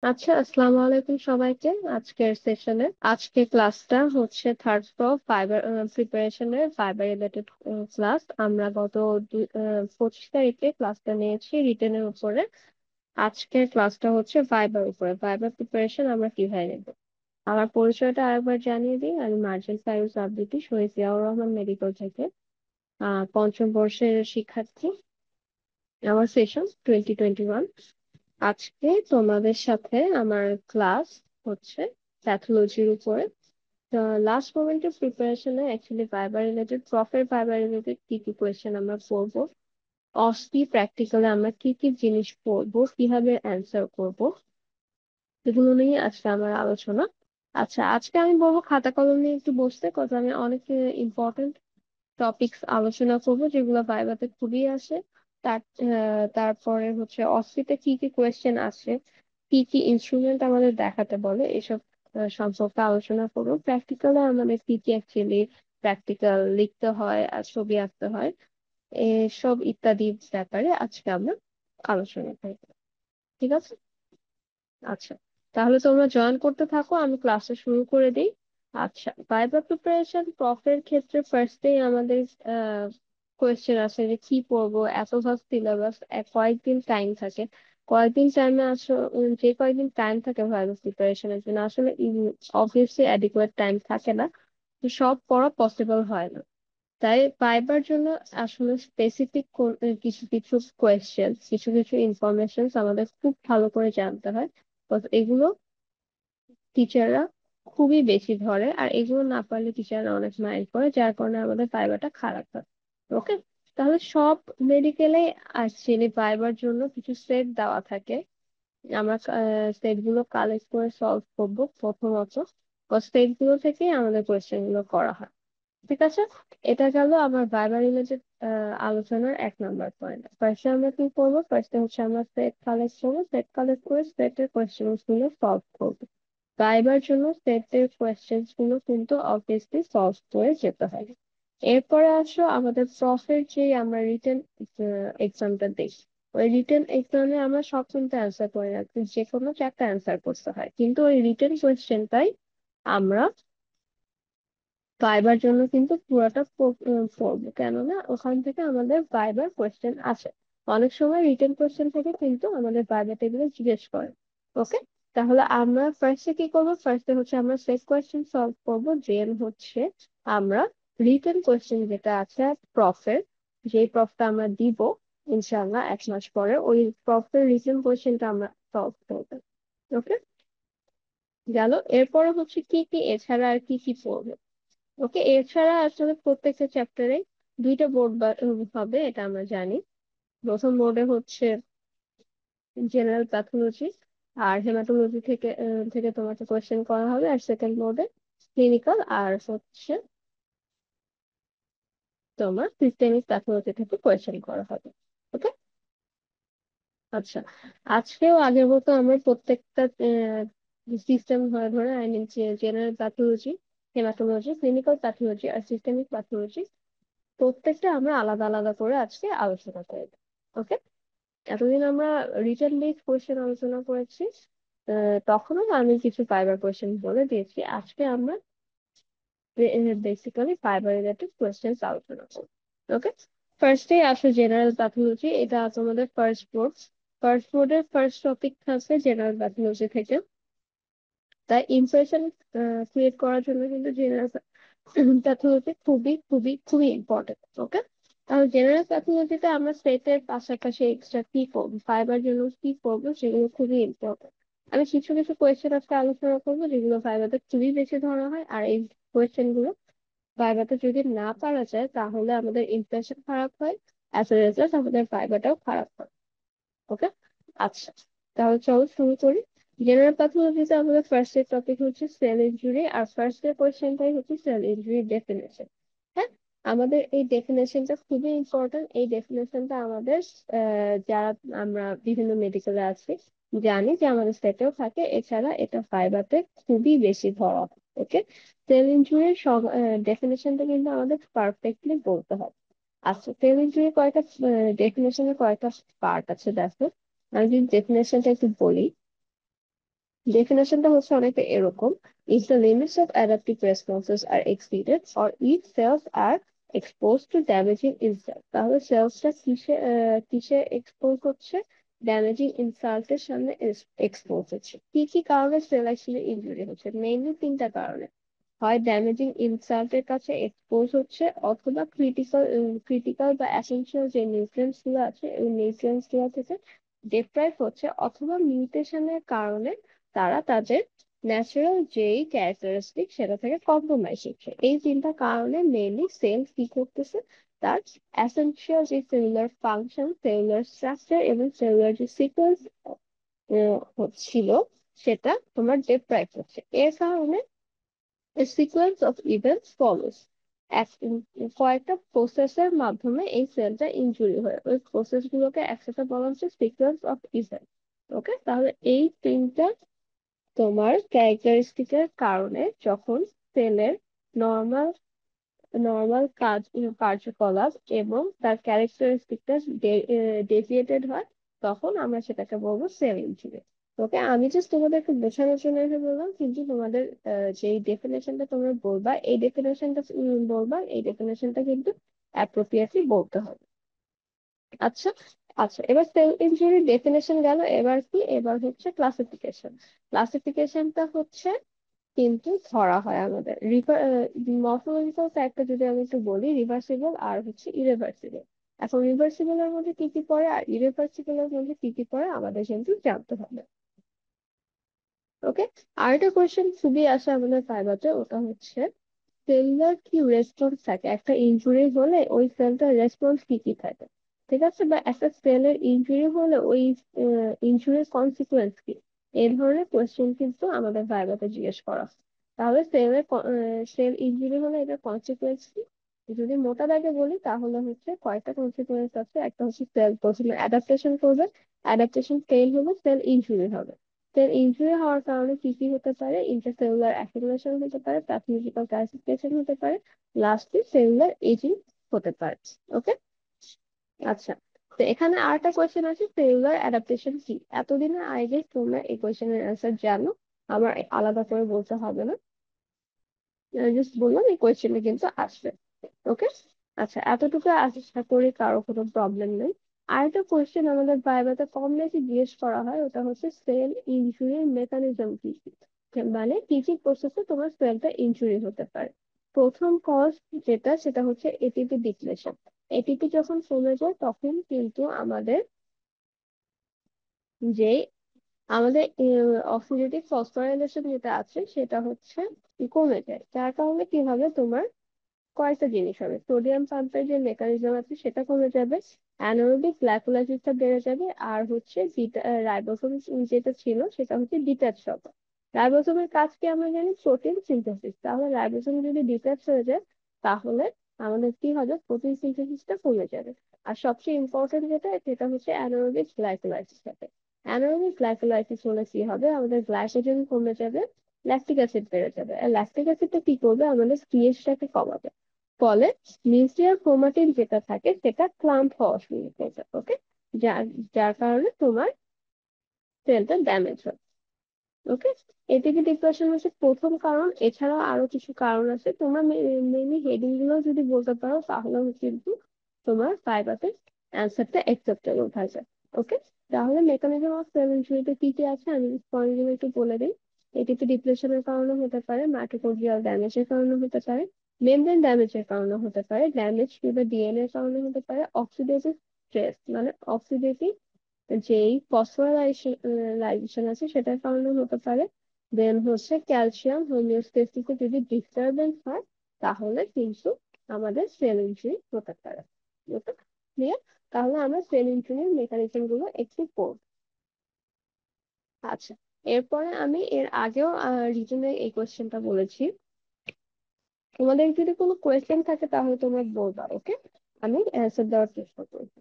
আচ্ছা, আসসালামু আলাইকুম সবাইকে। আজকের সেশনে আজকে ক্লাসটা হচ্ছে থার্ড ফ্লোর ফাইবার প্রিপারেশনের ফাইবার রিলেটেড ক্লাস। আমরা গত 25 তারিখে ক্লাসটা নিয়েছি রিটেনের উপরে। আজকের ক্লাসটা হচ্ছে ফাইবার উপরে, ফাইবার প্রিপারেশন আমরা কিভাবে নেব। আমার পরিচয়টা আরেকবার জানিয়ে দিই, আমি মার্জিন ফাইরুজ আবৃত্তি, শহীদ জিয়াউর রহমান মেডিকেল থেকে পঞ্চম বর্ষের শিক্ষার্থী। আমার সেশন 2021। আজকে তোমাদের সাথে আমার ক্লাস হচ্ছে প্যাথোলজির উপরে। লাস্ট মোমেন্টের প্রিপারেশনে অ্যাকচুয়ালি ফাইবার রিলেটেড, প্রফের ফাইবার রিলেটেড কি কি কোয়েশ্চেন আমরা পড়বো, অসপি প্র্যাকটিক্যালে আমরা কি কি জিনিস পড়বো, কিভাবে অ্যান্সার করব, এগুলো নিয়ে আজকে আমার আলোচনা। আচ্ছা, আজকে আমি বলবো খাতা কলম নিয়ে একটু বসতে, কথা আমি অনেক ইম্পর্টেন্ট টপিকস আলোচনা করব যেগুলো ভাইভাতে খুবই আসে। তারপরে হচ্ছে অসফিতে কি কি কোয়েশ্চেন আসে, কি কি ইনস্ট্রুমেন্ট আমাদের দেখাতে বলে, এসব সম্পর্কে আলোচনা করবো। প্র্যাকটিক্যালে আমাদের কি কি অ্যাকচুয়ালি প্র্যাকটিক্যাল লিখতে হয় আর ছবি আঁকতে হয়, এসব ইত্যাদি ব্যাপারে আজকে আমরা আলোচনা করবো। ঠিক আছে? আচ্ছা, তাহলে তোমরা জয়েন করতে থাকো, আমি ক্লাসে শুরু করে দিই। আচ্ছা, ভাইবা প্রিপারেশন প্রফের ক্ষেত্রে ফার্স্টেই আমাদের কোয়েশ্চেন আসে যে কি পড়বো, এত ভাগ সিলেবাস, কয়েকদিন টাইম থাকে। কয়েকদিন টাইমে আসলে যে কয়েকদিন টাইম থাকে ভাইবা প্রিপারেশনের জন্য আসলে অবভিয়াসলি অ্যাডিকুয়েট টাইম থাকে না, তো সব পড়া পসিবল হয় না। তাই ভাইবার জন্য আসলে স্পেসিফিক কিছু কিছু কোয়েশ্চেন, কিছু কিছু ইনফরমেশন আমাদের খুব ভালো করে জানতে হয়। Because এগুলো টিচাররা খুবই বেশি ধরে, আর এগুলো না পারলে টিচাররা অনেক মাইন্ড করে, যার কারণে আমাদের ভাইবাটা খারাপ হয়। ওকে, তাহলে সব মেডিকেলে অ্যাকচুয়ালি ভাইবার জন্য কিছু সেট দেওয়া থাকে। আমরা সেট গুলো কালেক্ট করে সলভ করবো প্রথমত, সেট গুলো থেকেই আমাদের কোয়েশ্চেন গুলো করা হয়। ঠিক আছে, এটা গেল আমার ভাইবা রিলেটেড আলোচনার 1 নম্বর পয়েন্ট। ফার্স্টে আমরা কি করবো, ফার্স্টে হচ্ছে আমরা সেট কালেক্ট করবো, সেট কালেক্ট করে সেটের কোয়েশ্চেন গুলো সলভ করবো। ভাইবার জন্য সেটের কোয়েশ্চেন গুলো কিন্তু অবভিয়াসলি সলভ করে যেতে হবে। এরপরে আসো আমাদের প্রফের যে আমরা রিটেন এক্সামটা দিই, ওই রিটেন এক্সামে আমরা সব কিন্তু অ্যান্সার করে রাখি, যে কোনো একটা অ্যান্সার করতে হয়, কিন্তু ওই রিটেন কোয়েশ্চেনটাই আমরা ভাইবার জন্য কিন্তু পুরোটা পড়বো, কেননা ওখান থেকে আমাদের ভাইবার কোয়েশ্চেন আসে। অনেক সময় রিটেন কোয়েশ্চেন থেকে কিন্তু আমাদের ভাইবা টেবিলে জিজ্ঞেস করে। ওকে, তাহলে আমরা ফার্স্টে কি করবো, ফার্স্টে হচ্ছে আমরা সেট কোয়েশ্চেন সলভ করবো, দেন হচ্ছে আমরা রিটেন কোয়েশ্চেন যেটা আছে প্রফের, যে প্রফটা আমরা দিব ইনশাআল্লাহ 1 মাস পরে, ওই প্রফের রিটেন কোয়েশ্চেনটা আমরা সলভ করবো। ওকে, গেল। এরপরে হচ্ছে কি কি এছাড়া আর কি কি পড়বো। ওকে, এছাড়া আসলে প্রত্যেকটা চ্যাপ্টারে দুইটা বোর্ড হবে, এটা আমরা জানি। প্রথম বোর্ডে হচ্ছে জেনারেল প্যাথোলজি আর হেমাটোলজি থেকে তোমাকে কোয়েশ্চেন করা হবে, আর সেকেন্ড বোর্ডে ক্লিনিক্যাল আর হচ্ছে তোমার সিস্টেমিক প্যাথোলজি থেকে কোয়েশ্চেন করা হবে। ওকে, আচ্ছা, আজকেও আগের মতো আমরা প্রত্যেকটা সিস্টেম ধরে ধরে I mean general pathology, haematology, clinical pathology আর সিস্টেমিক প্যাথোলজি প্রত্যেকটা আমরা আলাদা আলাদা করে আজকে আলোচনা করব। ওকে, এতদিন আমরা রিটেন বেসড কোয়েশ্চেন আলোচনা করেছি, তখনও আমি কিছু ফাইবার কোয়েশ্চেন বলে দিয়েছি। আজকে আমরা বেসিক্যালি ফাইবার রিলেটেড কোয়েশ্চেন আলোচনা করব। ওকে, ফার্স্টে আসো জেনারেল প্যাথোলজি, এটা তোমাদের ফার্স্ট বোর্ড। ফার্স্ট বোর্ডের ফার্স্ট টপিক থাকবে জেনারেল প্যাথোলজি থেকে। তাই ইমপ্রেশন ক্রিয়েট করার জন্য কিন্তু জেনারেল প্যাথোলজি খুবই খুবই খুবই ইম্পর্টেন্ট। ওকে, তাহলে জেনারেল প্যাথোলজিতে আমরা সেটের পাশাপাশি এক্সট্রা কি করবো, ফাইবার জন্য কি করবো, সেগুলো খুবই ইম্পর্টেন্ট। আমি কিছু কিছু কোয়েশ্চেন আজকে আলোচনা করবো যেগুলো ফাইবারতে খুবই বেশি ধরা হয়, আর এই কোয়েশ্চেন গুলো ফাইবারতে যদি না পারা যায় তাহলে আমাদের ইমপ্রেশন খারাপ হয়, অ্যাজ এ রেজাল্ট আমাদের ফাইবারটাও খারাপ হয়। ওকে, আচ্ছা, তাহলে চলো শুরু করি। জেনারেল প্যাথোলজিতে আমাদের ফার্স্ট এর টপিক হচ্ছে সেল ইনজুরি, আর ফার্স্ট এর কোয়েশ্চেনটাই হচ্ছে সেল ইনজুরি ডেফিনেশন। হ্যাঁ, আমাদের এই ডেফিনেশনটা খুবই ইম্পর্টেন্ট। এই ডেফিনেশনটা আমাদের যারা আমরা বিভিন্ন মেডিকেলে আছি জানি যে আমাদের সেটেও থাকে, এছাড়া এটা ফাইবারতে খুবই বেশি ধরা হয়। ওকে, সেল ইনজুরির ডেফিনেশনটা কিন্তু আমাদের পারফেক্টলি বলতে হবে। আচ্ছা, সেল ইনজুরি কয়টা ডেফিনেশনের কয়টা পার্ট আছে দেখো, আমি যদি ডেফিনেশনটা একটু বলি। ডেফিনেশনটা হচ্ছে অনেকটা এরকম: if the limits of adaptive responses are exceeded or if cells are exposed to damaging insult। তাহলে সেলসটা কিসে এক্সপোজ হচ্ছে? ড্যামেজিং ইনসাল্টের সামনে এক্সপোজ হচ্ছে। কি কি কারণে সেল অ্যাকচুয়ালি ইনজুরি হচ্ছে? মেইনলি তিনটা কারণে: হয় ড্যামেজিং ইনসাল্টের কাছে এক্সপোজ হচ্ছে, অথবা ক্রিটিক্যাল বা এসেনশিয়াল যে নিউট্রিয়েন্টস গুলো আছে ওই নিউট্রিয়েন্টস গুলো থেকে ডেপ্রাইভ হচ্ছে, অথবা মিউটেশনের কারণে তারা তাদের ন্যাচারাল যেই ক্যারেক্টারিস্টিক সেটা থেকে কম্প্রোমাইজ হচ্ছে। এই তিনটা কারণে মেইনলি সেল কি করতেছে, তার এসেনশিয়াল যে সেলুলার ফাংশন, সেলুলার স্ট্রাকচার এবং সেলুলার যে সিকোয়েন্স ছিল সেটা তোমার ডেপ্রাইভ হচ্ছে। এর কারণে সিকোয়েন্স অফ ইভেন্টস ফলোস। কয়েকটা প্রসেসের মাধ্যমে এই সেলটা ইনজুরি হয়, ওই প্রসেস গুলোকে একসাথে বলা হচ্ছে সিকোয়েন্স অফ ইভেন্ট। ওকে, তাহলে এই তিনটা তোমার ক্যারেক্টারিস্টিকের কারণে যখন সেলের নর্মাল নর্মাল কার্যকলাপ এবং তার ক্যারেক্টারিস্টিকটা ডেভিয়েটেড হয়, তখন আমরা সেটাকে বলবো সেল ইনজুরি। ওকে, আমি জাস্ট তোমাদেরকে বোঝানোর জন্য এটা বললাম, কিন্তু তোমাদের যে ডেফিনেশনটা তোমরা বলবা, এই ডেফিনেশনটা কিন্তু অ্যাপ্রোপ্রিয়েটলি বলতে হবে। আচ্ছা, আচ্ছা, এবার সেল ইনজুরি ডেফিনেশন গেল, এবার কি? এবার হচ্ছে ক্লাসিফিকেশন। ক্লাসিফিকেশনটা হচ্ছে কিন্তু ধরা হয় আমাদের মরফোলজিক্যাল ফ্যাক্টর যদি আমি একটু বলি, রিভার্সিবল আর হচ্ছে ইরিভার্সিবল। এখন রিভার্সিবল এর মধ্যে কি কি পড়ে আর ইরিভার্সিবল এর মধ্যে কি কি পড়ে আমাদের কিন্তু জানতে হবে। ওকে, আর একটা কোয়েশ্চেন খুবই আসে আমাদের ফাইবাতে, ওটা হচ্ছে সেলুলার কি রেসপন্স থাকে একটা ইনজুরি হলে, ওই সেলটার রেসপন্স কি কি থাকে? ঠিক আছে, বা একটা সেলের ইনজুরি হলে ওই ইনজুরির কনসিকুয়েন্স কি? এই ধরনের কোয়েশ্চেন কিন্তু আমাদের ভাইভাতে জিজ্ঞেস করা হয়। তাহলে সেল ইনজুরি হলে এটার কনসিকুয়েন্স কি? যদি মোটা দাগে বলি তাহলে হচ্ছে কয়েকটা কনসিকুয়েন্স আছে। একটা হচ্ছে সেল প্রথমে অ্যাডাপ্টেশন করবে, অ্যাডাপ্টেশন ফেল হলে সেল ইনজুরি হবে। সেল ইনজুরি হওয়ার কারণে কি কি হতে পারে? ইন্টারসেলুলার অ্যাকুমুলেশন হতে পারে, প্যাথোলজিক্যাল ক্লাসিফিকেশন হতে পারে, লাস্টলি সেলুলার এজিং হতে পারে। ওকে, আচ্ছা, তো এখানে আরেকটা কোয়েশ্চেন আছে, সেলুলার অ্যাডাপ্টেশন কি? এতদিনের আগে তোমরা এই কোয়েশ্চেনের অ্যান্সার জানো, আমার আলাদা করে বলতে হবে না, জাস্ট বললাম এই কোয়েশ্চেনে কিন্তু আসবে। ওকে, আচ্ছা, এতটুকু আশা করি কারো কোনো প্রবলেম নেই। আরেকটা কোয়েশ্চেন আমাদের ভাইভাতে কম বেশি জিজ্ঞেস করা হয়, ওটা হচ্ছে সেল ইনজুরির মেকানিজম কি কি? মানে কি কি প্রসেসে তোমার সেলটা ইনজুরি হতে পারে। প্রথম কজ যেটা, সেটা হচ্ছে এটিপি ডিপ্লেশন। এটিপি যখন কমে যায় তখন কিন্তু যে আমাদের অক্সিডেটিভ ফসফোরাইলেশন যেটা আছে সেটা হচ্ছে কমে যায়, যার কারণে কি হবে? তোমার কয়েকটা জিনিস হবে: সোডিয়াম পাম্পের যে মেকানিজম আছে সেটা কমে যাবে, অ্যানারোবিক গ্লাইকোলাইসিসটা বেড়ে যাবে, আর হচ্ছে রাইবোসোম যেটা ছিল সেটা হচ্ছে ডিট্যাচ হবে। রাইবোসোমের কাজ কি আমরা জানি? Protein synthesis. তাহলে রাইবোসোম যদি ডিট্যাচ হয়ে যায় তাহলে আমাদের কি হবে? প্রোটিন সিনথেসিসটা কমে যাবে। আর সবচেয়ে ইম্পর্টেন্ট যেটা, সেটা হচ্ছে অ্যানারোবিক গ্লাইকোলাইসিস হবে। অ্যানারোবিক গ্লাইকোলাইসিস হলে কি হবে? আমাদের গ্লাইকোজেন কমে যাবে, ল্যাকটিক অ্যাসিড বেড়ে যাবে। আর ল্যাকটিক অ্যাসিডটা কি করবে? আমাদের পিএইচটাকে কমাবে। ফলে নিউক্লিয়ার ক্রোমাটিন যেটা থাকে সেটা ক্লাম্প হওয়া শুরু করবে। ওকে, যার যার কারণে তোমার সেলটা ড্যামেজ হয়। ওকে, এটিপি ডিপ্রেশন হচ্ছে প্রথম কারণ, এছাড়াও আরো কিছু কারণ আছে। তোমরা মেনলি হেডিং গুলো যদি বলতে পারো তাহলে কিন্তু তোমার ফাইবাতে অ্যান্সারটা একসেপ্টেবল থাকবে। ওকে, তাহলে মেকানিজম অফ সেল ইনজুরিতে কি কি আছে আমি পয়েন্টগুলো একটু বলে দিই। এটিপি ডিপ্রেশনের কারণে হতে পারে, মাইটোকন্ড্রিয়াল ড্যামেজের কারণে হতে পারে, মেমব্রেন ড্যামেজের কারণে হতে পারে, ড্যামেজ টু দ্য ডিএনএ এর কারণে হতে পারে, অক্সিডেটিভ স্ট্রেস মানে অক্সিডেটিভ যেই ফসফোরাইলেশন আছে সেটার কারণে হতে পারে, দেন হচ্ছে ক্যালসিয়াম হোমিওস্টেসিসে যদি ডিস্টারবেন্স হয় তাহলে কিন্তু আমাদের সেল ইনজুরি হতে পারে। ক্লিয়ার? তাহলে আমরা সেল ইনজুরির মেকানিজম গুলো একটু পড়ব। আচ্ছা, এরপরে আমি এর আগেও রিজনে এই কোয়েশ্চেনটা বলেছি, তোমাদের যদি কোনো কোয়েশ্চেন থাকে তাহলে তোমরা বলবা। ওকে, আমি অ্যান্সার দেওয়ার চেষ্টা করবো,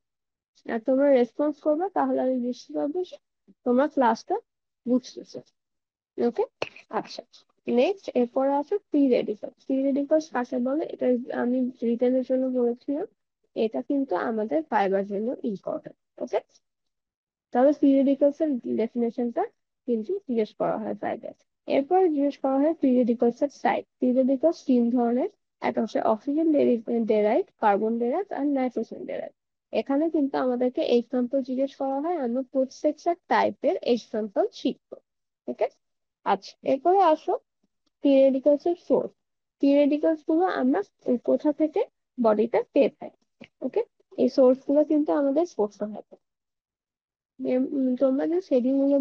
আর তোমরা রেসপন্স করবে, তাহলে আমি বুঝতে পারবো যে তোমরা ক্লাসটা বুঝতেছো। ওকে, আচ্ছা, নেক্সট এরপরে আছে ফ্রি রেডিকাল। ফ্রি রেডিকাল কাকে বলে এটা আমি রিটেনের জন্য বলেছিলাম, এটা কিন্তু আমাদের ফাইবার জন্য ইম্পর্টেন্ট। ওকে, তাহলে ফ্রি রেডিকালস এর ডেফিনেশনটা কিন্তু জিজ্ঞেস করা হয় ফাইবার। এরপর জিজ্ঞেস করা হয় পিরিয়ডিকলস এর টাইপ। পিরিয়ডিকলস তিন ধরনের, একটা হচ্ছে অক্সিজেন ডেরাইভ, কার্বন ডেরাইভ আর নাইট্রোজেন ডেরাইভ। এখানে কিন্তু আমাদেরকে এক্সাম্পল জিজ্ঞেস করা হয়, আমরা প্রত্যেকটা টাইপের এক্সাম্পল শিখবো। ওকে। আচ্ছা, এরপরে আসো পিরিয়ডিকলস এর সোর্স। পিরিয়ডিকলস গুলো আমরা কোথা থেকে বডিতে পেয়ে থাকি। ওকে। এই সোর্স গুলো কিন্তু আমাদের পড়তে হবে। তোমরা যে সেডিং গুলো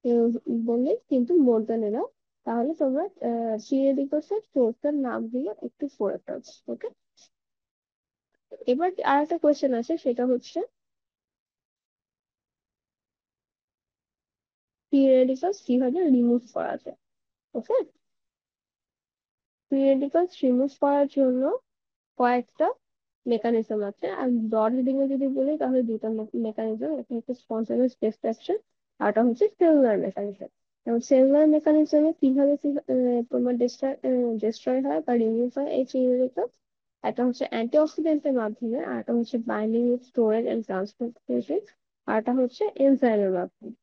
উম, বললেই কিন্তু মোর দ্যান এনাফ। তাহলে তোমরা পিরিয়ডিকলস এর সোর্সের নামগুলো একটু পড়ে ফেলবে। ওকে। এবার আর একটা কোয়েশ্চেন আছে, সেটা হচ্ছে পিরিয়ডিকলস কিভাবে রিমুভ করা যায়। ওকে। পিরিয়ডিকলস রিমুভ করার জন্য কয়েকটা মেকানিজম আছে। আর ব্রড হেডিং এ যদি বলি তাহলে দুটো মেকানিজম, একটা হচ্ছে স্পন্টানিয়াস ডিস্ট্রাকশন, আর একটা হচ্ছে সেলুলার মেকানিজম। এবং সেলুলার মেকানিজমে কিভাবে তোমার ডিস্ট্রয় হয় বা রিমুভ হয় এই পিরিয়ডিকলস, একটা হচ্ছে অ্যান্টিঅক্সিডেন্টের মাধ্যমে, আর একটা হচ্ছে binding with storage and transportation, আর একটা হচ্ছে এনজাইমের মাধ্যমে।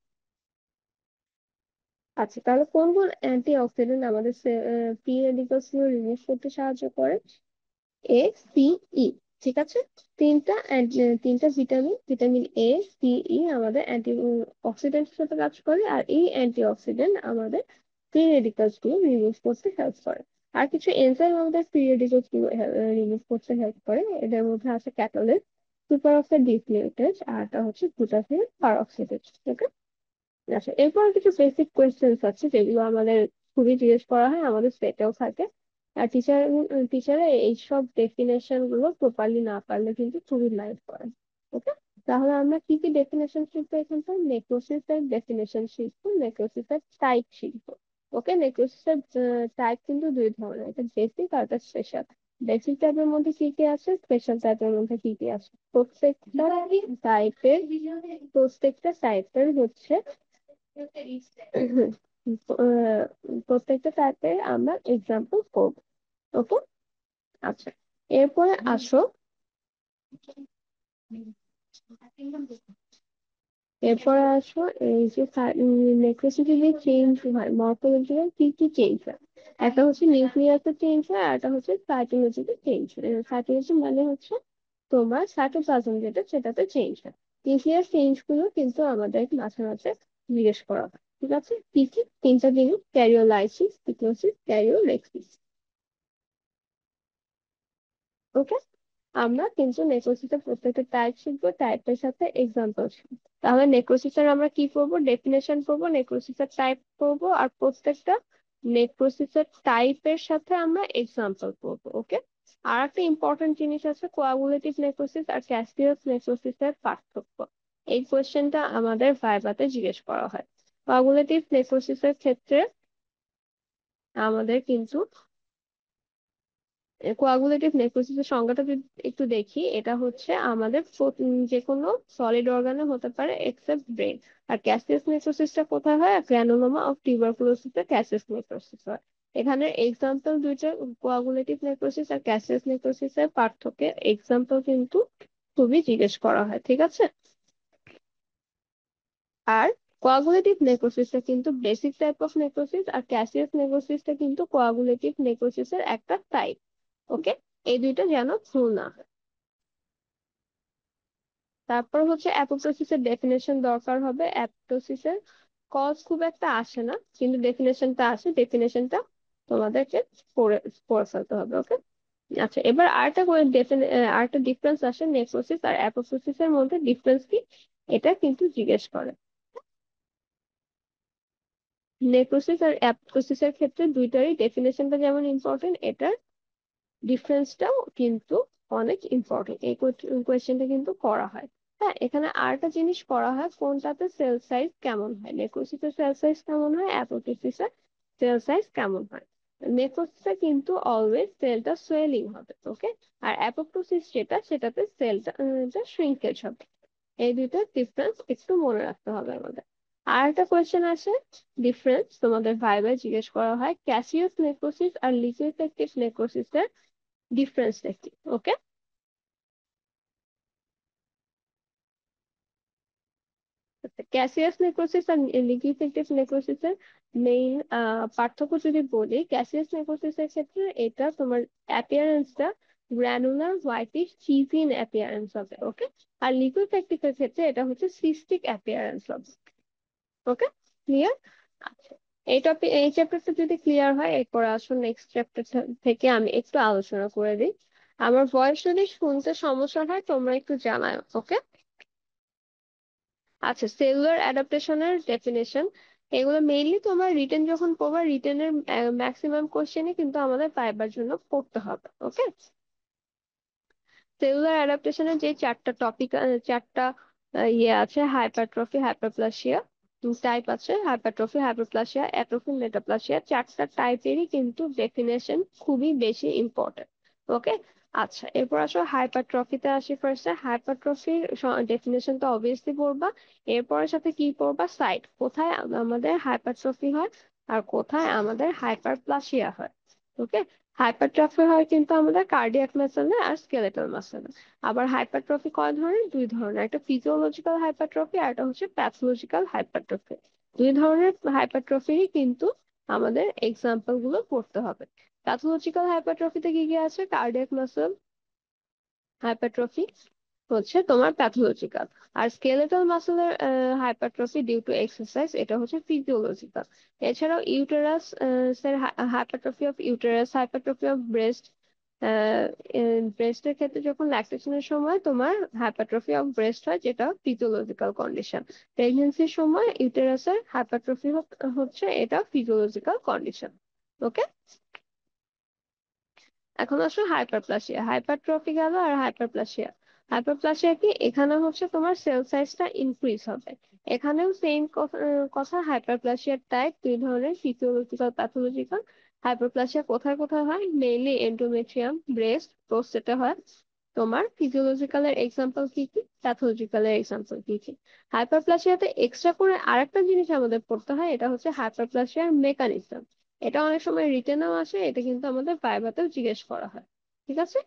আচ্ছা, তাহলে কোন কোন অ্যান্টিঅক্সিডেন্ট আমাদের ফ্রি রেডিক্যালস রিমুভ করতে সাহায্য করে? এ, সি, ই। ঠিক আছে। তিনটা ভিটামিন, ভিটামিন এ, সি, ই আমাদের অ্যান্টি অক্সিডেন্ট হিসেবে কাজ করে, আর এই অ্যান্টি অক্সিডেন্ট আমাদের ফ্রি রেডিক্যালস গুলো রিমুভ করতে হেল্প করে। আর কিছু এনজাইম আমাদের ফ্রি রেডিক্যালস গুলো রিমুভ করতে হেল্প করে। এদের মধ্যে আছে ক্যাটালিস, সুপার অক্সাইড ডিসমিউটেজ, আর একটা হচ্ছে গ্লুটাথিয়ন পারঅক্সিডেজ। ওকে। আচ্ছা, এরপর কিছু বেসিক কোয়েশ্চেন্স আছে যেগুলো আমাদের খুবই জিজ্ঞেস করা হয়, আমাদের সেটেও থাকে। আর টিচারে এইসব ডেফিনেশন গুলো প্রপারলি না পারলে কিন্তু খুবই লাইট করে। ওকে। তাহলে আমরা কি কি ডেফিনেশন শিখবো এখান থেকে? নেক্রোসিস এর ডেফিনেশন শিখবো, নেক্রোসিস এর টাইপ শিখবো। ওকে। নেক্রোসিস এর টাইপ কিন্তু দুই ধরনের, একটা বেসিক আর একটা স্পেশাল। বেসিক টাইপের মধ্যে কি কি আছে, স্পেশাল টাইপের মধ্যে কি কি আছে? টাইপের প্রত্যেকটা টাইপের হচ্ছে আহ, প্রত্যেকটা টাইপের আমরা এক্সাম্পল করব। ওকে। আচ্ছা, এরপরে আসো, এই যে নেক্রোসিটি যে চেঞ্জ হয়, মর্ফোলজিক্যাল কি কি চেঞ্জ হয়? একটা হচ্ছে নিউক্লিয়াসে চেঞ্জ হয়, আর একটা হচ্ছে সাইটোলজিতে চেঞ্জ হয়। সাইটোলজি মানে হচ্ছে তোমার সাইটোপ্লাজম যেটা, সেটাতে চেঞ্জ হয়। নিউক্লিয়াস চেঞ্জ গুলো কিন্তু আমাদের মাঝে মাঝে জিজ্ঞেস করা হয়। ঠিক আছে। কি কি? তিনটা জিনিস: ক্যারিওলাইসিস, সিটোসিস, ক্যারিওলেক্সিস। ওকে। আমরা কিন্তু নেক্রোসিসের প্রত্যেকটা টাইপ শিখবো, টাইপের সাথে এক্সাম্পল শিখবো। তাহলে নেক্রোসিসের আমরা কি করবো? ডেফিনেশন করবো, নেক্রোসিসের টাইপ করবো, আর প্রত্যেকটা নেক্রোসিসের টাইপের সাথে আমরা এক্সাম্পল করবো। ওকে। আর একটা ইম্পর্টেন্ট জিনিস আছে, কোয়াগুলেটিভ নেক্রোসিস আর ক্যাসিয়াস নেক্রোসিসের পার্থক্য। এই কোয়েশ্চেনটা আমাদের ভাইভাতে জিজ্ঞেস করা হয়। কোয়াগুলেটিভ নেক্রোসিসের ক্ষেত্রে আমাদের কিন্তু কোয়াগুলেটিভ নেক্রোসিসের সংজ্ঞাটা যদি একটু দেখি, এটা হচ্ছে আমাদের যে কোনো সলিড অর্গানে হতে পারে এক্সেপ্ট ব্রেন। আর ক্যাসিয়াস নেক্রোসিসটা কোথায় হয়? গ্রানুলোমা অফ টিউবারকুলোসিসে ক্যাসিয়াস নেক্রোসিস হয়। এখানে এক্সাম্পল দুইটা, কোয়াগুলেটিভ নেক্রোসিস আর ক্যাসিয়াস নেক্রোসিসের পার্থক্যের এক্সাম্পল কিন্তু খুবই জিজ্ঞেস করা হয়। ঠিক আছে। আর কোয়াগুলেটিভ নেক্রোসিসটা কিন্তু বেসিক টাইপ অফ নেক্রোসিস, আর ক্যাসিয়াস নেক্রোসিসটা কিন্তু কোয়াগুলেটিভ নেক্রোসিসের একটা টাইপ। ওকে। এই দুইটা যেন ভুল না হয়। তারপর হচ্ছে অ্যাপোপ্টোসিসের ডেফিনেশন দরকার হবে। অ্যাপোপ্টোসিসের কজ খুব একটা আসে না, কিন্তু ডেফিনেশনটা আসে। ডেফিনেশনটা তোমাদেরকে পড়ে পড়ে ফেলতে হবে। ওকে। আচ্ছা, এবার আরেকটা ডিফারেন্স আসে নেক্রোসিস আর অ্যাপোপ্টোসিসের মধ্যে। ডিফারেন্স কি, এটা কিন্তু জিজ্ঞেস করে। নেক্রোসিস আর অ্যাপোপ্টোসিসের ক্ষেত্রে দুইটারই ডেফিনেশনটা যেমন ইম্পর্টেন্ট, এটার ডিফারেন্সটাও কিন্তু অনেক ইম্পর্টেন্ট। এই কোয়েশ্চেনটা কিন্তু করা হয়। হ্যাঁ, এখানে আরেকটা জিনিস করা হয়, কোনটাতে সেল সাইজ কেমন হয়, নেক্রোসিসের সেল সাইজ কেমন হয়, অ্যাপোপ্টোসিসের সেল সাইজ কেমন হয়। নেক্রোসিসে কিন্তু অলওয়েজ সেলটা সোয়েলিং হবে। ওকে। আর অ্যাপোপ্টোসিস যেটা, সেটাতে সেলটা শ্রিঙ্কেজ হবে। এই দুইটার ডিফারেন্স একটু মনে রাখতে হবে আমাদের। আর একটা কোয়েশ্চেন আসে, ডিফারেন্স তোমাদের ভাইভায় জিজ্ঞেস করা হয়, ক্যাসিয়াস নেক্রোসিস আর লিকুইফ্যাক্টিভ নেক্রোসিসের ডিফারেন্সটা কি? ওকে। ক্যাসিয়াস নেক্রোসিস আর লিকুইফেক্টিভ নেক্রোসিসের মেইন পার্থক্য যদি বলি, ক্যাসিয়াস নেক্রোসিসের ক্ষেত্রে এটা তোমার অ্যাপিয়ারেন্সটা granular whitish cheesy in appearance হবে, ওকে। আর লিকুইফেক্টিভ এর ক্ষেত্রে এটা হচ্ছে সিস্টিক অ্যাপিয়ারেন্স হবে, ওকে। ক্লিয়ার? আচ্ছা, এই টপিক এই চ্যাপ্টারটা যদি ক্লিয়ার হয়, এরপর আসুন নেক্সট চ্যাপ্টার থেকে আমি একটু আলোচনা করে দিই। আমার ভয়েস যদি শুনতে সমস্যা হয় তোমরা একটু জানাও, ওকে। আচ্ছা, সেলুলার অ্যাডাপ্টেশনের ডেফিনেশন, এগুলো মেইনলি তোমার রিটেন যখন পড়বা, রিটেনের ম্যাক্সিমাম কোশ্চেনই কিন্তু আমাদের পাইবার জন্য পড়তে হবে, ওকে। সেলুলার অ্যাডাপ্টেশনের যে চারটা টপিক, চারটা ইয়ে আছে, হাইপারট্রফি, হাইপারপ্লাসিয়া, টাইপ আছে, হাইপারট্রফি, হাইপারপ্লাসিয়া, অ্যাট্রফি, মেটাপ্লাসিয়া, চারটা টাইপেরই কিন্তু ডেফিনেশন খুবই বেশি ইম্পর্টেন্ট, ওকে। আচ্ছা, এরপর আসো হাইপারট্রফিতে আসি। ফার্স্টে হাইপারট্রফির ডেফিনেশন তো অবভিয়াসলি পড়বা, এরপরের সাথে কি পড়বা, সাইট, কোথায় আমাদের হাইপারট্রফি হয় আর কোথায় আমাদের হাইপারপ্লাসিয়া হয়, ওকে। হাইপারট্রফি হয় কিন্তু আমাদের কার্ডিয়াক মাসেলে আর স্কেলেটাল মাসেলে। আবার হাইপারট্রফি কয় ধরনের, দুই ধরনের, একটা ফিজিওলজিক্যাল হাইপারট্রফি আর একটা হচ্ছে প্যাথোলজিক্যাল হাইপারট্রফি। দুই ধরনের হাইপারট্রফিরই কিন্তু আমাদের এক্সাম্পল গুলো পড়তে হবে। প্যাথোলজিক্যাল হাইপারট্রফিতে কি কি আছে, কার্ডিয়াক মাসেল হাইপারট্রফি হচ্ছে তোমার প্যাথোলজিক্যাল, আর স্কেলেটাল মাসেলের হাইপারট্রফি ডিউ টু এক্সারসাইজ, এটা হচ্ছে ফিজিওলজিক্যাল। এছাড়াও ইউটেরাস এর hypertrophy of uterus, hypertrophy of breast, ব্রেস্টের ক্ষেত্রে যখন ল্যাকটেশনের সময় তোমার হাইপারট্রফি অফ ব্রেস্ট হয়, যেটা ফিজিওলজিক্যাল কন্ডিশন। প্রেগনেন্সির সময় ইউটেরাসের হাইপারট্রফি হচ্ছে এটা ফিজিওলজিক্যাল কন্ডিশন, ওকে। এখন আসো হাইপারপ্লাসিয়া, হাইপারট্রফি গেল আর হাইপারপ্লাসিয়া। হাইপারপ্লাসিয়া কি, এখানে হচ্ছে তোমার সেল সাইজটা ইনক্রিজ হবে। এখানেও সেম কথা, হাইপারপ্লাসিয়ার টাইপ দুই ধরনের, ফিজিওলজিক্যাল, প্যাথোলজিক্যাল। হাইপারপ্লাসিয়া কোথায় কোথায় হয়, মেইনলি এন্ডোমেট্রিয়াম, ব্রেস্ট, প্রোস্টেটে হয়। তোমার ফিজিওলজিক্যাল এর এক্সাম্পল কি কি, প্যাথোলজিক্যাল এর এক্সাম্পল কি কি। হাইপারপ্লাসিয়াতে এক্সট্রা করে আরেকটা জিনিস আমাদের পড়তে হয়, এটা হচ্ছে হাইপারপ্লাসিয়ার মেকানিজম। এটা অনেক সময় রিটেনেও আসে, এটা কিন্তু আমাদের ভাইভাতেও জিজ্ঞেস করা হয়, ঠিক আছে।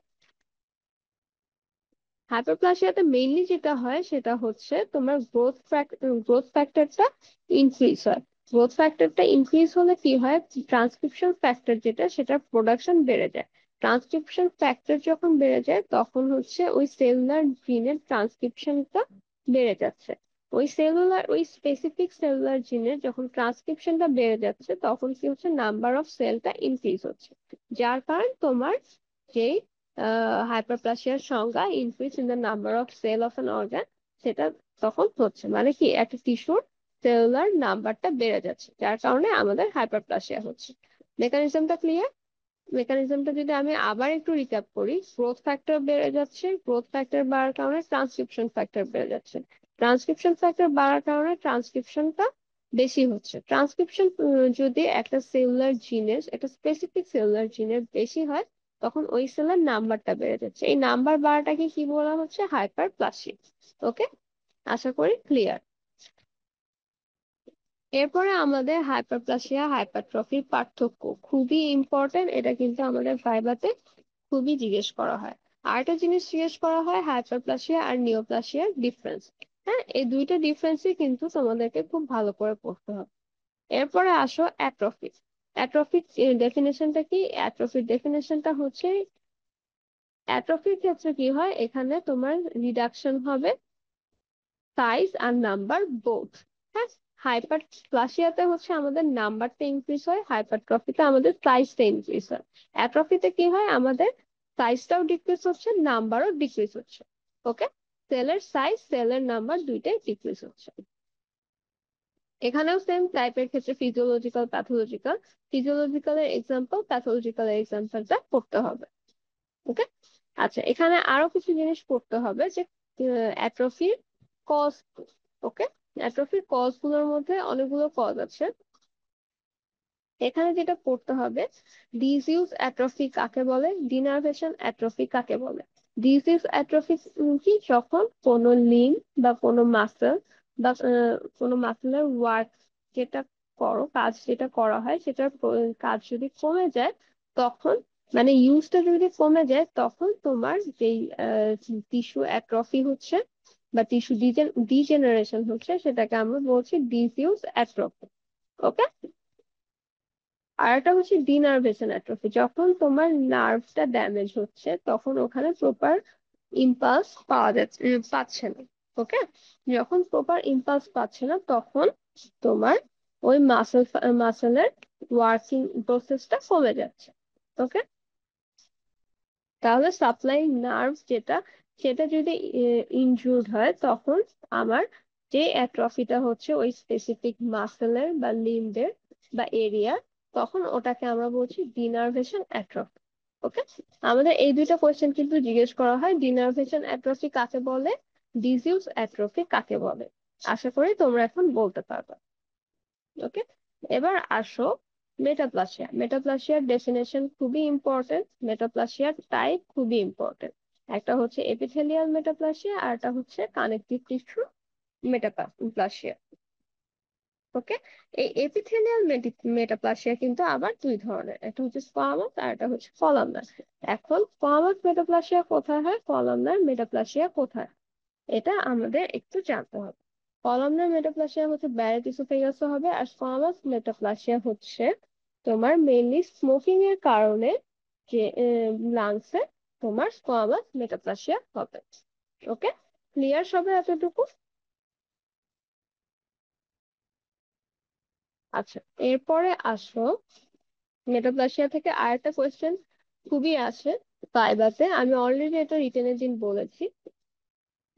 হাইপারপ্লাসিয়াতে মেইনলি যেটা হয় সেটা হচ্ছে তোমার গ্রোথ ফ্যাক্টরটা ইনক্রিজ হয়। গ্রোথ ফ্যাক্টরটা ইনক্রিজ হলে কি হয়, ট্রান্সক্রিপশন ফ্যাক্টর যেটা, সেটা প্রোডাকশন বেড়ে যায়। ট্রান্সক্রিপশন ফ্যাক্টর যখন বেড়ে যায় তখন হচ্ছে ওই সেলুলার জিনের ট্রান্সক্রিপশনটা বেড়ে যাচ্ছে। ওই স্পেসিফিক সেলুলার জিনের যখন ট্রান্সক্রিপশনটা বেড়ে যাচ্ছে তখন কি হচ্ছে, নাম্বার অফ সেলটা ইনক্রিজ হচ্ছে। যার কারণে তোমার যে হাইপারপ্লাসিয়ার সংজ্ঞা, increase in the number of cell of an organ, সেটা তখন হচ্ছে, মানে কি একটা টিস্যুর সেলুলার নাম্বারটা বেড়ে যাচ্ছে, যার কারণে আমাদের হাইপারপ্লাসিয়া হচ্ছে। মেকানিজমটা ক্লিয়ার? মেকানিজমটা যদি আমি আবার একটু রিক্যাপ করি, গ্রোথ ফ্যাক্টর বেড়ে যাচ্ছে, গ্রোথ ফ্যাক্টর বাড়ার কারণে ট্রান্সক্রিপশন ফ্যাক্টর বেড়ে যাচ্ছে, ট্রান্সক্রিপশন ফ্যাক্টর বাড়ার কারণে ট্রান্সক্রিপশনটা বেশি হচ্ছে। ট্রান্সক্রিপশন যদি একটা সেলুলার জিনের, একটা স্পেসিফিক সেলুলার জিনের বেশি হয়, তখন ওই সেলের নাম্বারটা বেড়ে যাচ্ছে। এই নাম্বার বাড়াটাকে কি বলা হচ্ছে, হাইপারপ্লাসিয়া, ওকে। আশা করি ক্লিয়ার। এরপরে আমাদের হাইপারপ্লাসিয়া হাইপারট্রফির পার্থক্য, খুবই ইম্পর্টেন্ট, এটা কিন্তু আমাদের ভাইভাতে খুবই জিজ্ঞেস করা হয়। আরেকটা জিনিস জিজ্ঞেস করা হয়, হাইপারপ্লাসিয়া আর নিওপ্লাসিয়ার ডিফারেন্স। হ্যাঁ, এই দুইটা ডিফারেন্সই কিন্তু তোমাদেরকে খুব ভালো করে পড়তে হবে। এরপরে আসো অ্যাট্রফি। অ্যাট্রফির ডেফিনেশনটা কি, অ্যাট্রফির ডেফিনেশনটা হচ্ছে, অ্যাট্রফির ক্ষেত্রে কি হয়, এখানে তোমার রিডাকশন হবে সাইজ আর নাম্বার বোথ। হ্যাঁ, হাইপার প্লাসিয়াতে হচ্ছে আমাদের নাম্বারটা ইনক্রিজ হয়, হাইপারট্রফিতে আমাদের সাইজটা ইনক্রিজ হয়। অ্যাট্রফিতে কি হয়, আমাদের সাইজটাও ডিক্রিজ হচ্ছে, নাম্বারও ডিক্রিজ হচ্ছে, ওকে। সেলের সাইজ, সেলের নাম্বার দুইটাই ডিক্রিজ হচ্ছে। এখানেও সেম টাইপের ক্ষেত্রে ফিজিওলজিক্যাল, প্যাথোলজিক্যাল, ফিজিওলজিক্যাল এর এক্সাম্পল, প্যাথোলজিক্যাল এর এক্সাম্পলটা পড়তে হবে, ওকে। আচ্ছা, এখানে আরো কিছু জিনিস পড়তে হবে, যে অ্যাট্রফির কজ, ওকে। অ্যাট্রফির কজ গুলোর মধ্যে অনেকগুলো কজ আছে। এখানে যেটা পড়তে হবে, ডিজিউস অ্যাট্রফি কাকে বলে, ডিনার্ভেশন অ্যাট্রফি কাকে বলে। ডিজিউস অ্যাট্রফি কি, যখন কোনো লিম্ব বা কোনো মাসেল বা কোনো মাসেলের ওয়ার্ক যেটা কাজ যেটা করা হয়, সেটার কাজ যদি কমে যায়, তখন মানে ইউজটা যদি কমে যায়, তখন তোমার যেই টিস্যু অ্যাট্রফি হচ্ছে, বা টিস্যু ডিজেনারেশন হচ্ছে, সেটাকে আমরা বলছি ডিজিউস অ্যাট্রফি। ওকে। আর একটা হচ্ছে ডিনার্ভেশন অ্যাট্রফি, যখন তোমার নার্ভটা ড্যামেজ হচ্ছে তখন ওখানে প্রপার ইম্পালস পাওয়া যাচ্ছে পাচ্ছে না। ওকে। যখন প্রপার ইম্পালস পাচ্ছে না তখন তোমার ওই মাসেলের ওয়ার্কিং প্রসেসটা কমে যাচ্ছে। ওকে। তাহলে সাপ্লাই নার্ভ যেটা, সেটা যদি ইনজুর্ড হয় তখন আমার যে অ্যাট্রফিটা হচ্ছে ওই স্পেসিফিক মাসেলের বা লিম্বের বা এরিয়া, তখন ওটাকে আমরা বলছি ডিনার্ভেশন অ্যাট্রফি। ওকে। আমাদের এই দুইটা কোয়েশ্চেন কিন্তু জিজ্ঞেস করা হয়, ডিনার্ভেশন অ্যাট্রফি কাকে বলে, ডিজিউস অ্যাট্রফি কাকে বলে। আশা করি তোমরা এখন বলতে পারবে। ওকে। এবার আসো মেটাপ্লাসিয়া। মেটাপ্লাসিয়ার ডেফিনেশন খুবই ইম্পর্টেন্ট, মেটাপ্লাসিয়ার টাইপ খুবই ইম্পর্টেন্ট। একটা হচ্ছে এপিথেলিয়াল মেটাপ্লাসিয়া আর একটা হচ্ছে কানেকটিভ টিস্যু মেটাপ্লাসিয়া। ওকে। এই এপিথেলিয়াল মেটাপ্লাসিয়া কিন্তু আবার দুই ধরনের, একটা হচ্ছে স্কোয়ামাস আর একটা হচ্ছে কলামনার। এখন স্কোয়ামাস মেটাপ্লাসিয়া কোথায় হয়, কলামনার মেটাপ্লাসিয়া কোথায়, এটা আমাদের একটু জানতে হবে। কলামনার মেটাপ্লাসিয়া হচ্ছে ব্যারেট ইসোফেগাসে হবে, আর স্কোয়ামাস মেটাপ্লাসিয়া হচ্ছে তোমার মেইনলি স্মোকিং এর কারণে যে লাংসে তোমার স্কোয়ামাস মেটাপ্লাসিয়া হবে। ওকে। ক্লিয়ার সবে এতটুকু? আচ্ছা, এরপরে আসো মেটাপ্লাসিয়া থেকে আরেকটা কোয়েশ্চেন খুবই আসে ভাইভাতে, আমি অলরেডি এটা রিটেনের দিন বলেছি,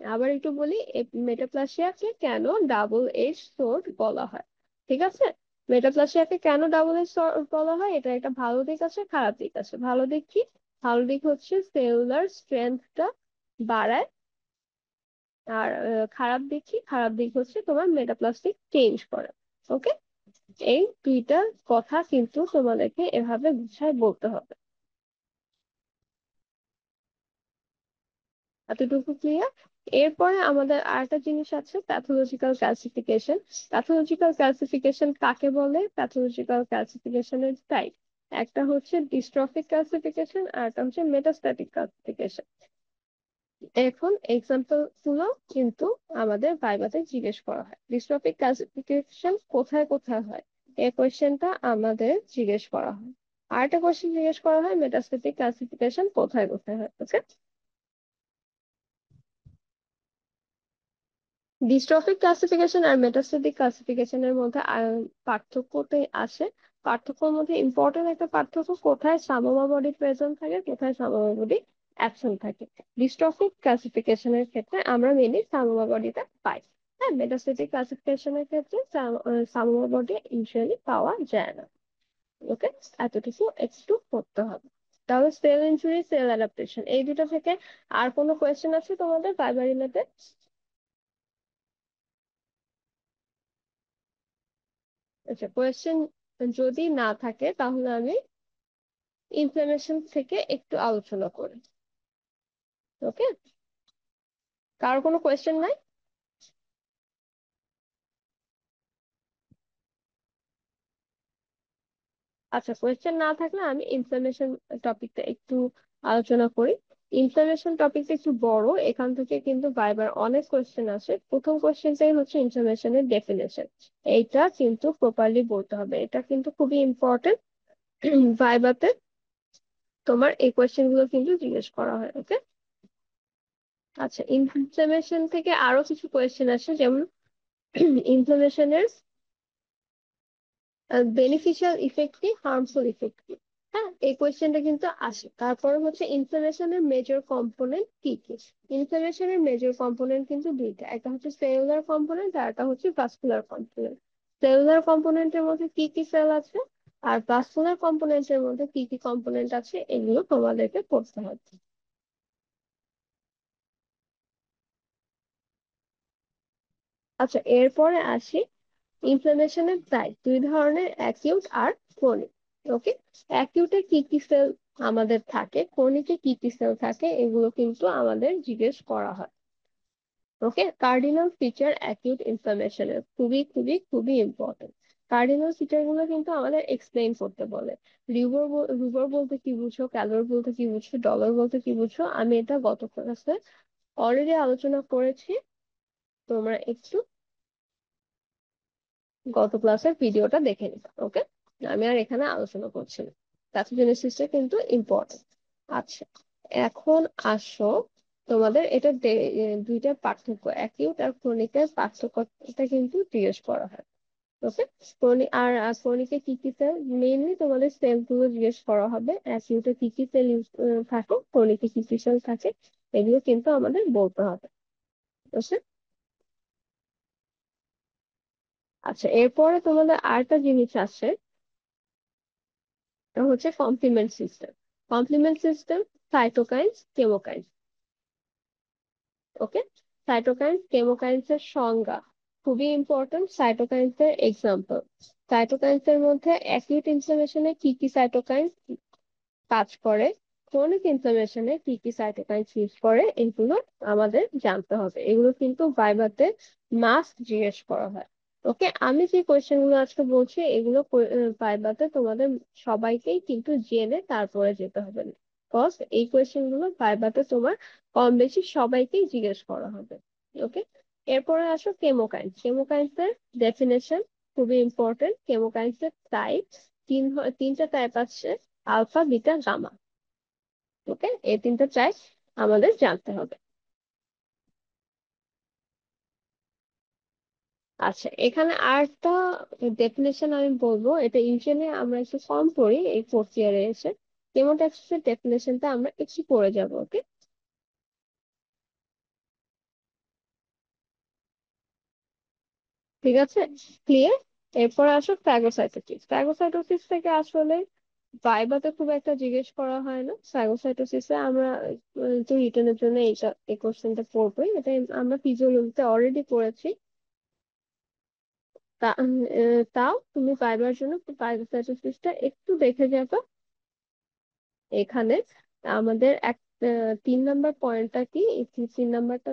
আবার একটু বলি। মেটাপ্লাসিয়াকে কেন ডাবল এজ সোর্ড বলা হয়? ঠিক আছে। মেটাপ্লাসিয়াকে কেন ডাবল এজ সোর্ড বলা হয়, এটা একটা ভালো দিক আছে, খারাপ দিক আছে। ভালো দিক কি? ভালো দিক হচ্ছে সেলুলার স্ট্রেংথটা বাড়ায়। আর খারাপ দিক কি? খারাপ দিক হচ্ছে তোমার মেটাপ্লাস্টিক চেঞ্জ করে। ওকে। এই দুইটা কথা কিন্তু তোমাদেরকে এভাবে গুছায় বলতে হবে। এতটুকু ক্লিয়ার? এরপরে আমাদের আরেকটা জিনিস আছে, প্যাথোলজিক্যাল ক্লাসিফিকেশন। প্যাথোলজিক্যাল ক্লাসিফিকেশন কাকে বলে? প্যাথোলজিক্যাল ক্লাসিফিকেশনের টাইপ, একটা হচ্ছে ডিস্ট্রফিক ক্লাসিফিকেশন আর একটা হচ্ছে মেটাস্ট্যাটিক ক্লাসিফিকেশন। এখন এক্সাম্পল গুলো কিন্তু আমাদের ভাইভাতে জিজ্ঞেস করা হয়। ডিস্ট্রফিক ক্লাসিফিকেশন কোথায় কোথায় হয়, এই কোয়েশ্চেনটা আমাদের জিজ্ঞেস করা হয়। আর একটা কোয়েশ্চেন জিজ্ঞেস করা হয়, মেটাস্ট্যাটিক ক্লাসিফিকেশন কোথায় কোথায় হয়। ওকে। ডিস্ট্রফিক ক্লাসিফিকেশন আর মেটাস্ট্যাটিক ক্লাসিফিকেশনের মধ্যে পার্থক্যতে আসে। পার্থক্যের মধ্যে ইম্পর্টেন্ট একটা পার্থক্য, কোথায় সামোমা বডি প্রেজেন্ট থাকে, কোথায় সামোমা বডি অ্যাবসেন্ট থাকে। ডিস্ট্রফিক ক্লাসিফিকেশনের ক্ষেত্রে আমরা মেনলি সামোমা বডিটা পাই। হ্যাঁ, মেটাস্ট্যাটিক ক্লাসিফিকেশনের ক্ষেত্রে সামোমা বডি ইউজুয়ালি পাওয়া যায় না। ওকে। এতটুকু একটু করতে হবে। তাহলে সেল ইনজুরি, সেল অ্যাডাপ্টেশন, এই দুটো থেকে আর কোনো কোয়েশ্চেন আছে তোমাদের ফাইবার রিলেটেড? আচ্ছা, কোয়েশ্চেন যদি না থাকে তাহলে আমি ইনফ্লামেশন থেকে একটু আলোচনা করি। ওকে। কারো কোনো কোয়েশ্চেন নাই? আচ্ছা, কোয়েশ্চেন না থাকলে আমি ইনফ্লামেশন টপিকটা একটু আলোচনা করি। ইনফ্লামেশন টপিকটা একটু বড়, এখান থেকে কিন্তু বারবার অনেক কোয়েশ্চেন আসে। প্রথম কোয়েশ্চেনটাই হচ্ছে ইনফ্লামেশনের ডেফিনেশন, এইটা কিন্তু প্রপারলি বলতে হবে, এটা কিন্তু খুবই ইম্পর্টেন্ট। ভাইবাতে তোমার এই কোয়েশ্চেন গুলো কিন্তু জিজ্ঞেস করা হয়। ওকে। আচ্ছা, ইনফ্লামেশন থেকে আরো কিছু কোয়েশ্চেন আসে, যেমন ইনফ্লামেশনের বেনিফিশিয়াল ইফেক্ট কি, হার্মফুল ইফেক্ট কি। হ্যাঁ, এই কোয়েশ্চেনটা কিন্তু আসে। তারপরে হচ্ছে ইনফ্লামেশনের মেজর কম্পোনেন্ট কি কি। ইনফ্লামেশনের মেজর কম্পোনেন্ট কিন্তু দুইটা, একটা হচ্ছে সেলুলার কম্পোনেন্ট আর একটা হচ্ছে ভাস্কুলার কম্পোনেন্ট। সেলুলার কম্পোনেন্টের মধ্যে কি কি সেল আছে আর ভাস্কুলার কম্পোনেন্টের মধ্যে কি কি কম্পোনেন্ট আছে, এগুলো তোমাদেরকে পড়তে হবে। আচ্ছা, এরপরে আসি ইনফ্লামেশনের টাইপ, দুই ধরনের, অ্যাকিউট আর ক্রনিক। ওকে। অ্যাকিউটে কি কি সেল আমাদের থাকে, ক্রনিকে কি কি সেল থাকে, এগুলো কিন্তু আমাদের জিজ্ঞেস করা হয়। ওকে। কার্ডিনাল ফিচার অ্যাকিউট ইনফ্লামেশনের খুবই খুবই খুবই ইম্পর্টেন্ট। কার্ডিনাল ফিচার গুলো কিন্তু আমাদের এক্সপ্লেইন করতে বলে। রুবর বলতে কি বুঝো, ক্যালর বলতে কি বুঝো, ডলার বলতে কি বুঝো, আমি এটা গত ক্লাসে অলরেডি আলোচনা করেছি। তোমরা একটু গত ক্লাসের ভিডিওটা দেখে নিবা। ওকে, আমি আর এখানে আলোচনা করছি না। প্যাথোজেনেসিসটা কিন্তু ইম্পর্টেন্ট। আচ্ছা, এখন আসো, তোমাদের এটা দুইটা পার্থক্য, অ্যাকিউট আর ক্রনিকের পার্থক্যটা কিন্তু জিজ্ঞেস করা হয়। ওকে, ক্রনিক আর ক্রনিকে কি কি সেল, মেইনলি তোমাদের সেল গুলো জিজ্ঞেস করা হবে। অ্যাকিউটে কি কি সেল থাকে, ক্রনিকে কি কি সেল থাকে, এগুলো কিন্তু আমাদের বলতে হবে। ওকে। আচ্ছা, এরপরে তোমাদের আরেকটা জিনিস আছে, এটা হচ্ছে complement system. Complement system, cytokines, chemokines. Okay, cytokines chemokines এর সংজ্ঞা খুবই ইম্পর্টেন্ট। সাইটোকাইন্স এর এক্সাম্পল, সাইটোকাইন্স এর মধ্যে অ্যাকিউট ইনফ্লামেশনে কি কি সাইটোকাইন্স কাজ করে, ক্রনিক ইনফ্লামেশনে কি কি সাইটোকাইন্স ইউজ করে, এগুলো আমাদের জানতে হবে। এগুলো কিন্তু ভাইভাতে মাস্ট জিজ্ঞেস করা হয়। ওকে, আমি যে কোয়েশ্চেন গুলো আজকে বলছি এগুলো ভাইভাতে তোমাদের সবাইকেই কিন্তু জেনে তারপরে যেতে হবে, বিকজ এই কোয়েশ্চেন গুলো ভাইভাতে তোমার কম বেশি সবাইকেই জিজ্ঞেস করা হবে। ওকে, এরপরে আসো কেমোকাইন্স। কেমোকাইন্স এর ডেফিনেশন খুবই ইম্পর্টেন্ট। কেমোকাইন্স এর টাইপ তিনটা টাইপ আছে, আলফা, বিটা, গামা। ওকে, এই তিনটা টাইপ আমাদের জানতে হবে। আচ্ছা, এখানে আরেকটা ডেফিনেশন আমি বলবো, এটা ইউজুয়ালি আমরা একটু কম পড়ি এই ফোর্থ ইয়ারে এসে। কেমোট্যাক্সিসের ডেফিনেশনটা আমরা একটু পড়ে যাব। ওকে, ঠিক আছে, ক্লিয়ার। এরপর আসো ফ্যাগোসাইটোসিস। ফ্যাগোসাইটোসিস থেকে আসলে ভাইভাতে খুব একটা জিজ্ঞেস করা হয় না। ফ্যাগোসাইটোসিসে আমরা তো রিটার্নের জন্য এই কোশ্চেনটা পড়বোই, এটা আমরা ফিজিওলজিতে অলরেডি পড়েছি। তাও তুমি পাইবার জন্য ফাইভ একটু দেখে যাবে। এখানে আমাদের 3 নাম্বার পয়েন্টটা কি, এই 3 নাম্বারটা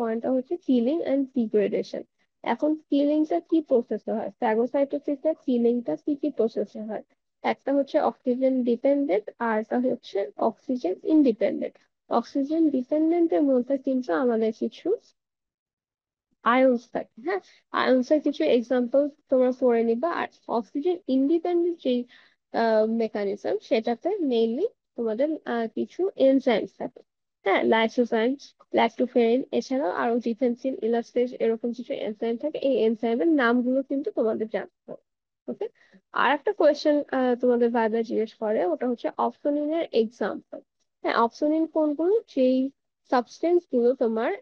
পয়েন্টটা হচ্ছে কিলিং এন্ড ডিগ্রেডেশন। এখন কিলিংটা কি প্রসেসে হয়, ফ্যাগোসাইটোসিসের কিলিংটা কি কি প্রসেসে হয়? একটা হচ্ছে অক্সিজেন ডিপেন্ডেন্ট, আর একটা হচ্ছে অক্সিজেন ইন্ডিপেন্ডেন্ট। অক্সিজেন ডিপেন্ডেন্টের মধ্যে কিন্তু আমাদের কিছু আয়ন্স থাকে। হ্যাঁ, আয়ন্সের কিছু এক্সাম্পল তোমরা পড়ে নিবা। আর অক্সিজেন ইন্ডিপেন্ডেন্ট যে মেকানিজম, সেটাতে মেইনলি তোমাদের কিছু এনজাইমস থাকে। হ্যাঁ, লাইসোজাইম, ল্যাক্টোফেরিন, এছাড়াও আরো ডিফেন্সিন, ইলাস্টেজ, এরকম কিছু এনজাইম থাকে। এই এনজাইমের নামগুলো কিন্তু তোমাদের জানতে হবে। ওকে, আর একটা কোয়েশ্চেন তোমাদের ভাইবা জিজ্ঞেস করে, ওটা হচ্ছে অপসোনিনের এক্সাম্পল। হ্যাঁ, অপসোনিন কোনগুলো, যেই সাবস্টেন্স গুলো তোমার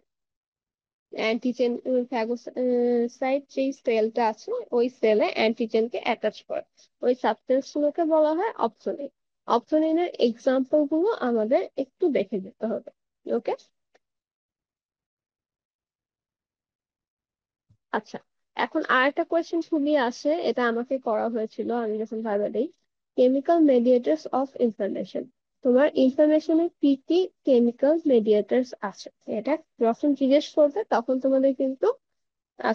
অ্যান্টিজেন ফ্যাগোসাইট যেই সেলটা আছে ওই সেলে অ্যান্টিজেনকে অ্যাটাচ করে, ওই সাবস্টেন্স গুলোকে বলা হয় অপসোনিন। অপসোনিনের এক্সাম্পল গুলো আমাদের একটু দেখে যেতে হবে। ওকে, আচ্ছা, এখন আরেকটা কোয়েশ্চেন খুবই আসে, এটা আমাকে করা হয়েছিল আমি যখন ভাইবা দিই। কেমিক্যাল মেডিয়েটার্স অফ ইনফ্লামেশন, তোমার ইনফ্লামেশনের কি কি কেমিক্যাল মেডিয়েটার্স আছে, এটা যখন জিজ্ঞেস করবে তখন তোমাদের কিন্তু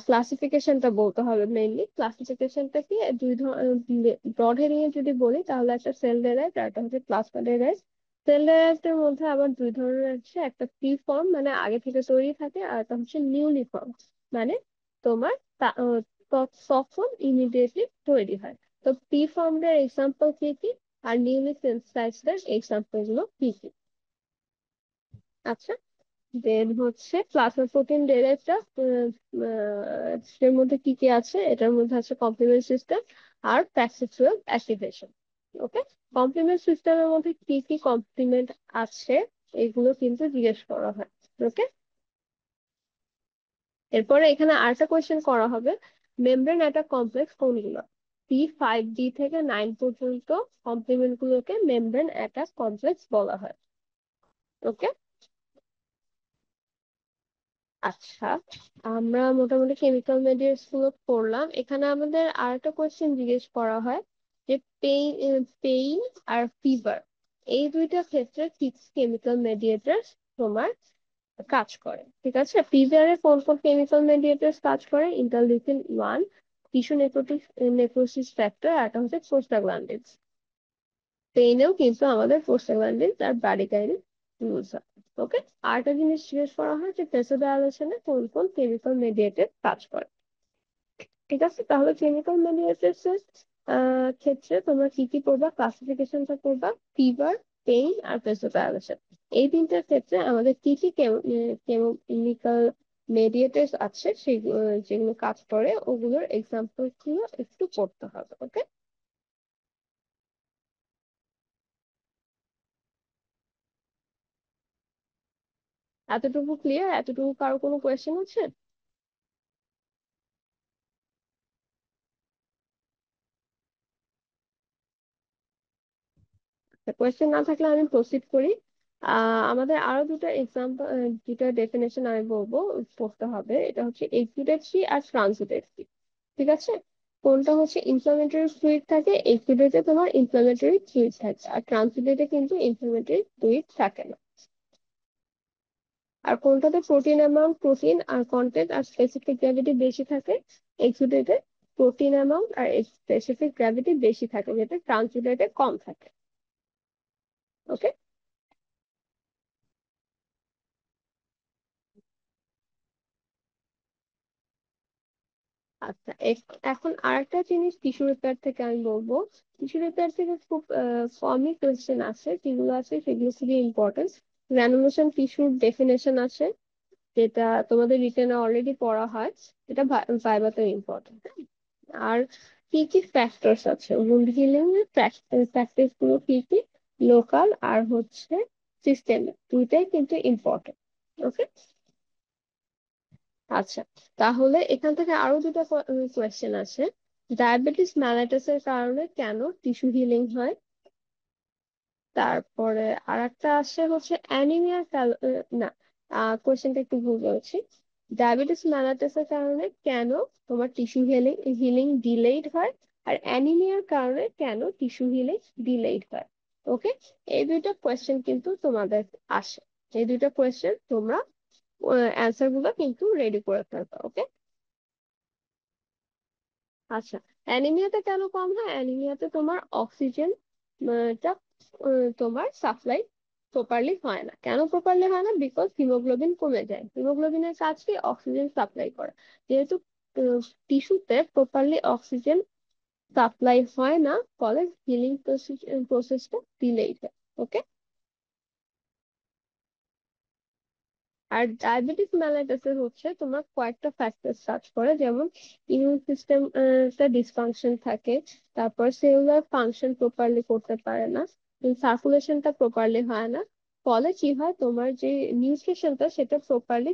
ক্লাসিফিকেশনটা বলতে হবে। মেইনলি ক্লাসিফিকেশনটা কি, দুই ধরনের ব্রড হেডিং এ যদি বলি তাহলে একটা সেল ডেরাইভড আর একটা হচ্ছে প্লাজমা ডেরাইভড। সেল ডেরাইভড এর মধ্যে আবার দুই ধরনের আছে, একটা প্রি ফর্ম মানে আগে থেকে তৈরি থাকে, আর একটা হচ্ছে নিউলি ফর্ম মানে তোমার তখন ইমিডিয়েটলি তৈরি হয়। তো প্রি ফর্ম এর এক্সাম্পল কি কি, আর নিউলি সিনথেসাইজড এর এক্সাম্পল গুলো কি কি? আচ্ছা, দেন হচ্ছে প্লাজমা প্রোটিন ডেরাইভটা এর মধ্যে কি কি আছে, এটার মধ্যে আছে কমপ্লিমেন্ট সিস্টেম আর প্যাসিভেল অ্যাক্টিভেশন। ওকে, কমপ্লিমেন্ট সিস্টেমের মধ্যে কি কি কমপ্লিমেন্ট আছে এগুলো কিন্তু জিজ্ঞেস করা হয়। ওকে, এরপরে এখানে আরেকটা কোয়েশ্চেন করা হবে, মেমব্রেন অ্যাটাক কমপ্লেক্স কোনগুলো? P5D থেকে 9 পর্যন্ত কমপ্লিমেন্ট গুলোকে মেমব্রেন অ্যাটাক কমপ্লেক্স বলা হয়। ওকে, আচ্ছা, আমরা মোটামুটি কেমিক্যাল মেডিয়েটস গুলো পড়লাম। এখানে আমাদের আরেকটা কোয়েশ্চেন জিজ্ঞেস করা হয় যে পেইন আর ফিভার, এই দুইটা ক্ষেত্রে কি কেমিক্যাল মেডিয়েটরস তোমার কাজ করে? ঠিক আছে, ফিভারে কোন কোন কেমিক্যাল মেডিয়েটরস কাজ করে, ইন্টারলিউকিন 1, টিস্যু নেক্রোসিস ফ্যাক্টর, আর একটা হচ্ছে প্রোস্টাগ্ল্যান্ডিনস। পেইনেও কিন্তু আমাদের প্রোস্টাগ্ল্যান্ডিনস আর ব্রাডিকাইনিন ইউজ হয়। ওকে। আরেকটা জিনিস জিজ্ঞেস করা হয় যে ভেসোডাইলেশনে কোন কোন কেমিক্যাল মিডিয়েটেড কাজ করে। ঠিক আছে, তাহলে কেমিক্যাল মিডিয়েটেড এর ক্ষেত্রে তোমরা কি কি করবা, ক্লাসিফিকেশনটা করবা, ফিভার, পেইন আর ভেসোডাইলেশন। এই তিনটার ক্ষেত্রে আমাদের কি কি কেমিক্যাল মেডিয়েটার্স আছে সেগুলো, যেগুলো কাজ করে ওগুলোর এক্সাম্পল গুলো একটু পড়তে হবে। ওকে, এতটুকু ক্লিয়ার? এতটুকু কারো কোনো কোয়েশ্চেন আছে? কোয়েশ্চেন না থাকলে আমি প্রসিড করি। আমাদের আরো দুটো এক্সাম্পল, দুটো ডেফিনেশন আমি বলবো, পড়তে হবে। এটা হচ্ছে এক্সুডেটরি আর ট্রান্সুডেটরি। ঠিক আছে, কোনটা হচ্ছে ইনফ্লামেটরি ফ্লুইড থাকে, এক্সুডেটে তোমার ইনফ্লামেটরি ফ্লুইড থাকে, আর ট্রান্সুডেটে কিন্তু ইনফ্লামেটরি ফ্লুইড থাকে না। আর কোনটাতে প্রোটিন অ্যামাউন্ট, প্রোটিন আর কন্টেন্ট আর স্পেসিফিক গ্র্যাভিটি বেশি থাকে, এক্সুডেটে প্রোটিন অ্যামাউন্ট আর স্পেসিফিক গ্র্যাভিটি বেশি থাকে, যেটা ট্রান্সুডেটে কম থাকে। ওকে। আচ্ছা, এখন আরেকটা জিনিস টিস্যু রিপেয়ার থেকে আমি বলবো। টিস্যু রিপেয়ার থেকে খুব কমই কোয়েশ্চেন আছে, যেগুলো আছে সেগুলো খুবই ইম্পর্টেন্ট। গ্রানুলেশন টিস্যুর ডেফিনেশন আছে, যেটা তোমাদের রিটেনে অলরেডি পড়া হয়, এটা ভাইভাতে ইম্পর্টেন্ট। আর কি কি ফ্যাক্টরস আছে উন্ড হিলিং এর, ফ্যাক্টরস গুলো কি কি, লোকাল আর হচ্ছে সিস্টেমিক, দুইটাই কিন্তু ইম্পর্টেন্ট। ওকে। আচ্ছা, তাহলে এখান থেকে আরো দুটো কোয়েশ্চেন আছে। ডায়াবেটিস ম্যালাইটাসের কারণে কেন টিস্যু হিলিং হয়? তারপরে আর একটা আসে হচ্ছে অ্যানিমিয়া, না, কোয়েশ্চেনটা একটু ভুল বলেছি। ডায়াবেটিস ম্যালাইটাসের কারণে কেন তোমার টিস্যু হিলিং হিলিং ডিলেইড হয়, আর অ্যানিমিয়ার কারণে কেন টিস্যু হিলিং ডিলেইড হয়। ওকে, এই দুইটা কোয়েশ্চেন কিন্তু তোমাদের আসে। এই দুইটা কোয়েশ্চেন তোমরা অ্যান্সার গুলো কিন্তু রেডি করে ফেলবে। ওকে। আচ্ছা, অ্যানিমিয়াতে কেন কম হয়? অ্যানিমিয়াতে তোমার অক্সিজেন টা তোমার সাপ্লাই প্রপারলি হয় না। কেন প্রপারলি হয় না? বিকজ হিমোগ্লোবিন কমে যায়। হিমোগ্লোবিনের কাজ কি? অক্সিজেন সাপ্লাই করা। যেহেতু টিস্যুতে প্রপারলি অক্সিজেন সাপ্লাই হয় না, ফলে হিলিং প্রসেসটা ডিলেড হয়। ওকে। আর ডায়াবেটিস মেলাইটাসের হচ্ছে তোমার কয়েকটা ফ্যাক্টর কাজ করে, যেমন ইমিউন সিস্টেম টা ডিসফাংশন থাকে, তারপর সেলুলার ফাংশন প্রপারলি করতে পারে না, সার্কুলেশনটা প্রপারলি হয় না, ফলে কি হয়, তোমার যে নিউট্রিশনটা সেটা প্রপারলি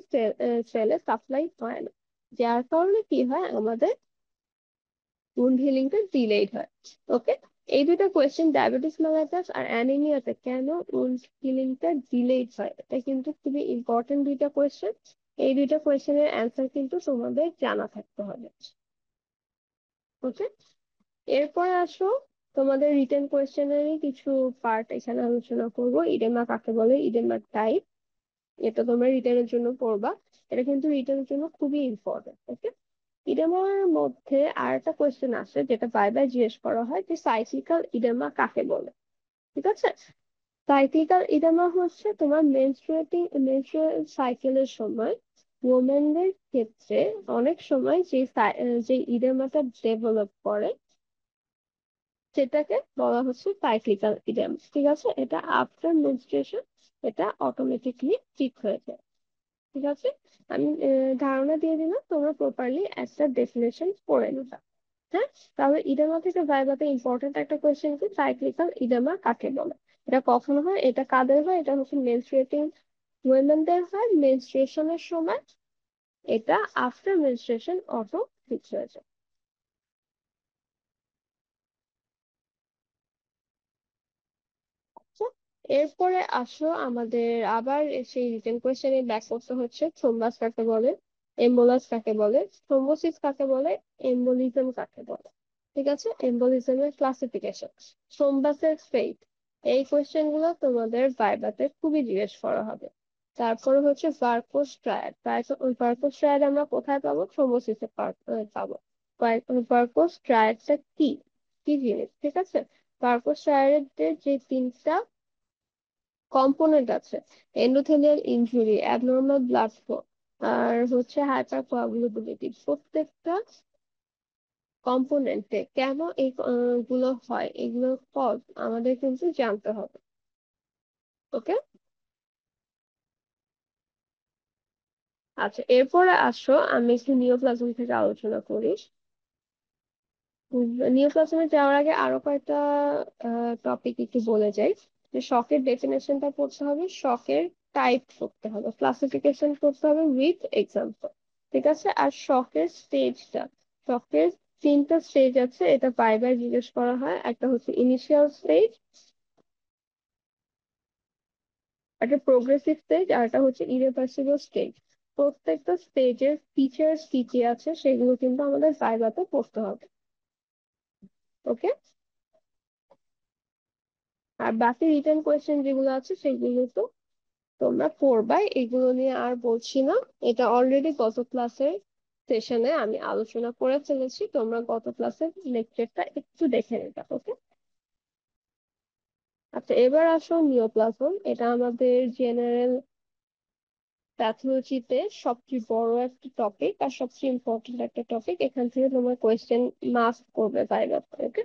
সেলে সাপ্লাই হয় না, যার কারণে কি হয়, আমাদের উন্ড হিলিংটা ডিলেড হয়। ওকে, এই দুটো কোয়েশ্চেন, ডায়াবেটিস মেলাইটাস আর অ্যানিমিয়াতে কেন উন্ড হিলিংটা ডিলেড হয়, এটা কিন্তু খুবই ইম্পর্টেন্ট দুইটা কোয়েশ্চেন। এই দুইটা কোয়েশ্চেনের অ্যান্সার কিন্তু তোমাদের জানা থাকতে হবে। ওকে, এরপরে আসো, তোমাদের রিটেন কোয়েশ্চেনেরই কিছু পার্ট এখানে আলোচনা করব। ইডেমা কাকে বলে, ইডেমা টাইপ, এটা তোমরা রিটেনের জন্য পড়বা। এটা কিন্তু রিটেনের জন্য খুবই ইম্পর্টেন্ট। ওকে। ইডেমার মধ্যে আর একটা কোয়েশ্চেন আসে, যেটা বারবার জিজ্ঞেস করা হয় যে সাইক্লিক্যাল ইডেমা কাকে বলে। ঠিক আছে, সাইক্লিক্যাল ইডেমা হচ্ছে তোমার মেনস্ট্রুয়াল সাইকেলের সময় ওমেনদের ক্ষেত্রে অনেক সময় যে ইডেমাটা ডেভেলপ করে সেটাকে বলা হচ্ছে সাইক্লিক্যাল ইডেমা। ঠিক আছে, এটা আফটার মেনস্ট্রুয়েশন এটা অটোমেটিকলি ঠিক হয়ে যায়। ঠিক আছে, আমি ধারণা দিয়ে দিলাম, তোমরা প্রপারলি একটা ডেফিনেশন পড়ে নিবা। হ্যাঁ, তাহলে ইডেমা থেকে ভাইভাতে ইম্পর্টেন্ট একটা কোয়েশ্চেন কি, সাইক্লিক্যাল ইডেমা কাকে বলে, এটা কখন হয়, এটা কাদের হয়, এটা হচ্ছে মেনস্ট্রুয়েটিং উইমেনদের হয় মেনস্ট্রুয়েশনের সময়, এটা আফটার মেনস্ট্রুয়েশন অটো ফিক্স হয়ে যায়। আচ্ছা, এরপরে আসো আমাদের আবার সেই রিটেন কোয়েশ্চেনে ব্যাক করতে হচ্ছে। থ্রোম্বাস কাকে বলে, এম্বোলাস কাকে বলে, থ্রোম্বোসিস কাকে বলে, এম্বোলিজম কাকে বলে। ঠিক আছে, এম্বোলিজমের ক্লাসিফিকেশন, থ্রোম্বাসের ফেট, এই কোয়েশ্চেন গুলো তোমাদের ভাইভাতে খুবই জিজ্ঞেস করা হবে। তারপরে হচ্ছে ভার্কোস ট্রায়াড। ভার্কোস ট্রায়াড আমরা কোথায় পাবো? থ্রোম্বোসিসে পাবো। ভার্কোস ট্রায়াডটা কি, কি জিনিস? ঠিক আছে, ভার্কোস ট্রায়াডের যে তিনটা কম্পোনেন্ট আছে, endothelial injury, abnormal blood flow, আর হচ্ছে হাইপার কোয়াগুলেবিলিটি। প্রত্যেকটা কম্পোনেন্টে কেন এই গুলো হয়, এগুলোর কজ আমাদের কিন্তু জানতে হবে। ওকে, আচ্ছা এরপরে আসো আমি একটু নিওপ্লাজম থেকে আলোচনা করি। নিওপ্লাজমে যাওয়ার আগে আরো কয়েকটা টপিক একটু বলে যাই। যে শকের ডেফিনেশনটা পড়তে হবে, শকের টাইপ করতে হবে, ক্লাসিফিকেশন করতে হবে উইথ এক্সাম্পল। ঠিক আছে, আর শকের স্টেজটা, শকের তিনটা স্টেজ আছে, এটা বারবার জিজ্ঞেস করা হয়। একটা হচ্ছে ইনিশিয়াল স্টেজ, একটা প্রোগ্রেসিভ স্টেজ, আর একটা হচ্ছে ইরিভার্সিবল স্টেজ। প্রত্যেকটা স্টেজের ফিচার্স কি কি আছে সেগুলো কিন্তু আমাদের ভাইভাতে পড়তে হবে। ওকে, আর বাকি রিটেন কোয়েশ্চেন যেগুলো আছে সেগুলো তো তোমরা পড়বাই, এগুলো নিয়ে আর বলছি না। এটা অলরেডি গত ক্লাসের সেশনে আমি আলোচনা করে ফেলেছি, তোমরা গত ক্লাসের লেকচারটা একটু দেখে নিবা। ওকে, আচ্ছা এবার আসো নিওপ্লাজম। এটা আমাদের জেনারেল প্যাথোলজিতে সবচেয়ে বড় একটা টপিক আর সবচেয়ে ইম্পর্টেন্ট একটা টপিক। এখান থেকে তোমার কোয়েশ্চেন মাস্ট করবে বাইরে। ওকে,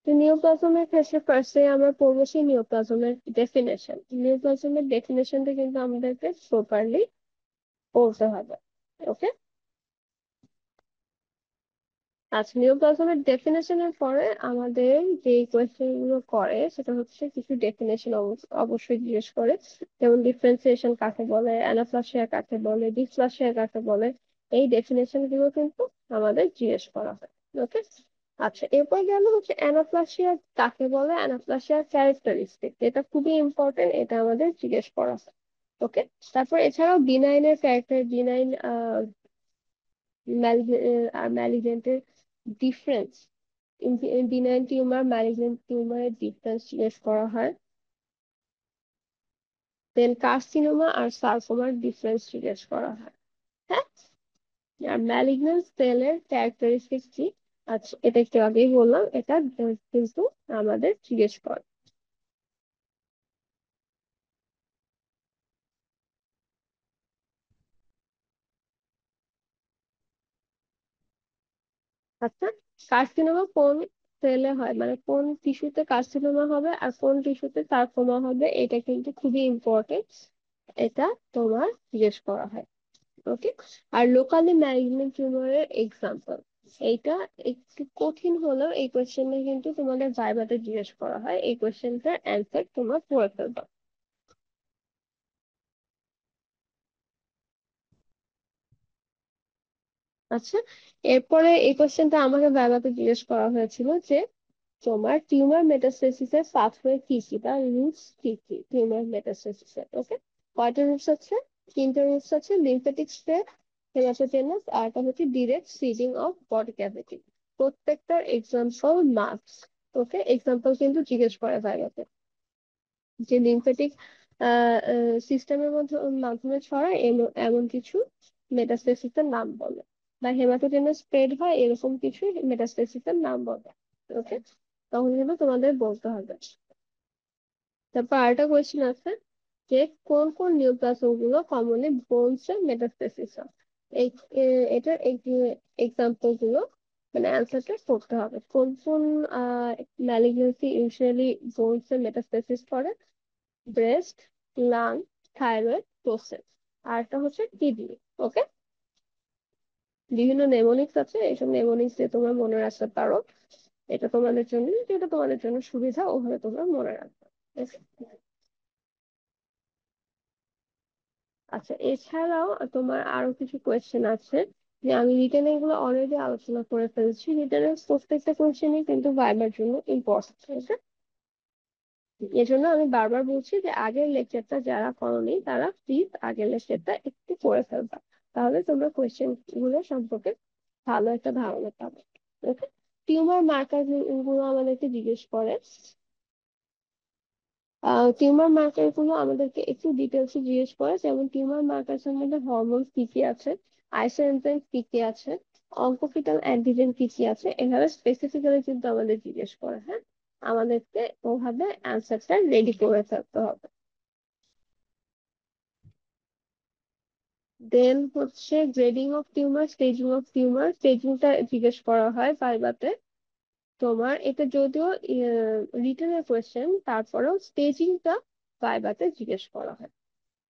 তো নিওপ্লাজমের ক্ষেত্রে ফার্স্টে আমরা পড়বো সেই নিওপ্লাজমের ডেফিনেশন। নিওপ্লাজমের ডেফিনেশনটা কিন্তু আমাদেরকে প্রপারলি পড়তে হবে। ওকে, আচ্ছা নিওপ্লাজমের ডেফিনেশনের পরে আমাদের যে কোয়েশ্চেন গুলো করে সেটা হচ্ছে কিছু ডেফিনেশন অবশ্যই জিজ্ঞেস করে, যেমন ডিফারেন্সিয়েশন কাকে বলে, অ্যানাপ্লাসিয়া কাকে বলে, ডিসপ্লাসিয়া কাকে বলে। এই ডেফিনেশন গুলো কিন্তু আমাদের জিজ্ঞেস করা হয়। ওকে, আচ্ছা এরপর গেল হচ্ছে অ্যানাপ্লাসিয়া কাকে বলে, অ্যানাপ্লাসিয়ার ক্যারেক্টারিস্টিক, এটা খুবই ইম্পর্টেন্ট, এটা আমাদের জিজ্ঞেস করা হয়। ওকে, তারপর এছাড়াও বিনাইনের ক্যারেক্টার, বিনাইন আর ম্যালিগনেন্টের ডিফারেন্স, বিনাইন টিউমার ম্যালিগনেন্ট টিউমারের ডিফারেন্স জিজ্ঞেস করা হয়। দেন কার্সিনোমা আর সার্কোমার ডিফারেন্স জিজ্ঞেস করা হয়। হ্যাঁ, আর ম্যালিগন্যান্ট সেলের ক্যারেক্টারিস্টিক কি, আচ্ছা এটা একটু আগেই বললাম, এটা কিন্তু আমাদের জিজ্ঞেস করে। আচ্ছা, কার্সিনোমা কোন সেলে হয়, মানে কোন টিস্যুতে কার্সিনোমা হবে আর কোন টিস্যুতে সার্কোমা হবে, এটা কিন্তু খুবই ইম্পর্টেন্ট, এটা তোমার জিজ্ঞেস করা হয়। ওকে, আর লোকালি ম্যালিগন্যান্ট টিউমারের এক্সাম্পল, এইটা একটু কঠিন হলেও এই কোয়েশ্চেনটা কিন্তু তোমাদের ভাইভাতে জিজ্ঞেস করা হয়, এই কোয়েশ্চেনটার অ্যান্সার তোমরা পড়ে ফেলবা। আচ্ছা, এরপরে এই কোয়েশ্চেনটা আমাকে ভাইভাতে জিজ্ঞেস করা হয়েছিল যে তোমার টিউমার মেটাস্টেসিসের পাথওয়ে কি কি বা রুটস কি কি টিউমার মেটাস্টেসিসের। ওকে, কয়টা রুটস আছে, তিনটা রুটস আছে, লিম্ফেটিক স্প্রেড, হেমাটোজেনাস, আর একটা হচ্ছে direct seeding of body cavity. প্রত্যেকটার এক্সাম্পল মার্কস। ওকে, এক্সাম্পল কিন্তু জিজ্ঞেস করে ভাইরাতে, যে লিম্ফেটিক সিস্টেমের মধ্যে মাধ্যমে ছড়ায় এমন কিছু মেটাস্টেসিসের নাম বলে, বা হেমাটোজেনাস স্প্রেড হয় এরকম কিছু মেটাস্টেসিসের নাম বলে। ওকে, তখন কিন্তু তোমাদের বলতে হবে। তারপর আরেকটা কোয়েশ্চেন আছে যে কোন কোন নিউপ্লাজম গুলো কমনলি বোনসে মেটাস্টেসিস হয়। এই এটার এক্সাম্পল গুলো মানে অ্যান্সারটা করতে হবে, কোন কোন ম্যালিগনেন্সি ইউজুয়ালি বোনসে মেটাস্টেসিস করে। ব্রেস্ট, লাং, থাইরয়েড, প্রোস্টেট, আর একটা হচ্ছে কিডনি। ওকে, বিভিন্ন নেমোনিক্স আছে, এইসব নেমোনিক্স দিয়ে তোমরা মনে রাখতে পারো, এটা তোমাদের জন্য, যেটা তোমাদের জন্য সুবিধা ওভাবে তোমরা মনে রাখবে। Okay? আচ্ছা এছাড়াও তোমার আরো কিছু কোয়েশ্চেন আছে, যে আমি রিটেনে এগুলো অলরেডি আলোচনা করে ফেলছি। রিটেনের প্রত্যেকটা কোয়েশ্চেনই কিন্তু ভাইবার জন্য ইম্পর্টেন্ট। এজন্য আমি বারবার বলছি যে আগের লেকচারটা যারা করোনি তারা প্লিজ আগের লেকচারটা একটু করে ফেলবা, তাহলে তোমরা কোয়েশ্চেন গুলো সম্পর্কে ভালো একটা ধারণা পাবে। ওকে, টিউমার মার্কার গুলো আমাদেরকে জিজ্ঞেস করে, টিউমার মার্কার গুলো আমাদেরকে একটু ডিটেলসে জিজ্ঞেস করে, যেমন টিউমার মার্কার এর মধ্যে হরমোন কি কি আছে, আইসোএনজাইম কি কি আছে, অঙ্কোফিটাল অ্যান্টিজেন কি কি আছে, এভাবে স্পেসিফিক্যালি কিন্তু আমাদের জিজ্ঞেস করে। হ্যাঁ, আমাদেরকে ওভাবে অ্যান্সারটা রেডি করে ফেলতে হবে। দেন হচ্ছে grading of tumour, staging of tumour. স্টেজিংটা জিজ্ঞেস করা হয় ভাইভাতে তোমার, এটা যদিও রিটেনের কোয়েশ্চেন, তারপরেও স্টেজিংটা ভাইভাতে জিজ্ঞেস করা হয়।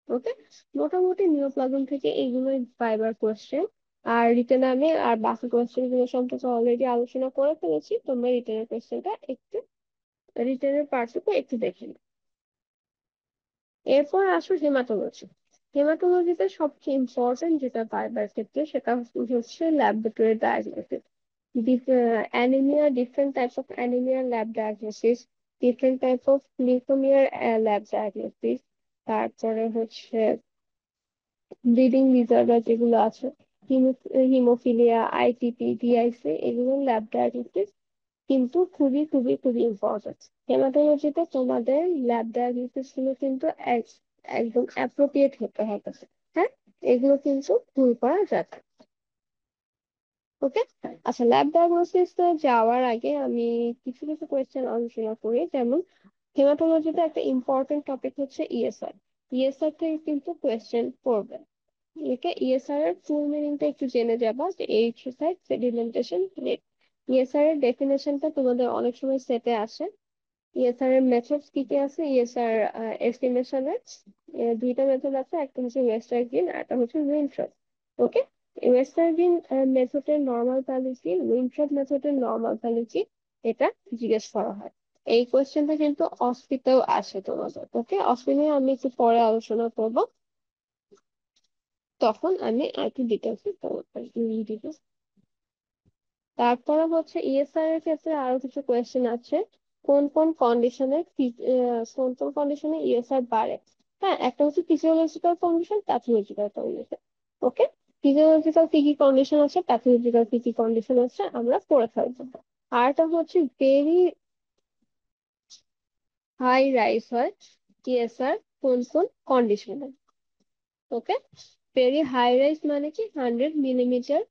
ওকে, মোটামুটি নিওপ্লাজম থেকে এইগুলোই ভাইবার কোয়েশ্চেন। আর রিটেনে আমি আর বাকি কোয়েশ্চেন গুলো সম্পর্কে অলরেডি আলোচনা করে ফেলেছি, তোমরা রিটেনের কোয়েশ্চেনটা একটু, রিটেনের পার্টটুকু একটু দেখে নিও। এরপর আসো হেমাটোলজি। হেমাটোলজিতে সবচেয়ে ইম্পর্টেন্ট যেটা ভাইবার ক্ষেত্রে সেটা হচ্ছে laboratory diagnosis. Anaemia, different types of anaemia lab diagnosis, different type of লিউকোমিয়ার ল্যাব ডায়াগনোসিস, তারপরে হচ্ছে ব্লিডিং ডিসঅর্ডার যেগুলো আছে, হিমোফিলিয়া, আইটিপি, ডিআইসি, এগুলো ল্যাব ডায়াগনোসিস কিন্তু খুবই খুবই খুবই ইম্পর্টেন্ট। হেমাটোলজিতে তোমাদের ল্যাব ডায়াগনোসিস গুলো কিন্তু একদম অ্যাপ্রোপ্রিয়েট হতে হবে। হ্যাঁ, এগুলো কিন্তু ভুল করা যাবে না। ওকে, আচ্ছা, ল্যাব ডায়াগনোসিস যাওয়ার আগে আমি কিছু কিছু কোয়েশ্চেন আলোচনা করি। যেমন হেমাটোলজিতে একটা ইম্পর্টেন্ট টপিক হচ্ছে ইএসআর। ইএসআর থেকে কিন্তু কোয়েশ্চেন পড়বে। একে ইএসআর এর ফুল মিনিংটা একটু জেনে যাবা, যে H side sedimentation rate. ESR এর ডেফিনেশনটা তোমাদের অনেক সময় সেটে আসে। ইএসআর এর মেথডস কি কি আছে? ইএসআর এস্টিমেশনের দুইটা মেথড আছে, একটা হচ্ছে ওয়েস্টার্ন গ্রিন আর একটা হচ্ছে উইনট্রপ। ওকে, ওয়েস্টার্ন গ্রিন মেথডের নর্মাল ভ্যালু কি, উইনট্রপ মেথডের নর্মাল ভ্যালু কি, এটা জিজ্ঞেস করা হয়। এই কোয়েশ্চেনটা কিন্তু অস্পিতেও আসে তোমাদের। ওকে, অস্পি নিয়ে আমি একটু পরে আলোচনা করব, তখন আমি আর একটু ডিটেলসে দিব। তারপরে হচ্ছে ইএসআর এর ক্ষেত্রে আরো কিছু কোয়েশ্চেন আছে। কোন কোন কন্ডিশনে, কোন কোন কন্ডিশনে ইএসআর বাড়ে? হ্যাঁ, একটা হচ্ছে ফিজিওলজিক্যাল কন্ডিশন, প্যাথোলজিক্যাল কন্ডিশন। ওকে, ফিজিওলজিক্যাল কি কি কন্ডিশন আছে, প্যাথোলজিক্যাল কি কি কন্ডিশন আছে, আমরা পড়ে ফেলবো। আরটা হচ্ছে ভেরি হাই রাইজ হয় ইএসআর কোন কোন কন্ডিশনে। ওকে, ভেরি হাই রাইজ মানে কি 100 মিলিমিটার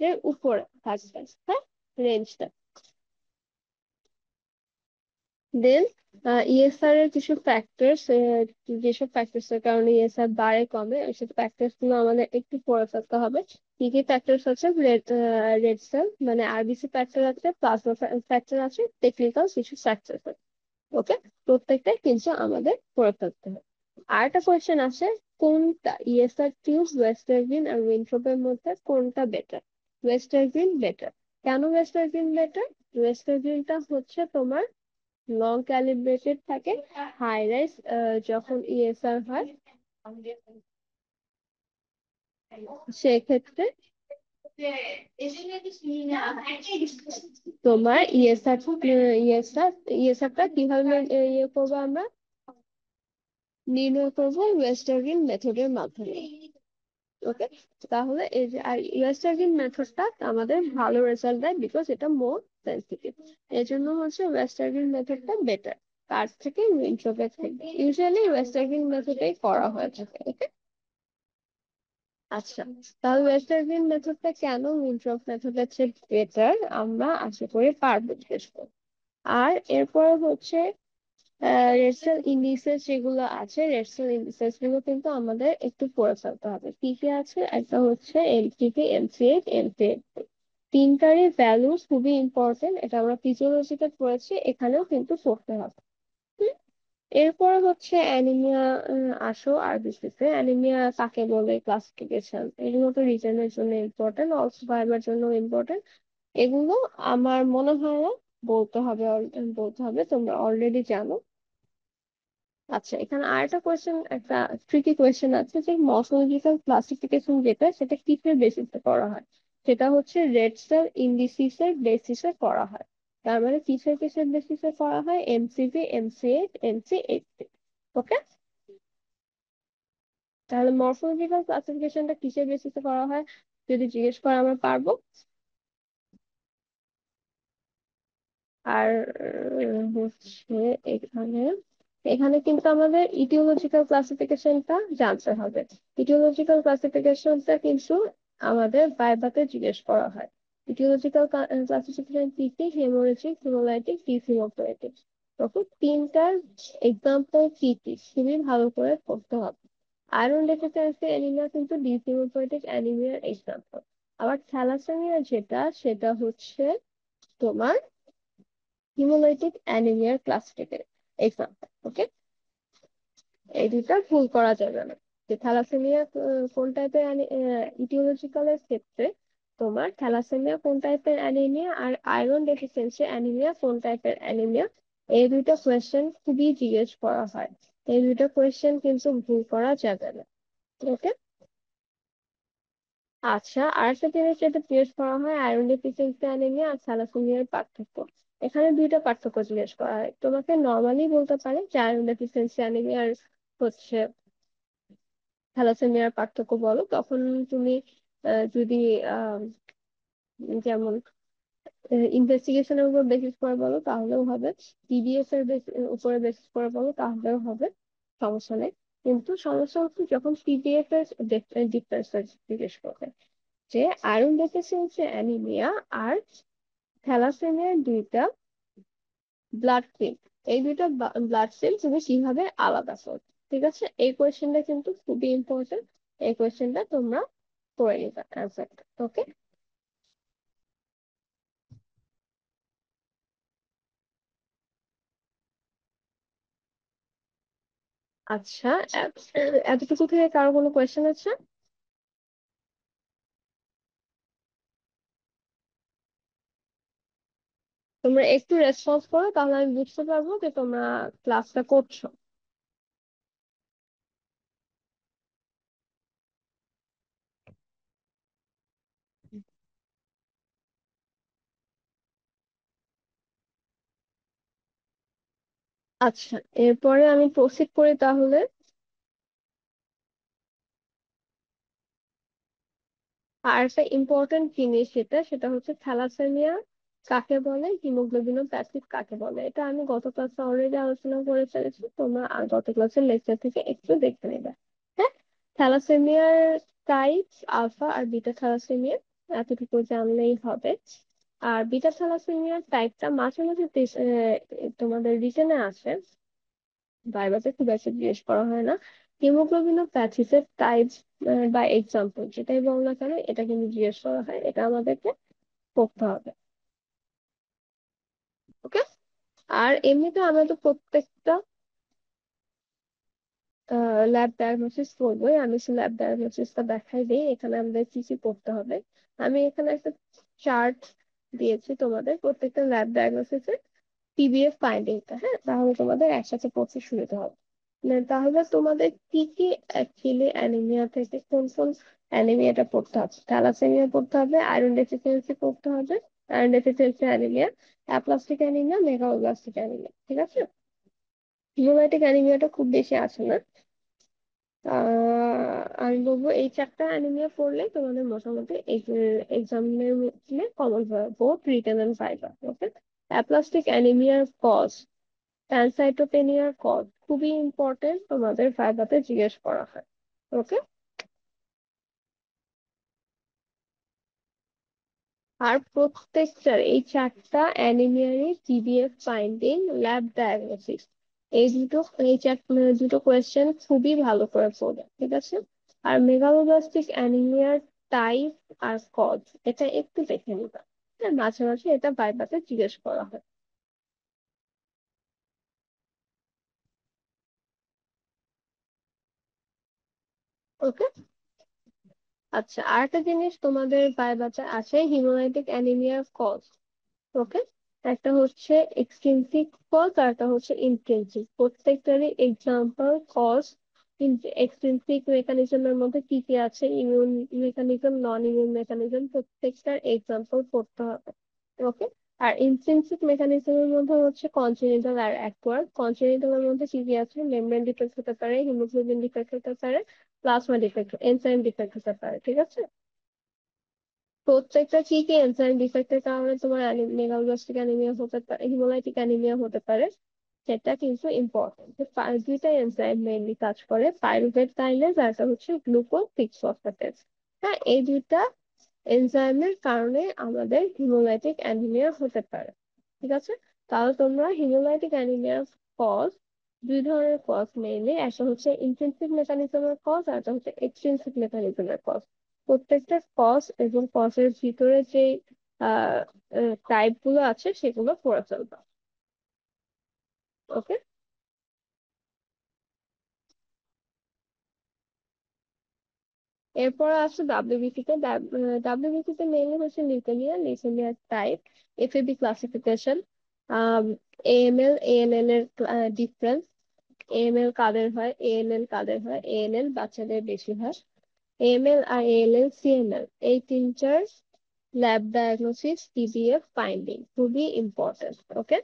এর উপরে থাকবে। হ্যাঁ, রেঞ্জটা। দেন ইএসআর এর কিছু ফ্যাক্টরস, যেসব ফ্যাক্টরস এর কারণে ইএসআর বাড়ে কমে, ওইসব ফ্যাক্টরস গুলো আমাদের একটু পড়ে ফেলতে হবে। কি কি ফ্যাক্টরস আছে? রেড সেল মানে আরবিসি ফ্যাক্টর আছে, প্লাজমা ফ্যাক্টর আছে, টেকনিক্যাল কিছু ফ্যাক্টর আছে। ওকে, প্রত্যেকটাই কিন্তু আমাদের পড়ে ফেলতে হবে। আর একটা কোয়েশ্চেন আছে, কোনটা ইএসআর টিউব, ওয়েস্টার্ন আর উইনট্রপের মধ্যে কোনটা বেটার? Western better. কেন ওয়েস্টার্ন বেটার? ওয়েস্টার্নটা হচ্ছে তোমার লং ক্যালিব্রেটেড থাকে, হাই রাইজ যখন ইএসআর হয় সেক্ষেত্রে তোমার ইএসআরটা কিভাবে ইয়ে করবো আমরা, নির্ণয় করবো ওয়েস্টার্ন মেথডের মাধ্যমে। ওকে, তাহলে এই যে আর ওয়েস্টার্ন মেথডটা আমাদের ভালো রেজাল্ট দেয়, বিকজ এটা মোর সেন্সিটিভ। এই জন্য হচ্ছে ওয়েস্টার্ন মেথডটা বেটার তার থেকে উইন্ট্রোপের থেকে। ইউজুয়ালি ওয়েস্টার্ন মেথডেই করা হয়ে থাকে। ওকে, আচ্ছা, তাহলে ওয়েস্টার্ন মেথডটা কেন উইন্ট্রপ মেথডের চেয়ে বেটার আমরা আশা করি পারবো জিজ্ঞেস করতে। আর এরপর হচ্ছে রেড সেল ইন্ডিসেস যেগুলো আছে, রেড সেল ইন্ডিসেস গুলো কিন্তু আমাদের একটু পড়ে ফেলতে হবে। কি কি আছে? একটা হচ্ছে এলটিপি, এমসিএইচ, এমসিএইচ, তিনটারই ভ্যালু খুবই ইম্পর্টেন্ট। এটা আমরা ফিজিওলজিতে পড়েছি, এখানেও কিন্তু পড়তে হবে। হুম? এরপর হচ্ছে অ্যানিমিয়া। আসো আরবিসিতে অ্যানিমিয়া কাকে বলে, ক্লাসিফিকেশন, এগুলো তো রিজনের জন্য ইম্পর্টেন্ট, অলসো ভাইবার জন্য ইম্পর্টেন্ট। এগুলো আমার মনে হয় না বলতে হবে, বলতে হবে, তোমরা অলরেডি জানো। আচ্ছা, এখানে আরেকটা কোয়েশ্চেন, একটা ট্রিকি কোয়েশ্চেন আছে, যে মর্ফোলজিক্যাল ক্লাসিফিকেশন যেটা, সেটা কিসের বেসিসে করা হয়? সেটা হচ্ছে রেড সেল ইন্ডিসিস এর বেসিসে করা হয়। তার মানে কিসের কিসের বেসিসে করা হয়? MCV, MCh, MCh. ওকে, তাহলে মর্ফোলজিক্যাল ক্লাসিফিকেশনটা কিসের বেসিসে করা হয় যদি জিজ্ঞেস করে, আমরা পারবো। আর হচ্ছে এখানে, এখানে কিন্তু আমাদের ইটিওলজিক্যাল ক্লাসিফিকেশনটা জানতে হবে। ইটিওলজিক্যাল ক্লাসিফিকেশনটা কিন্তু আমাদের ভাইভাতে জিজ্ঞেস করা হয়। ইটিওলজিক্যাল ক্লাসিফিকেশন কি কি? হেমোরেজিক, হিমোলাইটিক, তখন তিনটার এক্সাম্পল কি কি খুবই ভালো করে পড়তে হবে। আয়রন ডেফিসিয়েন্সি অ্যানিমিয়া কিন্তু ডিসহিমোপ্যাথিক অ্যানিমিয়ার এক্সাম্পল। আবার থ্যালাসেমিয়া যেটা, সেটা হচ্ছে তোমার হিমোলাইটিক অ্যানিমিয়ার ক্লাস থেকে এক্সাম্পল। ওকে, এই দুইটা ভুল করা যাবে না। যে থ্যালাসেমিয়া কোন টাইপের ইটিওলজিক্যালের ক্ষেত্রে তোমার থ্যালাসেমিয়া কোন টাইপের অ্যানিমিয়া আর আয়রন ডেফিসিয়েন্সি অ্যানিমিয়া কোন টাইপের অ্যানিমিয়া, এই দুইটা কোয়েশ্চেন খুবই জিজ্ঞেস করা হয়। এই দুইটা কোয়েশ্চেন কিন্তু ভুল করা যাবে না। ওকে। আচ্ছা, আরেকটা জিনিস যেটা জিজ্ঞেস করা হয় আয়রন ডেফিসিয়েন্সি অ্যানিমিয়া আর থ্যালাসেমিয়ার পার্থক্য। এখানে দুইটা পার্থক্য জিজ্ঞেস করা হয়। তোমাকে নর্মালি বলতে পারে যে আয়রন ডেফিসিয়েন্সি অ্যানিমিয়ার হচ্ছে থ্যালাসেমিয়ার পার্থক্য বলো, তখন তুমি যদি আহ, যেমন ইনভেস্টিগেশনের উপর বেসিস করে বলো তাহলেও হবে, টিডিএস এর উপরে বেসিস করে বলো তাহলেও হবে, সমস্যা নেই। কিন্তু সমস্যা হচ্ছে যখন পিডিএফ এর ডিফারেন্স জিজ্ঞেস করবে, যে আয়রন ডেফিসিয়েন্সি অ্যানিমিয়া আর থ্যালাসেমিয়ার দুইটা ব্লাড সেল, এই দুইটা ব্লাড সেল তুমি কিভাবে আলাদা করো। ঠিক আছে, এই কোয়েশ্চেনটা কিন্তু খুবই ইম্পর্টেন্ট। এই কোয়েশ্চেনটা তোমরা করে নিবা অ্যান্সারটা। ওকে। আচ্ছা, এতটুকু থেকে কারো কোনো কোয়েশ্চেন আছে? তোমরা একটু রেসপন্স করো, তাহলে আমি বুঝতে পারবো যে তোমরা ক্লাসটা করছো। আচ্ছা, এরপরে আমি প্রসিড করি তাহলে। আর একটা ইম্পর্টেন্ট জিনিস যেটা, সেটা হচ্ছে থ্যালাসেমিয়া কাকে বলে, হিমোগ্লোবিনোপ্যাথি কাকে বলে। এটা আমি গত ক্লাসে অলরেডি আলোচনা করে ফেলেছি, তোমরা আর গত ক্লাসের লেকচার থেকে একটু দেখে নেবে। হ্যাঁ, থ্যালাসেমিয়ার টাইপ আলফা আর বিটা থ্যালাসেমিয়া, এতটুকু জানলেই হবে। আর বিটা থ্যালাসেমিয়ার টাইপটা মাঝে মাঝে তোমাদের রিটেনে আসে, ভাইভাতে খুব একটা জিজ্ঞেস করা হয় না। হিমোগ্লোবিনোপ্যাথিসের টাইপ বা এক্সাম্পল যেটাই বল না কেন, এটা কিন্তু জিজ্ঞেস করা হয়, এটা আমাদেরকে পড়তে হবে। ওকে। আর এমনিতে আমরা তো প্রত্যেকটা ল্যাব ডায়াগনোসিস করবোই। আমি সেই ল্যাব ডায়াগনোসিসটা দেখাই দিই, এখানে আমাদের কি কি করতে হবে। আমি এখানে একটা চার্ট দিয়েছি তোমাদের প্রত্যেকটা ল্যাব ডায়াগনোসিসের পিভিএফ ফাইন্ডিংটা। হ্যাঁ, তাহলে তোমাদের একসাথে পড়তে সুবিধা হবে। তাহলে তোমাদের কি কি অ্যাকচুয়ালি অ্যানিমিয়া থেকে কোন কোন অ্যানিমিয়াটা পড়তে হবে, থ্যালাসেমিয়া পড়তে হবে, আয়রন ডেফিসিয়েন্সি পড়তে হবে, iron deficiency anaemia, aplastic anaemia, megaloblastic anaemia. ঠিক আছে, হিমোলাইটিক অ্যানিমিয়াটা খুব বেশি আছে না। আমি বলবো এই চারটা অ্যানিমিয়া পড়লে তোমাদের মোটামুটি এক্সামের কমন হবে, both written and viva. Okay. Aplastic অ্যানিমিয়ার কজ, প্যানসাইটোপেনিয়ার কজ খুবই ইম্পর্টেন্ট, তোমাদের ভাইভাতে জিজ্ঞেস করা হয়। ওকে। আর প্রত্যেকটার এই চারটা অ্যানিমিয়ারই পিডিএফ ফাইন্ডিং, ল্যাব ডায়াগনোসিস, এই দুটো এই দুটো কোয়েশ্চেন খুবই ভালো করে পড়বে। ঠিক আছে। আর মেগালোব্লাস্টিক অ্যানিমিয়ার টাইপ আর কজ, এটা একটু দেখে নিবা। হ্যাঁ, মাঝে মাঝে এটা ভাইভাতে জিজ্ঞেস করা হয়। ওকে। আচ্ছা, আর একটা জিনিস তোমাদের ভাইভাতে আছে হিমোলাইটিক অ্যানিমিয়ার কজ। ওকে। একটা হচ্ছে এক্সট্রিনসিক কজ আর একটা হচ্ছে ইন্ট্রিনসিক, প্রত্যেকটারই এক্সাম্পল কজ, এক্সট্রিনসিক মেকানিজমের মধ্যে কি কি আছে, ইমিউন মেকানিজম, নন ইমিউন মেকানিজম, প্রত্যেকটার এক্সাম্পল পড়তে হবে। ওকে। আর ইন্ট্রিনসিক মেকানিজমের মধ্যে হচ্ছে কনজেনিটাল আর অ্যাকোয়ার্ড। কনজেনিটালের মধ্যে কি কি আছে, মেমব্রেন ডিফেক্ট হতে পারে, হিমোগ্লোবিন ডিফেক্ট হতে পারে, প্লাজমা ডিফেক্ট, এনজাইম ডিফেক্ট হতে পারে। ঠিক আছে, প্রত্যেকটা কি কি এনজাইম ডিফেক্টের কারণে তোমার মেগালোব্লাস্টিক অ্যানিমিয়া হতে পারে, হিমোলাইটিক অ্যানিমিয়া হতে পারে, সেটা কিন্তু ইম্পর্টেন্ট। দুইটা এনজাইম মেইনলি কাজ করে, পাইরুভেট কাইনেজ আর একটা হচ্ছে গ্লুকোজ সিক্স ফসফেটেজ। হ্যাঁ, এই দুইটা এনজাইমের কারণে আমাদের হিমোলাইটিক অ্যানিমিয়া হতে পারে। ঠিক আছে, তাহলে তোমরা হিমোলাইটিক অ্যানিমিয়ার কজ দুই ধরনের কজ মেইনলি, একটা হচ্ছে ইন্ট্রিনসিক মেকানিজমের কজ আর একটা হচ্ছে এক্সট্রিনসিক মেকানিজমের কজ। প্রত্যেকটা কজ এবং কজের ভিতরে যে টাইপ গুলো আছে সেগুলো পড়ে ফেলবা। ওকে। এরপর আসছে ডাব্লিউবিসি তে। ডাব্লিউবিসি তে মেইনলি হচ্ছে লিউকেমিয়া, লিউকেমিয়ার টাইপ, এফএবি ক্লাসিফিকেশন, এএমএল এএনএল এর ডিফারেন্স, এএমএল কাদের হয়, এএনএল কাদের হয়, এএনএল বাচ্চাদের বেশি হয়, এএমএল আর এএলএল সিএমএল, এই তিনটার ল্যাব ডায়াগনোসিস পিডিএফ ফাইন্ডিং খুবই ইম্পর্টেন্ট। ওকে।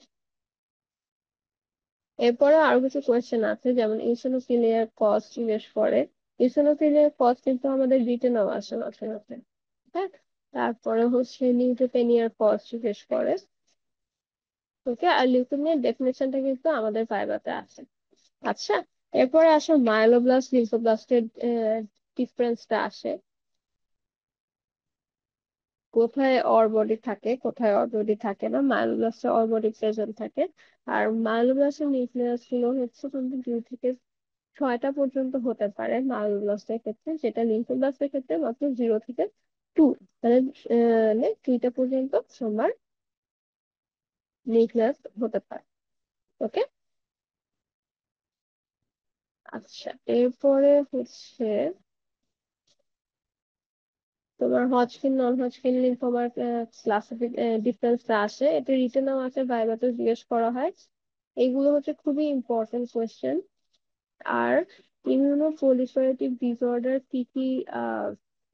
এরপরে আরো কিছু কোয়েশ্চেন আছে, যেমন ইওসিনোফিলিয়ার কজ জিজ্ঞেস করে। ইওসিনোফিলিয়ার কজ কিন্তু আমাদের রিটেনও আসে মাঝে মাঝে। হ্যাঁ। তারপরে হচ্ছে নিউট্রোপেনিয়ার কজ জিজ্ঞেস করে। ওকে। আর লিউকেমিয়ার ডেফিনেশনটা কিন্তু আমাদের ভাইভাতে আছে। আচ্ছা। এরপরে আসলে মায়োলোব্লাস্ট লিম্ফোব্লাস্টের ডিফারেন্সটা আসে, কোথায় অর বডি থাকে কোথায় অর বডি থাকে না। মায়োলোব্লাস্টে অর বডি প্রেজেন্ট থাকে। আর মায়োলোব্লাস্টের নিউক্লিয়াস গুলো হচ্ছে কিন্তু 2 থেকে 6টা পর্যন্ত হতে পারে মায়োলোব্লাস্টের ক্ষেত্রে, যেটা লিম্ফোব্লাস্টের ক্ষেত্রে মাত্র 0 থেকে 2। মানে 2টা পর্যন্ত তোমার নিউক্লিয়াস হতে পারে। ওকে। আচ্ছা। এরপরে হচ্ছে তোমার হজকিন নন হজকিন লিম্ফোমার ক্লাসিফিক ডিফারেন্সটা আসে, এটা রিটেনও আছে, ভাইভাতে জিজ্ঞেস করা হয়। এগুলো হচ্ছে খুবই ইম্পর্টেন্ট কোয়েশ্চেন। আর ইমিউনো প্রলিফারেটিভ ডিসঅর্ডার কি কি আহ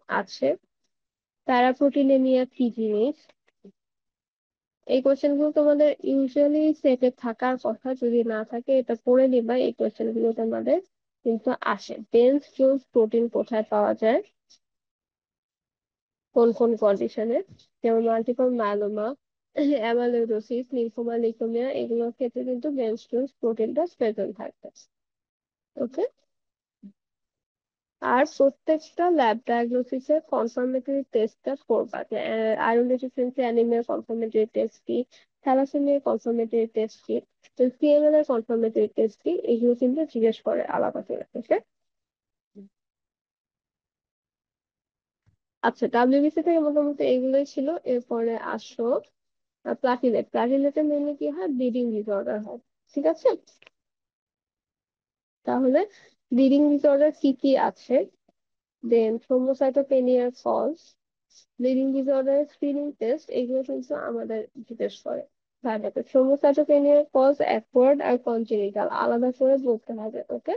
আছে, প্যারাপ্রোটিনেমিয়া কি জিনিস, এই কোয়েশ্চেন গুলো তোমাদের ইউজুয়ালি সেটে থাকার কথা, যদি না থাকে এটা পড়ে নিবা। এই কোয়েশ্চেন গুলো তোমাদের কিন্তু আসে। বেঞ্চ জোন্স প্রোটিন কোথায় পাওয়া যায়, কোন কোন কন্ডিশনে, যেমন মাল্টিপল মায়োলোমা, অ্যামালোইডোসিস, লিম্ফোমা, লিউকেমিয়া, এগুলোর ক্ষেত্রে কিন্তু বেঞ্চ জোন্স প্রোটিনটা প্রেজেন্ট থাকবে। ওকে। আর প্রত্যেকটা ল্যাব ডায়াগনোসিস এর কনফার্মেটরি টেস্টটা করবা, যে আয়রন ডেফিসিয়েন্সি অ্যানিমিয়ার কনফার্মেটরি টেস্ট কি, থ্যালাসেমিয়ার কনফার্মেটরি টেস্ট কি, তো সিএমএল এর কনফার্মেটরি টেস্ট কি, এগুলো কিন্তু জিজ্ঞেস করে আলাদা করে। ওকে। আচ্ছা, ডাব্লিউবিসি থেকে মোটামুটি এগুলোই ছিল। এরপরে আসো প্লাটিলেট। প্লাটিলেটে মেনলি কি হয়, ব্লিডিং ডিসঅর্ডার হয়। ঠিক আছে। তাহলে ব্লিডিং ডিসঅর্ডার কি কি আছে, দেন থ্রোম্বোসাইটোপেনিয়ার cause, bleeding disorder screening test, এগুলো কিন্তু আমাদের জিজ্ঞেস করে ভাইভাতে। থ্রোম্বোসাইটোপেনিয়ার কজ অ্যাকোয়ার্ড আর কনজেনিটাল আলাদা করে বলতে হবে। ওকে।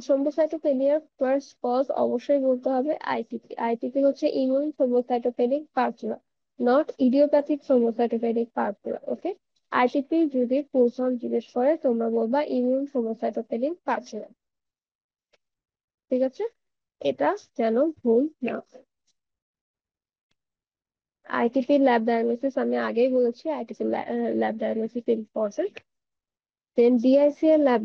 থ্রোম্বোসাইটোপেনিয়ার ফার্স্ট কজ অবশ্যই বলতে হবে আইটিপি। আইটিপি হচ্ছে immune thrombocytopenic purpura, not idiopathic thrombocytopenic purpura. Okay. ITP যদি ফুল ফর্ম জিজ্ঞেস করে তোমরা বলবা ইমিউন থ্রোম্বোসাইটোপেনিক পার্পুলা। ঠিক আছে। এটা যেন ভুল না হয়। আইটিপি ল্যাব ডায়াগনোসিস আমি আগেই বলেছি, আইটিপি ল্যাব ডায়াগনোসিস ইম্পর্টেন্ট। দেন ডিআইসি এর ল্যাব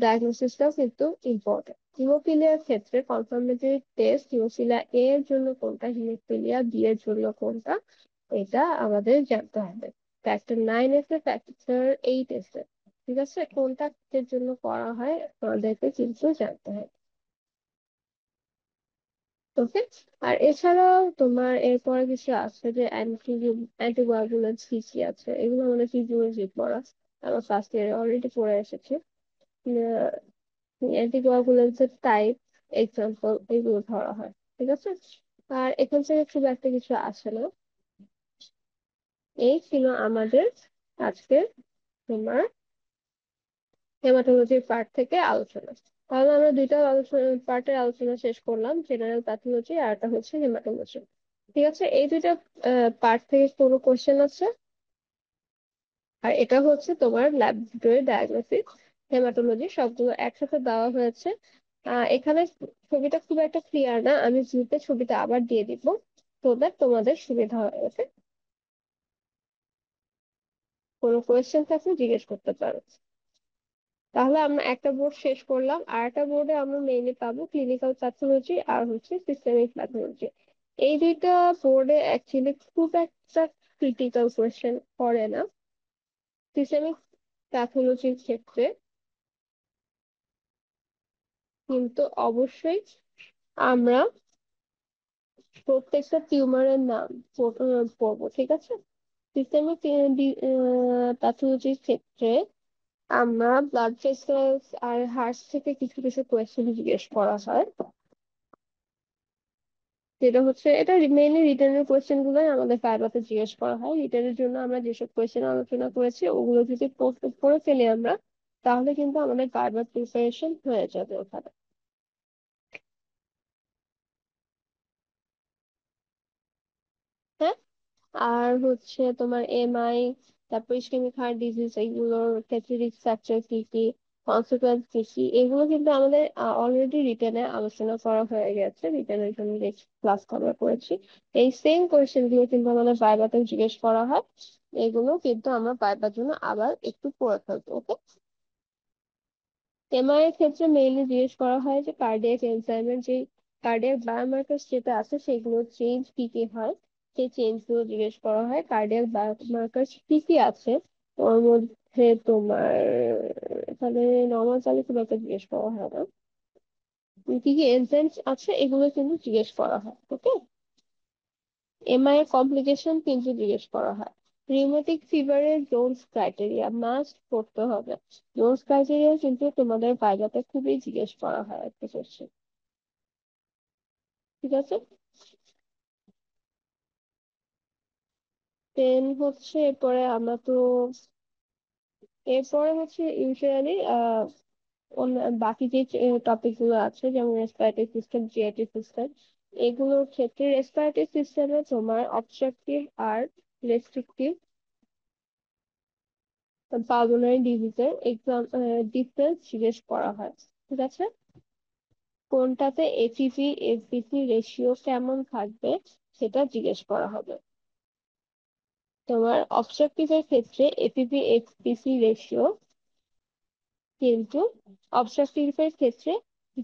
ডায়াগনোসিসটাও কিন্তু ইম্পর্টেন্ট। হিমোফিলিয়ার ক্ষেত্রে কনফার্মেটরি টেস্ট, হিমোফিলিয়া এ এর জন্য কোনটা, হিমোফিলিয়া বি এর জন্য কোনটা, এটা আমাদের জানতে হবে। ফ্যাক্টর 9 এসে ফ্যাক্টর 8 এসে, ঠিক আছে, কোনটা এর জন্য করা হয় আমাদেরকে কিন্তু জানতে হয়। ওকে। আর এছাড়াও তোমার এরপরে কিছু আছে যে অ্যান্টিকোয়াগুলেন্টস কি কি আছে, এগুলো আমাদের ফিজিওলজি পড়া, আমরা ফার্স্ট ইয়ারে অলরেডি পড়ে এসেছি। অ্যান্টিকোয়াগুলেন্টস এর টাইপ, এক্সাম্পল, এগুলো ধরা হয়। ঠিক আছে। আর এখান থেকে খুব একটা কিছু আসে না। এই ছিল আমাদের আজকে তোমার হেমাটোলজির পার্ট থেকে আলোচনা। তাহলে আমরা দুইটা আলোচনা পার্টের আলোচনা শেষ করলাম, জেনারেল প্যাথোলজি আর একটা হচ্ছে হেমাটোলজি। ঠিক আছে। এই দুইটা পার্ট থেকে কোনো কোশ্চেন আছে? আর এটা হচ্ছে তোমার ল্যাবরেটরি ডায়াগনোসিস, হেমাটোলজি সবগুলো একসাথে দেওয়া হয়েছে। এখানে ছবিটা খুব একটা ক্লিয়ার না, আমি গ্রুপে ছবিটা আবার দিয়ে দিব, তো দ্যাট তোমাদের সুবিধা হয়। ওকে। কোনো কোয়েশ্চেন থাকলে জিজ্ঞেস করতে পারো। তাহলে আমরা একটা বোর্ড শেষ করলাম, আর একটা বোর্ডে আমরা মেইনলি পাবো ক্লিনিক্যাল প্যাথোলজি আর হচ্ছে সিস্টেমিক প্যাথোলজি। এই দুইটা বোর্ডে অ্যাকচুয়ালি খুব একটা ক্রিটিক্যাল কোয়েশ্চেন করে না। সিস্টেমিক প্যাথোলজির ক্ষেত্রে কিন্তু অবশ্যই আমরা প্রত্যেকটা টিউমারের নাম পড়বো, ঠিক আছে? সিস্টেমিক প্যাথোলজির ক্ষেত্রে আমরা ব্লাড ভেসেলস আর হার্ট থেকে কিছু কিছু কোয়েশ্চেন জিজ্ঞেস করা হয়, যেটা হচ্ছে এটা মেইনলি রিটেনের কোয়েশ্চেন গুলোই আমাদের ভাইভাতে জিজ্ঞেস করা হয়। রিটেনের জন্য আমরা যেসব কোয়েশ্চেন আলোচনা করেছি ওগুলো যদি পড়ে ফেলি আমরা, তাহলে কিন্তু আমাদের ভাইবার প্রিপারেশন হয়ে যাবে ওখানে। হ্যাঁ, আর হচ্ছে তোমার এমআই, তারপর ইসকেমিক হার্ট ডিজিজ, এগুলোর ক্ষেত্রে রিস্ক ফ্যাক্টর কি কি, কনসিকুয়েন্স কি কি, এগুলো কিন্তু আমাদের অলরেডি রিটেনে আলোচনা করা হয়ে গেছে। রিটেনের জন্য যে ক্লাস কভার করেছি, এই সেম কোয়েশ্চেন গুলো কিন্তু আমাদের ভাইভাতে জিজ্ঞেস করা হয়। এগুলো কিন্তু আমরা ভাইবার জন্য আবার একটু পড়ে ফেলবো, ওকে? এমআই এর ক্ষেত্রে মেইনলি জিজ্ঞেস করা হয় যে কার্ডিয়াক এনজাইমের যে কার্ডিয়াক বায়োমার্কার যেটা আছে সেগুলো চেঞ্জ কি কি হয়, সেই চেঞ্জ গুলো জিজ্ঞেস করা হয়। কার্ডিয়াক বায়োমার্কার কি কি আছে ওর মধ্যে তোমার এখানে নর্মাল চালে খুব একটা জিজ্ঞেস করা হয় না, কি কি এনজাইম আছে এগুলো কিন্তু জিজ্ঞেস করা হয়, ওকে? এমআই এর কমপ্লিকেশন কিন্তু জিজ্ঞেস করা হয়। রিউমেটিক ফিভারের জোনস ক্রাইটেরিয়া মাস্ট পড়তে হবে। জোনস ক্রাইটেরিয়া কিন্তু তোমাদের ভাইভাতে খুবই জিজ্ঞেস করা হয় একটা কোশ্চেন, ঠিক আছে? দেন হচ্ছে এরপরে আমরা তো এরপরে হচ্ছে ইউজুয়ালি বাকি যে টপিক গুলো আছে যেমন রেসপিরেটরি সিস্টেম, জিআইটি সিস্টেম, এগুলোর ক্ষেত্রে রেসপিরেটরি সিস্টেমে তোমার অবস্ট্রাকটিভ আর রেস্ট্রিকটিভ পালমোনারি ডিজিজের এক্সাম ডিফারেন্স জিজ্ঞেস করা হয়, ঠিক আছে? কোনটাতে এপিপি এফবিসি রেশিও কেমন থাকবে সেটা জিজ্ঞেস করা হবে। তোমার অবস্ট্রাকটিভ এর ক্ষেত্রে এপিপি এফবিসি রেশিও কিন্তু অবস্ট্রাকটিভ এর ক্ষেত্রে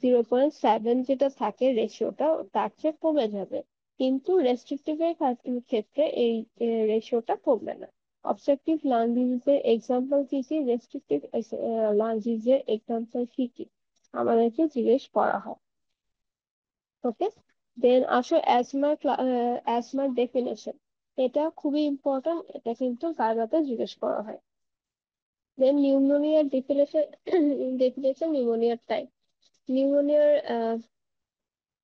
0.7 যেটা থাকে রেশিওটা তার চেয়ে কমে যাবে, কিন্তু রেস্ট্রিকটিভ এর ক্ষেত্রে এই রেশিওটা কমবে না। অবস্ট্রাকটিভ লাং ডিজিজের এক্সাম্পল কি কি, রেস্ট্রিকটিভ লাং ডিজিজের এক্সাম্পল কি কি, আমাদেরকে জিজ্ঞেস করা হয়, ওকে? দেন আসো অ্যাজমার ডেফিনেশন, এটা খুবই ইম্পর্টেন্ট, এটা কিন্তু ভাইভাতে জিজ্ঞেস করা হয়। দেন নিউমোনিয়ার ডেফিনেশন, নিউমোনিয়ার টাইপ, নিউমোনিয়ার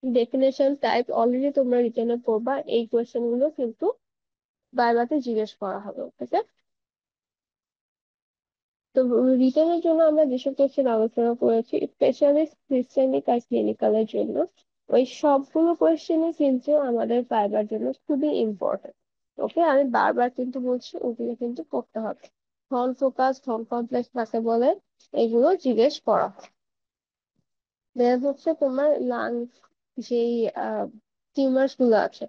ডেফিনেশন টাইপ অলরেডি তোমরা রিটেনে পড়বা, এই কোয়েশ্চেন গুলো কিন্তু ভাইভাতে জিজ্ঞেস করা হবে, ঠিক আছে? তো রিটেনের জন্য আমরা যেসব কোয়েশ্চেন আলোচনা করেছি স্পেশালিস্ট সিস্টেমিক আর ক্লিনিক্যালের জন্য, ওই সবগুলো কোয়েশ্চেনই কিন্তু আমাদের ভাইবার জন্য খুবই ইম্পর্টেন্ট, ওকে? আমি বারবার কিন্তু বলছি ওগুলো কিন্তু করতে হবে। নন ফোকাস, নন কমপ্লেক্স কাকে বলে, এগুলো জিজ্ঞেস করা হয়। দেন হচ্ছে তোমার লাংস, যেই টিউমার্স গুলো আছে,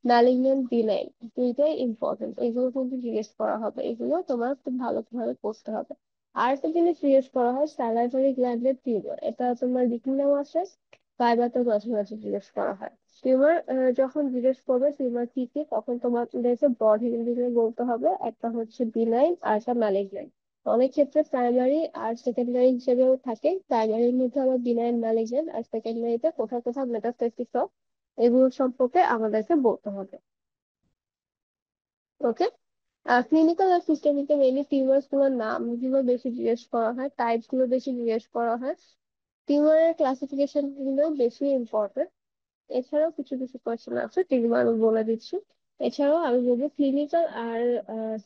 ম্যালিগন্যান্ট বিনাইন, দুইটাই ইম্পর্টেন্ট, এগুলো কিন্তু জিজ্ঞেস করা হবে, এগুলো তোমার খুব ভালোভাবে পড়তে হবে। আর একটা জিনিস জিজ্ঞেস করা হয় স্যালাইভারি গ্ল্যান্ডের টিউমার, এটা তোমার রিটিনাও আছে, ভাইভাতেও মাঝে মাঝে জিজ্ঞেস করা হয়। টিউমার যখন জিজ্ঞেস করবে টিউমার কি কি, তখন তোমাদেরকে ব্রড হেডিং বলতে হবে, একটা হচ্ছে বিনাইন আর একটা ম্যালিগন্যান্ট। অনেক ক্ষেত্রে প্রাইমারি আর সেকেন্ডারি হিসেবেও থাকে, প্রাইমারির মধ্যে আবার বিনাইন ম্যালিগন্যান্ট, আর সেকেন্ডারিতে কোথাও কোথাও মেটাস্টেসিস, এগুলো সম্পর্কে আমাদেরকে বলতে হবে, ওকে? ক্লিনিক্যাল আর সিস্টেমিকে মেইনলি টিউমার্স গুলোর নাম গুলো বেশি জিজ্ঞেস করা হয়, টাইপ গুলো বেশি জিজ্ঞেস করা হয়, টিউমারের ক্লাসিফিকেশন গুলো বেশি ইম্পর্টেন্ট। এছাড়াও কিছু কিছু কোয়েশ্চেন আছে যেগুলো আমি বলে দিচ্ছি। এছাড়াও আমি বলবো ক্লিনিক্যাল আর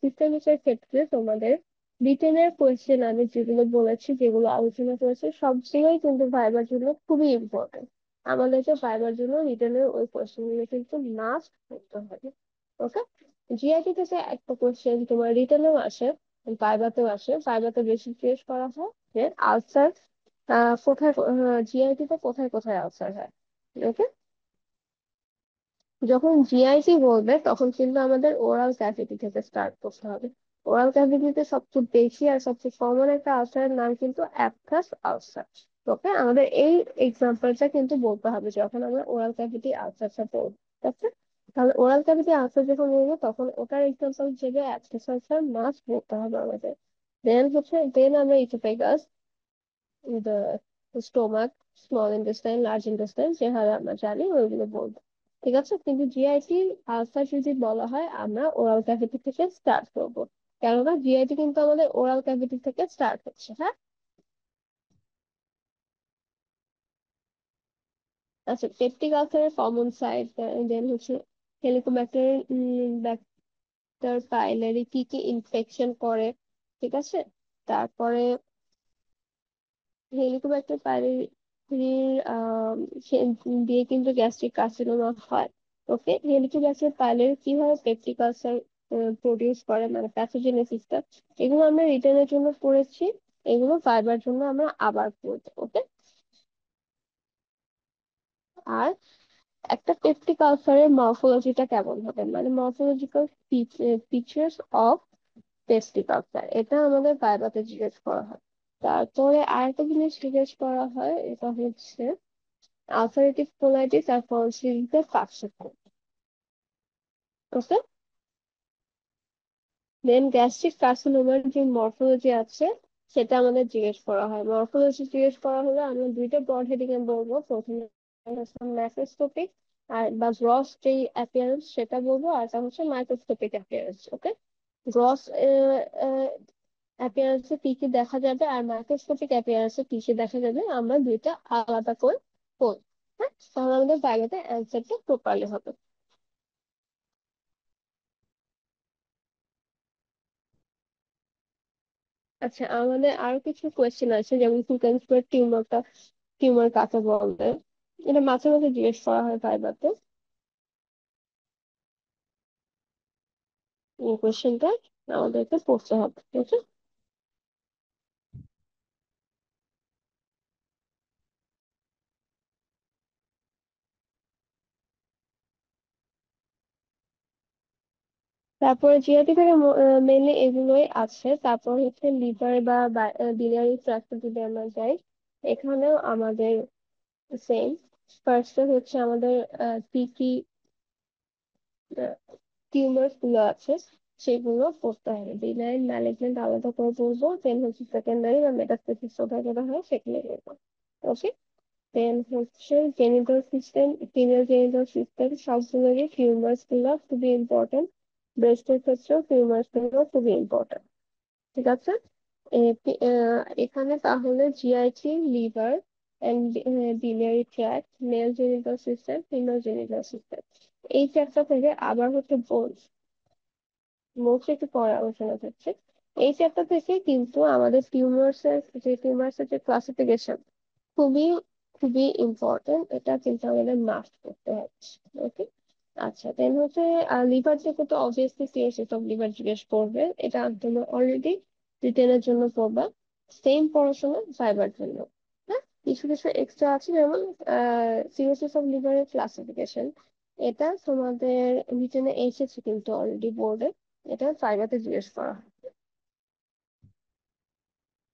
সিস্টেমিক এর ক্ষেত্রে তোমাদের রিটেনের কোয়েশ্চেন আমি যেগুলো বলেছি, যেগুলো আলোচনা করেছি, সবগুলোই কিন্তু ভাইবার জন্য খুবই ইম্পর্টেন্ট। আমাদেরকে ভাইবার জন্য রিটেনের ওই কোয়েশ্চেন গুলো কিন্তু মাস্ট করতে হবে, ওকে? জিআইটি থেকে একটা কোয়েশ্চেন তোমার রিটেনেও আসে, ভাইভাতেও আসে। ভাইভাতে বেশি জিজ্ঞেস করা হয় যে আলসার কোথায়, জিআইটি তে কোথায় কোথায় আলসার হয়, ওকে? যখন জিআইটি বলবে তখন কিন্তু আমাদের ওরাল ক্যাভিটি থেকে স্টার্ট করতে হবে। ওরাল ক্যাভিটিতে সবচেয়ে বেশি আর সবচেয়ে কমন একটা আলসারের নাম কিন্তু অ্যাপথাস আলসার, ওকে? আমাদের এই এক্সাম্পলটা কিন্তু বলতে হবে যখন আমরা ওরাল ক্যাভিটি আলসারটা বলবো, ঠিক আছে? তাহলে ওরাল ক্যাভিটি আলসার যখন বলবো তখন ওটার এক্সাম্পল হিসেবে অ্যাপথাস আলসার মাস্ট বলতে হবে আমাদের। দেন আমরা oesophagus, stomach, small intestine, large intestine, যেভাবে আমরা জানি ওইগুলো বলবো। ঠিক আছে, কিন্তু জিআইটি আলসার যদি বলা হয় আমরা ওরাল ক্যাভিটি থেকে স্টার্ট করবো, কেননা জিআইটি কিন্তু আমাদের ওরাল ক্যাভিটি থেকে স্টার্ট হচ্ছে। হ্যাঁ, আচ্ছা, পেপটিক আলসারের কমন সাইট, দেন হচ্ছে হেলিকোব্যাক্টের ব্যাক্টার পাইলারি কি কি ইনফেকশন করে। ঠিক আছে, তারপরে হেলিকোব্যাক্টার পাইলেরির দিয়ে কিন্তু গ্যাস্ট্রিক কার্সিনোমা হয়। ওকে, হেলিকোব্যাক্টার পাইলেরি কিভাবে পেপটিক আলসার প্রডিউস করে, মানে প্যাথোজেনেসিসটা, এগুলো আমরা রিটার্নের জন্য পড়েছি, এগুলো ফাইবার জন্য আমরা আবার পড়বো। ওকে, আর একটা পেপটিক আলসারের মরফোলজিটা কেমন হবে, মানে morphological features of peptic ulcer, এটা আমাদের ভাইভাতে জিজ্ঞেস করা হয়। তারপরে আরেকটা জিনিস জিজ্ঞেস করা হয়, এটা হচ্ছে আলসারেটিভ কোলাইটিস আর কলসিসের পার্থক্য। ওকে, দেন গ্যাস্ট্রিক কার্সিনোমার যে মরফোলজি আছে সেটা আমাদের জিজ্ঞেস করা হয়। মরফোলজি জিজ্ঞেস করা হলে আমরা দুইটা ব্রড হেডিং এ বলবো, প্রথমে ম্যাক্রোস্কোপিক আর বা গ্রস যে অ্যাপিয়ারেন্স সেটা বলবো, আর এটা হচ্ছে মাইক্রোস্কোপিক অ্যাপিয়ারেন্স। ওকে, গ্রস অ্যাপিয়ারেন্সে কি কি দেখা যাবে আর মাইক্রোস্কোপিক অ্যাপিয়ারেন্সে কি কি দেখা যাবে, আমরা দুইটা আলাদা করে বলবো। হ্যাঁ, তাহলে আমাদের বাইরেতে অ্যান্সারটা প্রপারলি হবে। আচ্ছা, আমাদের আরো কিছু কোয়েশ্চেন আছে, যেমন ফুলক্যান স্কয়ার টিউমার কাকে বলে, এটা মাঝে মাঝে জিজ্ঞেস করা হয় ভাইভাতে। এই কোয়েশ্চেনটা আমাদেরকে পড়তে হবে। ঠিক আছে, তারপরে জিআরটি থেকে মেনলি এগুলোই আছে। তারপর হচ্ছে লিভার বা biliary ট্র্যাক্টে যদি আমরা যাই, এখানেও আমাদের সেম। ফার্স্টে হচ্ছে আমাদের কি কি টিউমার গুলো আছে সেগুলো পড়তে হবে। বিনাইন ম্যালিগন্যান্ট আলাদা করে পড়বো, দেন হচ্ছে সেকেন্ডারি বা মেটাস্টেসিস কোথায় কোথায় হয় সেগুলো পড়বো। ওকে, দেন হচ্ছে genital system, female genital system, সবগুলোরই টিউমার্স গুলো খুবই ইম্পর্টেন্ট। ব্রেস্টের ক্ষেত্রেও টিউমার্স গুলো খুবই ইম্পর্টেন্ট। ঠিক আছে, এখানে তাহলে GIT, liver and biliary tract, male genital system, female genital system, এই চ্যাপ্টার থেকে আবার হচ্ছে বোন, মোস্ট একটু পরে আলোচনা হচ্ছে। এই চ্যাপ্টার থেকে কিন্তু আমাদের টিউমার্স এর যে ক্লাসিফিকেশন খুবই খুবই ইম্পর্টেন্ট, এটা কিন্তু আমাদের মাস্ট করতে হচ্ছে। ওকে, আচ্ছা, দেন হচ্ছে লিভার থেকে তো অবভিয়াসলি সিরোসিস অফ লিভার জিজ্ঞেস করবে, এটা তোমরা অলরেডি রিটেনের জন্য পড়বা। সেম পড়াশোনা ফাইবার জন্য। হ্যাঁ, কিছু কিছু এক্সট্রা আছে, যেমন সিরোসিস অফ লিভারের ক্লাসিফিকেশন, এটা তোমাদের রিটেনে এসেছে কিন্তু অলরেডি বোর্ডে, এটা ফাইবারতে জিজ্ঞেস করা হয়।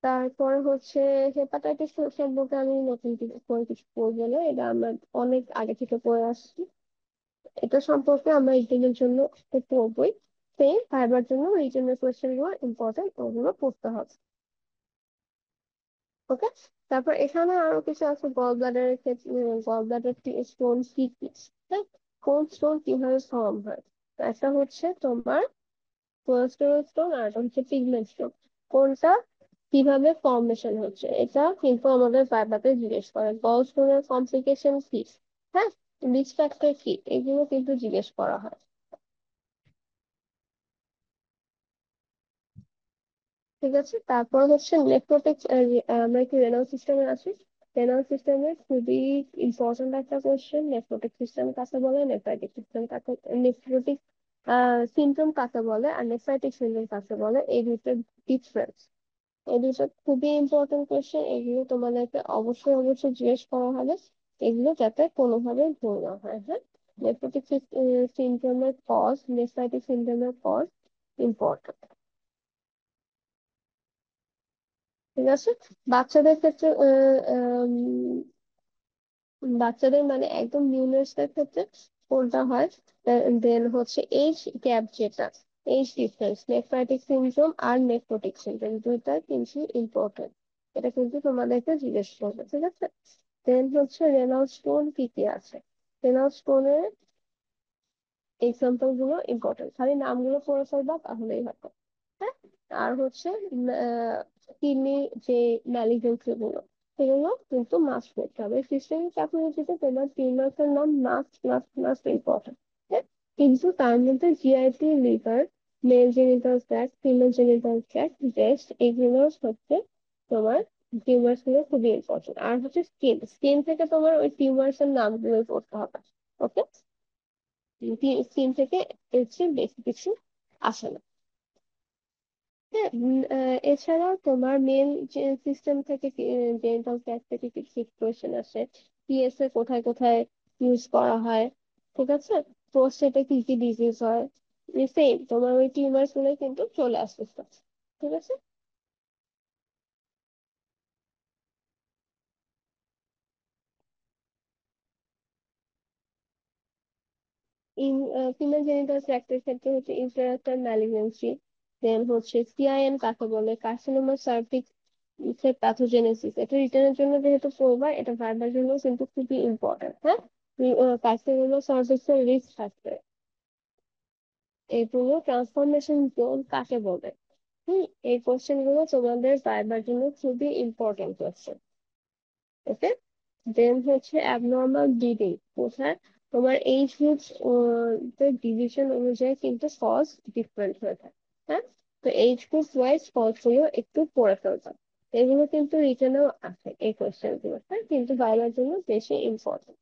তারপরে হচ্ছে হেপাটাইটিস সম্পর্কে আমি নতুন করে কিছু পড়বো না, এটা আমরা অনেক আগে থেকে পড়ে আসছি। এটা সম্পর্কে আমরা রিটেনের জন্য তো পড়বোই, সেম ভাইবার জন্য রিটেনের কোয়েশ্চেন গুলো ইম্পর্টেন্ট, ওগুলো পড়তে হবে। ওকে, তারপর এখানে আরো কিছু আছে গল ব্লাডারের ক্ষেত্রে, গল ব্লাডার স্টোন কি কি, হ্যাঁ, কোন স্টোন কিভাবে ফর্ম হয়। তো একটা হচ্ছে তোমার কোলেস্টেরল স্টোন আর একটা হচ্ছে পিগমেন্ট স্টোন, কোনটা কিভাবে ফর্মেশন হচ্ছে এটা কিন্তু আমাদের ভাইভাতে জিজ্ঞেস করে। গল স্টোনের কমপ্লিকেশন কি, হ্যাঁ, রিস্ক ফ্যাক্টর কি, এগুলো কিন্তু জিজ্ঞেস করা হয়। ঠিক আছে, তারপর হচ্ছে নেফ্রোটিক, আমরা কি রেনাল সিস্টেমে আছি, রেনাল সিস্টেমের খুবই ইম্পর্টেন্ট একটা কোয়েশ্চেন, নেফ্রোটিক সিস্টেম কাকে বলে, নেফ্রাইটিক সিস্টেম কাকে, নেফ্রোটিক সিনড্রোম কাকে বলে আর নেফ্রাইটিক সিনড্রোম কাকে বলে, এই দুটোর ডিফারেন্স, এই দুটো খুবই ইম্পর্টেন্ট কোয়েশ্চেন, এগুলো তোমাদেরকে অবশ্যই অবশ্যই জিজ্ঞেস করা হবে, এগুলো যাতে কোনোভাবে ভুল না হয়। হ্যাঁ, নেফ্রোটিক সিনড্রোমের কজ, নেফ্রাইটিক সিনড্রোমের কজ ইম্পর্টেন্ট। ঠিক আছে, বাচ্চাদের ক্ষেত্রে বাচ্চাদের মানে একদম নিউনার্সদের ক্ষেত্রে কোনটা হয়, দেন হচ্ছে এইজ গ্যাপ যেটা, এই ডিফারেন্স নেফ্রাইটিক সিনড্রোম আর নেফ্রোটিক সিনড্রোম দুইটা কিন্তু ইম্পর্টেন্ট, এটা কিন্তু তোমাদেরকে জিজ্ঞেস করবে, ঠিক আছে। দেন হচ্ছে রেনাল স্টোন কি কি আছে। রেনাল স্টোনের এক্সাম্পল গুলো ইম্পর্টেন্ট, খালি নামগুলো পড়ে ফেলবা তাহলেই হবে। হ্যাঁ, আর হচ্ছে কিডনি যে ম্যালিগনেন্সি গুলো, সেগুলো কিন্তু মাস্ট করতে হবে। সিস্টেমিক প্যাথোলজিতে তোমার টিউমার্স এর নাম মাস্ট মাস্ট মাস্ট ইম্পর্টেন্ট। কিন্তু তার মধ্যে GIT, liver, male genital tract, female genital tract, breast, এগুলো হচ্ছে তোমার টিউমার্স গুলো খুবই ইম্পর্টেন্ট। আর হচ্ছে স্কিন, স্কিন থেকে তোমার ওই টিউমার্স এর নামগুলো পড়তে হবে। ওকে, স্কিন থেকে এর চেয়ে বেশি কিছু আসে না। হ্যাঁ, এছাড়াও তোমার মেল সিস্টেম থেকে জেনিটাল ট্র্যাক্ট থেকে কিছু কোয়েশ্চেন আসে। পিএসএ কোথায় কোথায় ইউজ করা হয়, ঠিক আছে। প্রোস্টেটে কি কি ডিজিজ হয়, সেম তোমার ওই টিউমার গুলো কিন্তু চলে আসতেছে, ঠিক আছে। ইন ফিমেল জেনিটাল ট্র্যাক্টের ক্ষেত্রে হচ্ছে ইন্টারাক্টার ম্যালিগন্যান্সি, দেন হচ্ছে সিআইএন কাকে বলে, কার্সিনোমা সার্ভিক্স এর প্যাথোজেনেসিস। এটা রিটার্নের জন্য যেহেতু পড়বা, এটা ভাইবার জন্য কিন্তু খুবই ইম্পর্টেন্ট। হ্যাঁ, কার্সিনোমা সার্ভিক্স এর রিস্ক ফ্যাক্টর, এগুলো ট্রান্সফরমেশন জোন কাকে বলে। এই কোশ্চেন গুলো তোমাদের ভাইবার জন্য খুবই ইম্পর্টেন্ট কোশ্চেন। ওকে, দেন হচ্ছে অ্যাবনর্মাল ব্লিডিং কোথায়, তোমার এইজ গ্রুপ ডিভিশন অনুযায়ী কিন্তু কজ ডিফারেন্ট হয়ে থাকে। হ্যাঁ, তো এইজ গ্রুপ ওয়াইজ কজ গুলো একটু পড়ে ফেলতে, এগুলো কিন্তু রিটেনেও আছে এই কোয়েশ্চেন গুলো, হ্যাঁ, কিন্তু বাইরের জন্য বেশি ইম্পর্টেন্ট।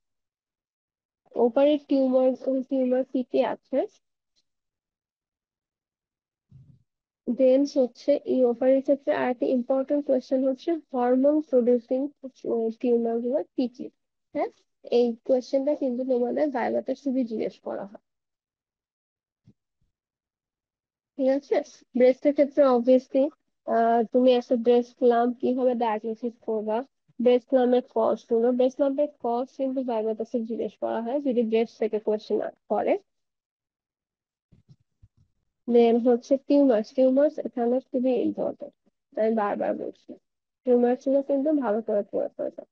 ওপারের টিউমার, টিউমার কি কি আছে। দেন হচ্ছে এই ওভারের ক্ষেত্রে আর একটা ইম্পর্টেন্ট কোয়েশ্চেন হচ্ছে হরমোন প্রডিউসিং টিউমার গুলো কি কি। হ্যাঁ, এই কোয়েশ্চেনটা কিন্তু তোমাদের ভাইভাতে খুবই জিজ্ঞেস করা হয়, ঠিক আছে। ব্রেস্টের ক্ষেত্রে অবভিয়াসলি তুমি একটা ব্রেস্ট লাম্প কিভাবে ডায়াগনোসিস করবা, ব্রেস্ট লাম্পের কজ গুলো, ব্রেস্ট লাম্পের কজ কিন্তু ভাইভাতে জিজ্ঞেস করা হয় যদি ব্রেস্ট থেকে কোয়েশ্চেন করে। দেন হচ্ছে টিউমার্স, টিউমার্স এখানে খুবই ইম্পর্টেন্ট, আমি বারবার বলছি টিউমার্স গুলো কিন্তু ভালো করে পড়ে ফেলতে।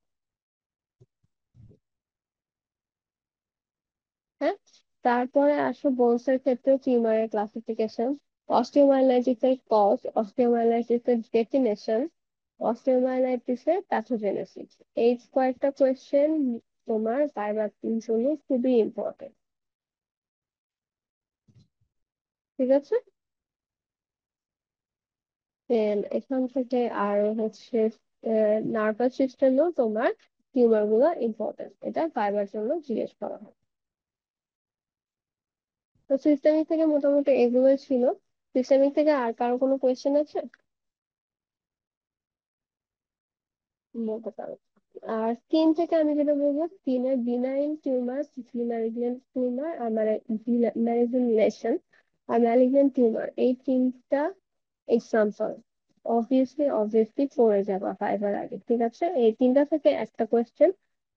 হ্যাঁ, তারপরে আসো বোনসের ক্ষেত্রে টিউমারের ক্লাসিফিকেশন, অস্টিওমাইলাইটিসের কজ, অস্টিওমাইলাইটিসের ডেফিনেশন, অস্টিওমাইলাইটিসের প্যাথোজেনেসিস। এই কয়েকটা কোয়েশ্চেন তোমার ভাইবার জন্য খুবই ইম্পর্টেন্ট, ঠিক আছে। Then এখান থেকে আর হচ্ছে নার্ভাস সিস্টেমও তোমার টিউমার গুলো ইম্পর্টেন্ট, এটা ভাইবার জন্য জিজ্ঞেস করা হয়। তো সিস্টেমিক থেকে মোটামুটি এগুলো ছিল। সিস্টেমিক থেকে আর কারো কোনো কোয়েশ্চেন আছে বলতে পারো। আর স্কিন থেকে আমি যেটা বলবো, স্কিনের বিনাইন টিউমার, ম্যালিগন্যান্ট টিউমার আর ম্যালিগন্যান্ট লেশন আর ম্যালিগন্যান্ট টিউমার, এই তিনটা এক্সাম্পল অবভিয়াসলি অবভিয়াসলি পড়ে যাবা ফাইবার আগে, ঠিক আছে। এই তিনটা থেকে একটা কোয়েশ্চেন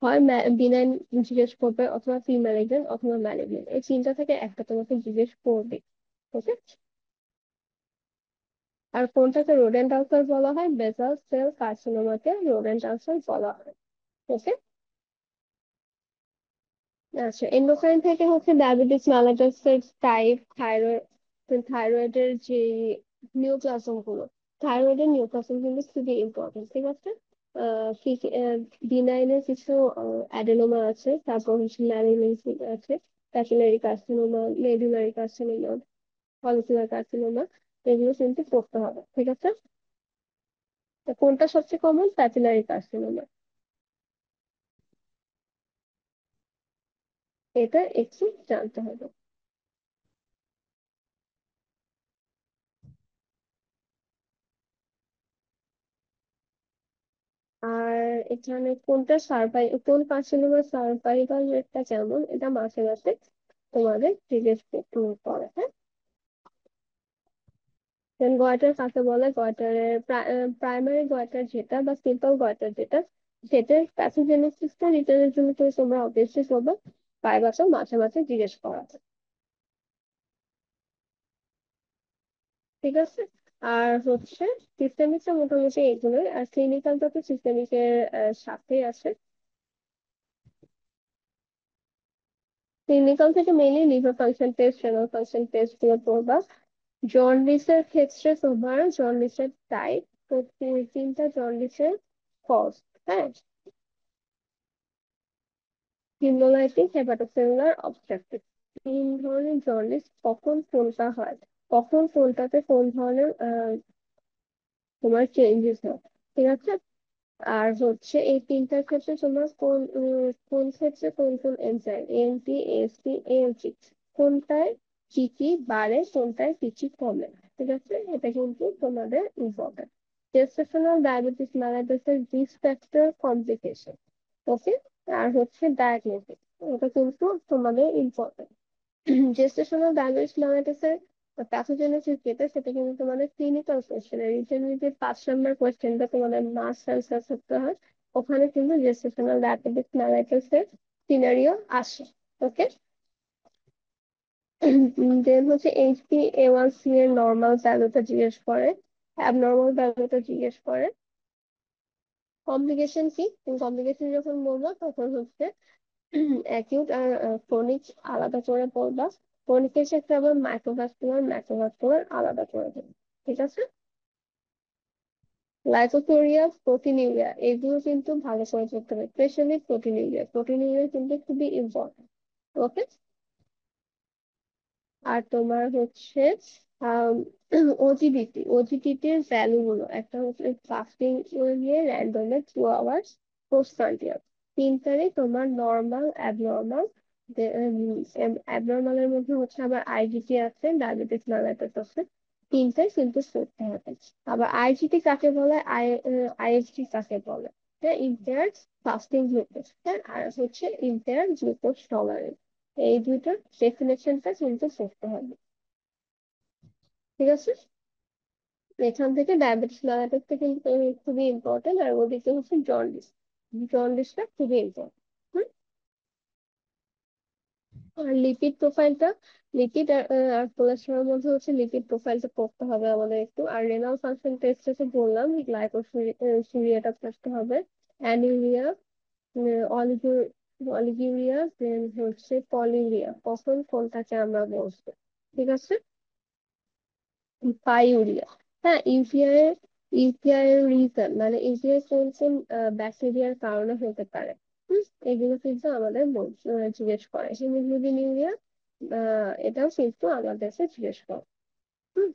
হয় বিনাইন জিজ্ঞেস করবে, অথবা ম্যালিগন্যান্ট অথবা ম্যালিগন্যান্ট, এই তিনটা থেকে একটা তোমাকে জিজ্ঞেস করবে। ওকে, আর কোনটাকে রোডেন্ট আলসার বলা হয়, বেসাল সেল কার্সিনোমাকে রোডেন্ট আলসার বলা হয়। ওকে, আচ্ছা এন্ডোক্রাইন থেকে হচ্ছে ডায়াবেটিস মেলাটাসের টাইপ, থাইরয়েড, থাইরয়েডের যে নিওপ্লাজম গুলো, থাইরয়েডের নিওপ্লাজম কিন্তু খুবই ইম্পর্টেন্ট, ঠিক আছে। বিনাইনের কিছু অ্যাডেনোমা আছে, তারপর হচ্ছে ম্যালিগনেন্সি আছে, papillary carcinoma, medullary carcinoma, follicular carcinoma, এগুলো কিন্তু পড়তে হবে, ঠিক আছে। তো কোনটা সবচেয়ে কমন, প্যাপিলারি কার্সিনোমা, এটা একটু জানতে হবে। আর এখানে কোনটা কোন কার্সিনোমার সার্ভাইভাল রেটটা কেমন, এটা মাসে মাসে তোমাদের জিজ্ঞেস করতে পারে, হ্যাঁ। দেন গয়টার কাকে বলে, গয়টারের প্রাইমারি গয়টার যেটা বা সিম্পল গয়টার যেটা, সেটার প্যাথোজেনেসিসটা রিটার্নের জন্য তো তোমরা অবভিয়াসলি করবে, 5 বছর মাসে মাসে জিজ্ঞেস করা হয়। ঠিক আছে। আর হচ্ছে সিস্টেমিকটা মোটামুটি এগুলোই, আর ক্লিনিক্যালটা তো সিস্টেমিকের সাথেই আছে। ক্লিনিক্যাল থেকে mainly liver function test, renal function test গুলো করবা। জন্ডিসের ক্ষেত্রে তোমার জন্ডিসের টাইপ, তো তিনটা জন্ডিসের কজ, হ্যাঁ, হিমোলাইটিক, হেপাটোসেলুলার, অবস্ট্রাকটিভ, তিন ধরনের জন্ডিস। কখন কোনটা হয়, কখন কোনটাতে কোন ধরনের তোমার চেঞ্জেস হয়, ঠিক আছে। আর হচ্ছে এই তিনটার ক্ষেত্রে তোমার কোন ক্ষেত্রে কোন কোন এনজাইম, এএনপি, এএসপি, এএলপি, কোনটায় কি কি বাড়ে, কোনটায় কি কি কমে, ঠিক আছে। এটা কিন্তু তোমাদের important. Gestational diabetes mellitus risk factor, complication, okay. আর হচ্ছে ডায়াগনোসিস, এটা কিন্তু তোমাদের ইম্পর্টেন্ট। জেস্টেশনাল ডায়াবেটিস mellitus এর প্যাথোজেনেসিস যেটা, সেটা কিন্তু তোমাদের ক্লিনিক্যাল কোশ্চেন, রিটেন যে 5 নম্বর কোশ্চেনটা তোমাদের মাস্ট অ্যান্সার করতে হয়, ওখানে কিন্তু জেস্টেশনাল ডায়াবেটিস mellitus এর সিনারিও আসে, ওকে। দেন হচ্ছে HbA1c এর নর্মাল ভ্যালুটা জিজ্ঞেস করে, অ্যাবনর্মাল ভ্যালুটা জিজ্ঞেস করে। কমপ্লিকেশন কি, কমপ্লিকেশন যখন বলবো তখন হচ্ছে অ্যাকিউট আর ক্রনিক আলাদা করে বলবা। ক্রনিকের ক্ষেত্রে আবার মাইক্রোভাস্কুলার, ম্যাক্রোভাস্কুলার আলাদা করে দেবে, ঠিক আছে। লাইকোপেরিয়া, প্রোটিনিউরিয়া, এগুলো কিন্তু ভালো করে করতে হবে, স্পেশালি প্রোটিনিউরিয়া, প্রোটিনিউরিয়া কিন্তু খুবই ইম্পর্টেন্ট, ওকে। আর তোমার হচ্ছে ওজিডিটি, ওজিডিটির ভ্যালু গুলো, একটা হচ্ছে ফাস্টিং নিয়ে র্যান্ডমে 2 আওয়ার্স, পোস্ট প্রান্টিয়াম, তিনটারই তোমার নর্মাল, অ্যাবনর্মাল। অ্যাবনর্মালের মধ্যে হচ্ছে আবার আইজিটি আছে, ডায়াবেটিস mellitus আছে, তিনটাই কিন্তু করতে হবে। আবার আইজিটি কাকে বলে, আইএসটি কাকে বলে, হ্যাঁ, ইম্পেয়ার্ড ফাস্টিং গ্লুকোজ, হ্যাঁ, আর হচ্ছে ইম্পেয়ার্ড গ্লুকোজ টলারেন্স, এই দুইটার ডেফিনেশনটা কিন্তু করতে হবে, ঠিক আছে। এখান থেকে ডায়াবেটিস mellitus কিন্তু খুবই ইম্পর্টেন্ট, আর ওদিকে হচ্ছে জন্ডিস, জন্ডিসটা খুবই ইম্পর্টেন্ট। আর লিপিড প্রোফাইলটা, লিপিড আর কোলেস্টেরলের মধ্যে হচ্ছে লিপিড প্রোফাইলটা পড়তে হবে আমাদের একটু। আর রেনাল ফাংশন টেস্ট যেটা বললাম, গ্লাইকোসিরিয়াটা করতে হবে, অ্যানিউরিয়া, অলিগো অলিগিউরিয়া, দেন হচ্ছে পলিউরিয়া, কখন কোনটাকে আমরা বলবো, ঠিক আছে। পাইউরিয়া, হ্যাঁ, ইউপিআই এর রিজন মানে ইউপিআই কোন কোন ব্যাকটেরিয়ার কারণে হতে পারে, এগুলো কিন্তু আমাদের জিজ্ঞেস করে। হিমোগ্লোবিন ইউরিয়া, এটাও কিন্তু আমাদেরকে জিজ্ঞেস করে। হুম।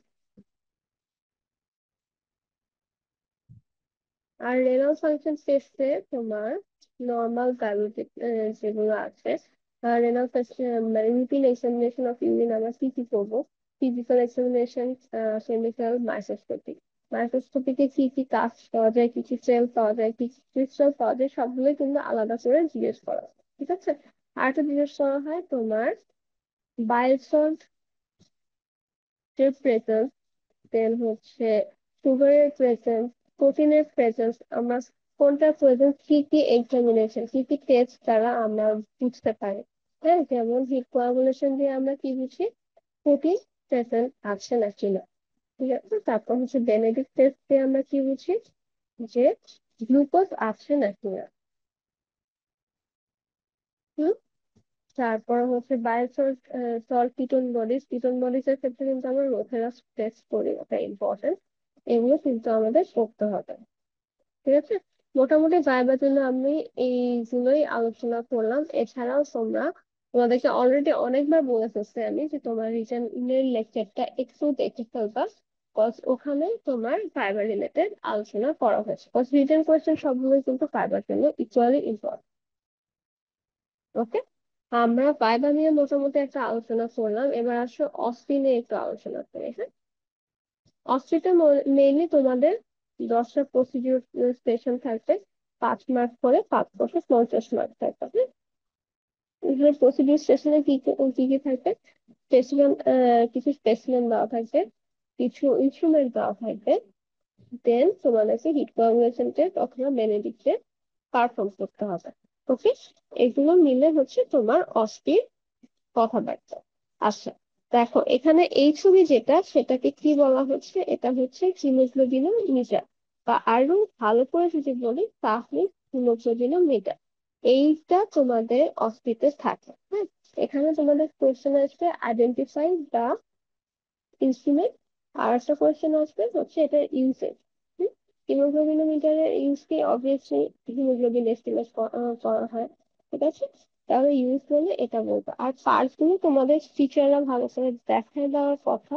আর রেনাল ফাংশন টেস্টে তোমার নর্মাল ভ্যালু যেগুলো আছে, রেনাল ফাংশন মানে রুটিন এক্সামিনেশন অফ ইউরিন আমরা কি কি করবো, ফিজিক্যাল এক্সামিনেশন, কেমিক্যাল, মাইক্রোস্কোপি। মাইক্রোস্কোপিতে কি কি কাজ পাওয়া যায়, কি কি সেল পাওয়া যায়, কি কি ক্রিস্টাল পাওয়া যায়, সবগুলোই কিন্তু আলাদা করে জিজ্ঞেস করা হয়, ঠিক আছে। আর একটা জিজ্ঞেস করা হয় তোমার বাইল সল্ট প্রেজেন্স, দেন হচ্ছে সুগারের প্রেজেন্স, প্রোটিনের প্রেজেন্স, আমরা কোনটা প্রেজেন্স, কি কি এক্সামিনেশন, কি কি টেস্ট দ্বারা আমরা বুঝতে পারি, হ্যাঁ, যেমন হিট কোয়াগুলেশন দিয়ে আমরা কি বুঝি, প্রোটিন প্রেজেন্ট আছে নাকি না, ঠিক আছে। তারপর হচ্ছে বেনেডিক্ট টেস্ট দিয়ে আমরা কি বুঝি, যে গ্লুকোজ আছে নাকি না। হুম। তারপর হচ্ছে bile salt, salt ketone bodies, ketone bodies এর ক্ষেত্রে কিন্তু আমরা রোথেরাস টেস্ট করি, ওটা ইম্পর্টেন্ট, এগুলো কিন্তু আমাদের করতে হবে, ঠিক আছে। মোটামুটি ভাইবার জন্য আমি এইগুলোই আলোচনা করলাম। এছাড়াও তোমাদেরকে অলরেডি অনেকবার বলে ফেলছি আমি যে তোমার রিটেনের লেকচারটা একটু দেখে ফেলবা, কজ ওখানে তোমার ফাইবার রিলেটেড আলোচনা করা হয়েছে, কজ রিটেন কোয়েশ্চেন সবগুলোই কিন্তু ফাইবার জন্য ইকুয়ালি ইম্পর্টেন্ট, ওকে। আমরা ফাইবার নিয়ে মোটামুটি একটা আলোচনা করলাম, এবার আসো অস্থি নিয়ে একটু আলোচনা করি, হ্যাঁ। অস্ট্রিতে মেইনলি তোমাদের 10টা প্রসিডিউর সেশন থাকবে, 5 মার্ক করে, 5 বছর 50 মার্ক থাকবে। এখানে প্রসিডিউর সেশনে কি কি কি কি থাকবে, স্পেসিমেন, কিছু স্পেসিমেন দেওয়া থাকবে, কিছু ইনস্ট্রুমেন্ট দেওয়া থাকবে, দেন তোমাদেরকে হিট কোয়াগুলেশন টেস্ট অথবা বেনেডিক্টে পারফর্ম করতে হবে, ওকে। এগুলো মিলে হচ্ছে তোমার অস্থির কথাবার্তা। আচ্ছা, দেখো এখানে এই ছবি যেটা, সেটাকে কি বলা হচ্ছে, এটা হচ্ছে হিমোগ্লোবিনোমিটার, বা আরো ভালো করে যদি বলি তাহলে হিমোগ্লোবিনোমিটার। এইটা তোমাদের অস্তিত্বে থাকে, হ্যাঁ। এখানে তোমাদের কোশ্চেন আসবে আইডেন্টিফাই দা ইনস্ট্রুমেন্ট, আর একটা কোশ্চেন আসবে হচ্ছে এটার ইউসেজ। হিমোগ্লোবিনোমিটারের ইউজ কি, অবভিয়াসলি হিমোগ্লোবিন এস্টিমেট করা হয়, ঠিক আছে। তাহলে ইউজ করলে এটা বলবো। আর পার্টস গুলো তোমাদের টিচাররা ভালো করে দেখায় দেওয়ার কথা।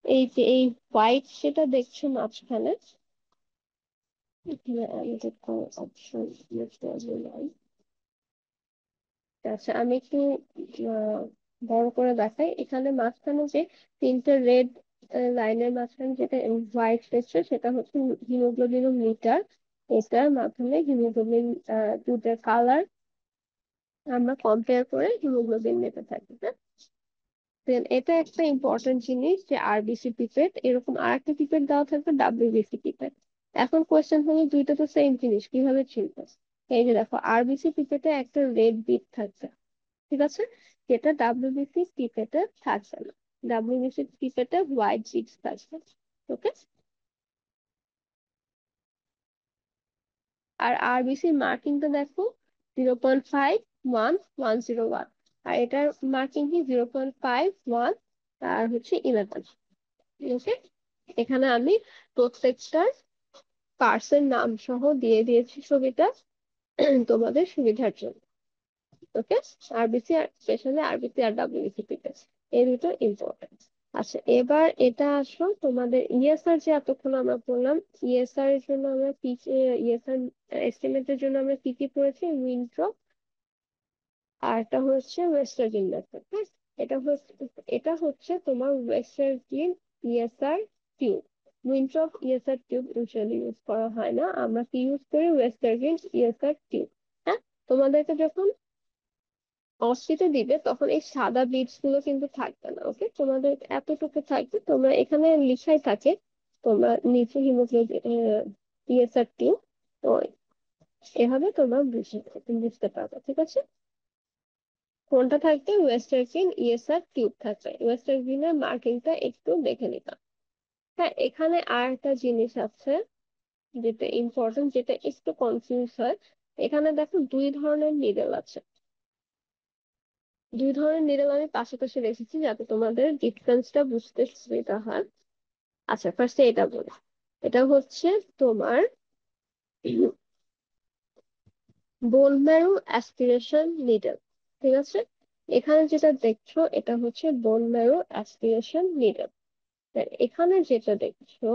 এই যে এই হোয়াইট সেটা দেখছো মাঝখানে, এখানে আমি দেখো অপশন। আচ্ছা আমি একটু আহ, বড় করে দেখাই। এখানে মাঝখানে যে তিনটে রেড লাইনের মাঝখানে যেটা হোয়াইট দেখছো, সেটা হচ্ছে হিমোগ্লোবিন মিটার। এটার মাধ্যমে হিমোগ্লোবিন দুধের কালার আমরা কম্পেয়ার করে হিমোগ্লোবিন মেপে থাকি, হ্যাঁ। দেন এটা একটা ইম্পর্টেন্ট জিনিস যে আরবিসি পিপেট, এরকম আরেকটা পিপেট দেওয়া থাকবে ডাব্লিউবিসি পিপেট। এখন কোয়েশ্চেন হলো দুইটা তো সেম জিনিস, কিভাবে চিনবে? এই যে দেখো আরবিসি পিপেটে একটা রেড বিট থাকবে, ঠিক আছে, যেটা ডাব্লিউবিসি পিপেটে থাকবে না। ডাব্লিউবিসি পিপেটে হোয়াইট বিটস থাকবে, ওকে। আর আরবিসি মার্কিংটা দেখো 0.5 1 1 0 1, আর এটার মার্কিং কি 0.5 1 আর হচ্ছে 11, ওকে। এখানে আমি প্রত্যেকটার পার্সের নাম সহ দিয়ে দিয়েছি ছবিটা তোমাদের সুবিধার জন্য, ওকে। আরবিসি আর স্পেশালি আরবিসি আর ডাব্লিউবিসি পিপেস, এই দুটো ইম্পর্টেন্ট। আচ্ছা এবার এটা আসো তোমাদের ইএসআর, যে এতক্ষণ আমরা বললাম ইএসআর এর জন্য আমরা কি, ইএসআর এস্টিমেটের জন্য আমরা কি কি পড়েছি, উইন্ড্রো, আর এটা হচ্ছে ওয়েস্টার্ন মেথড, হ্যাঁ। এটা হচ্ছে তোমার western ESR tube. Wintrobe ESR tube usually use করা হয় না, আমরা কি ইউজ করি, ওয়েস্টার্ন ইএসআর টিউব, হ্যাঁ। তোমাদেরকে যখন অস্টিতে দিবে তখন এই সাদা বিটস গুলো কিন্তু থাকবে না, ওকে। তোমাদের এতটুকু থাকবে, তোমরা এখানে লিখাই থাকে, তোমরা নিচে হিমোগ্লোবিন ইএসআর টিউব, তো এভাবে তোমরা বুঝতে পারবে, ঠিক আছে। কোনটা থাকবে, ওয়েস্টার্ন ইএসআর টিউব থাকবে, ওয়েস্টার্ন এর মার্কিংটা একটু দেখে নিতাম। হ্যাঁ এখানে আর একটা জিনিস আছে যেটা ইম্পর্টেন্ট, যেটা একটু কনফিউজ হয়। এখানে দেখো দুই ধরনের নিডেল আছে, দুই ধরনের নিডেল আমি পাশাপাশি রেখেছি যাতে তোমাদের ডিফারেন্সটা বুঝতে সুবিধা হয়। আচ্ছা ফার্স্টে এটা বলি, এটা হচ্ছে তোমার বোন ম্যারো অ্যাসপিরেশন নিডেল, ঠিক আছে। এখানে যেটা দেখছো এটা হচ্ছে বোন ম্যারো অ্যাসপিরেশন নিডেল। এখানে যেটা দেখছো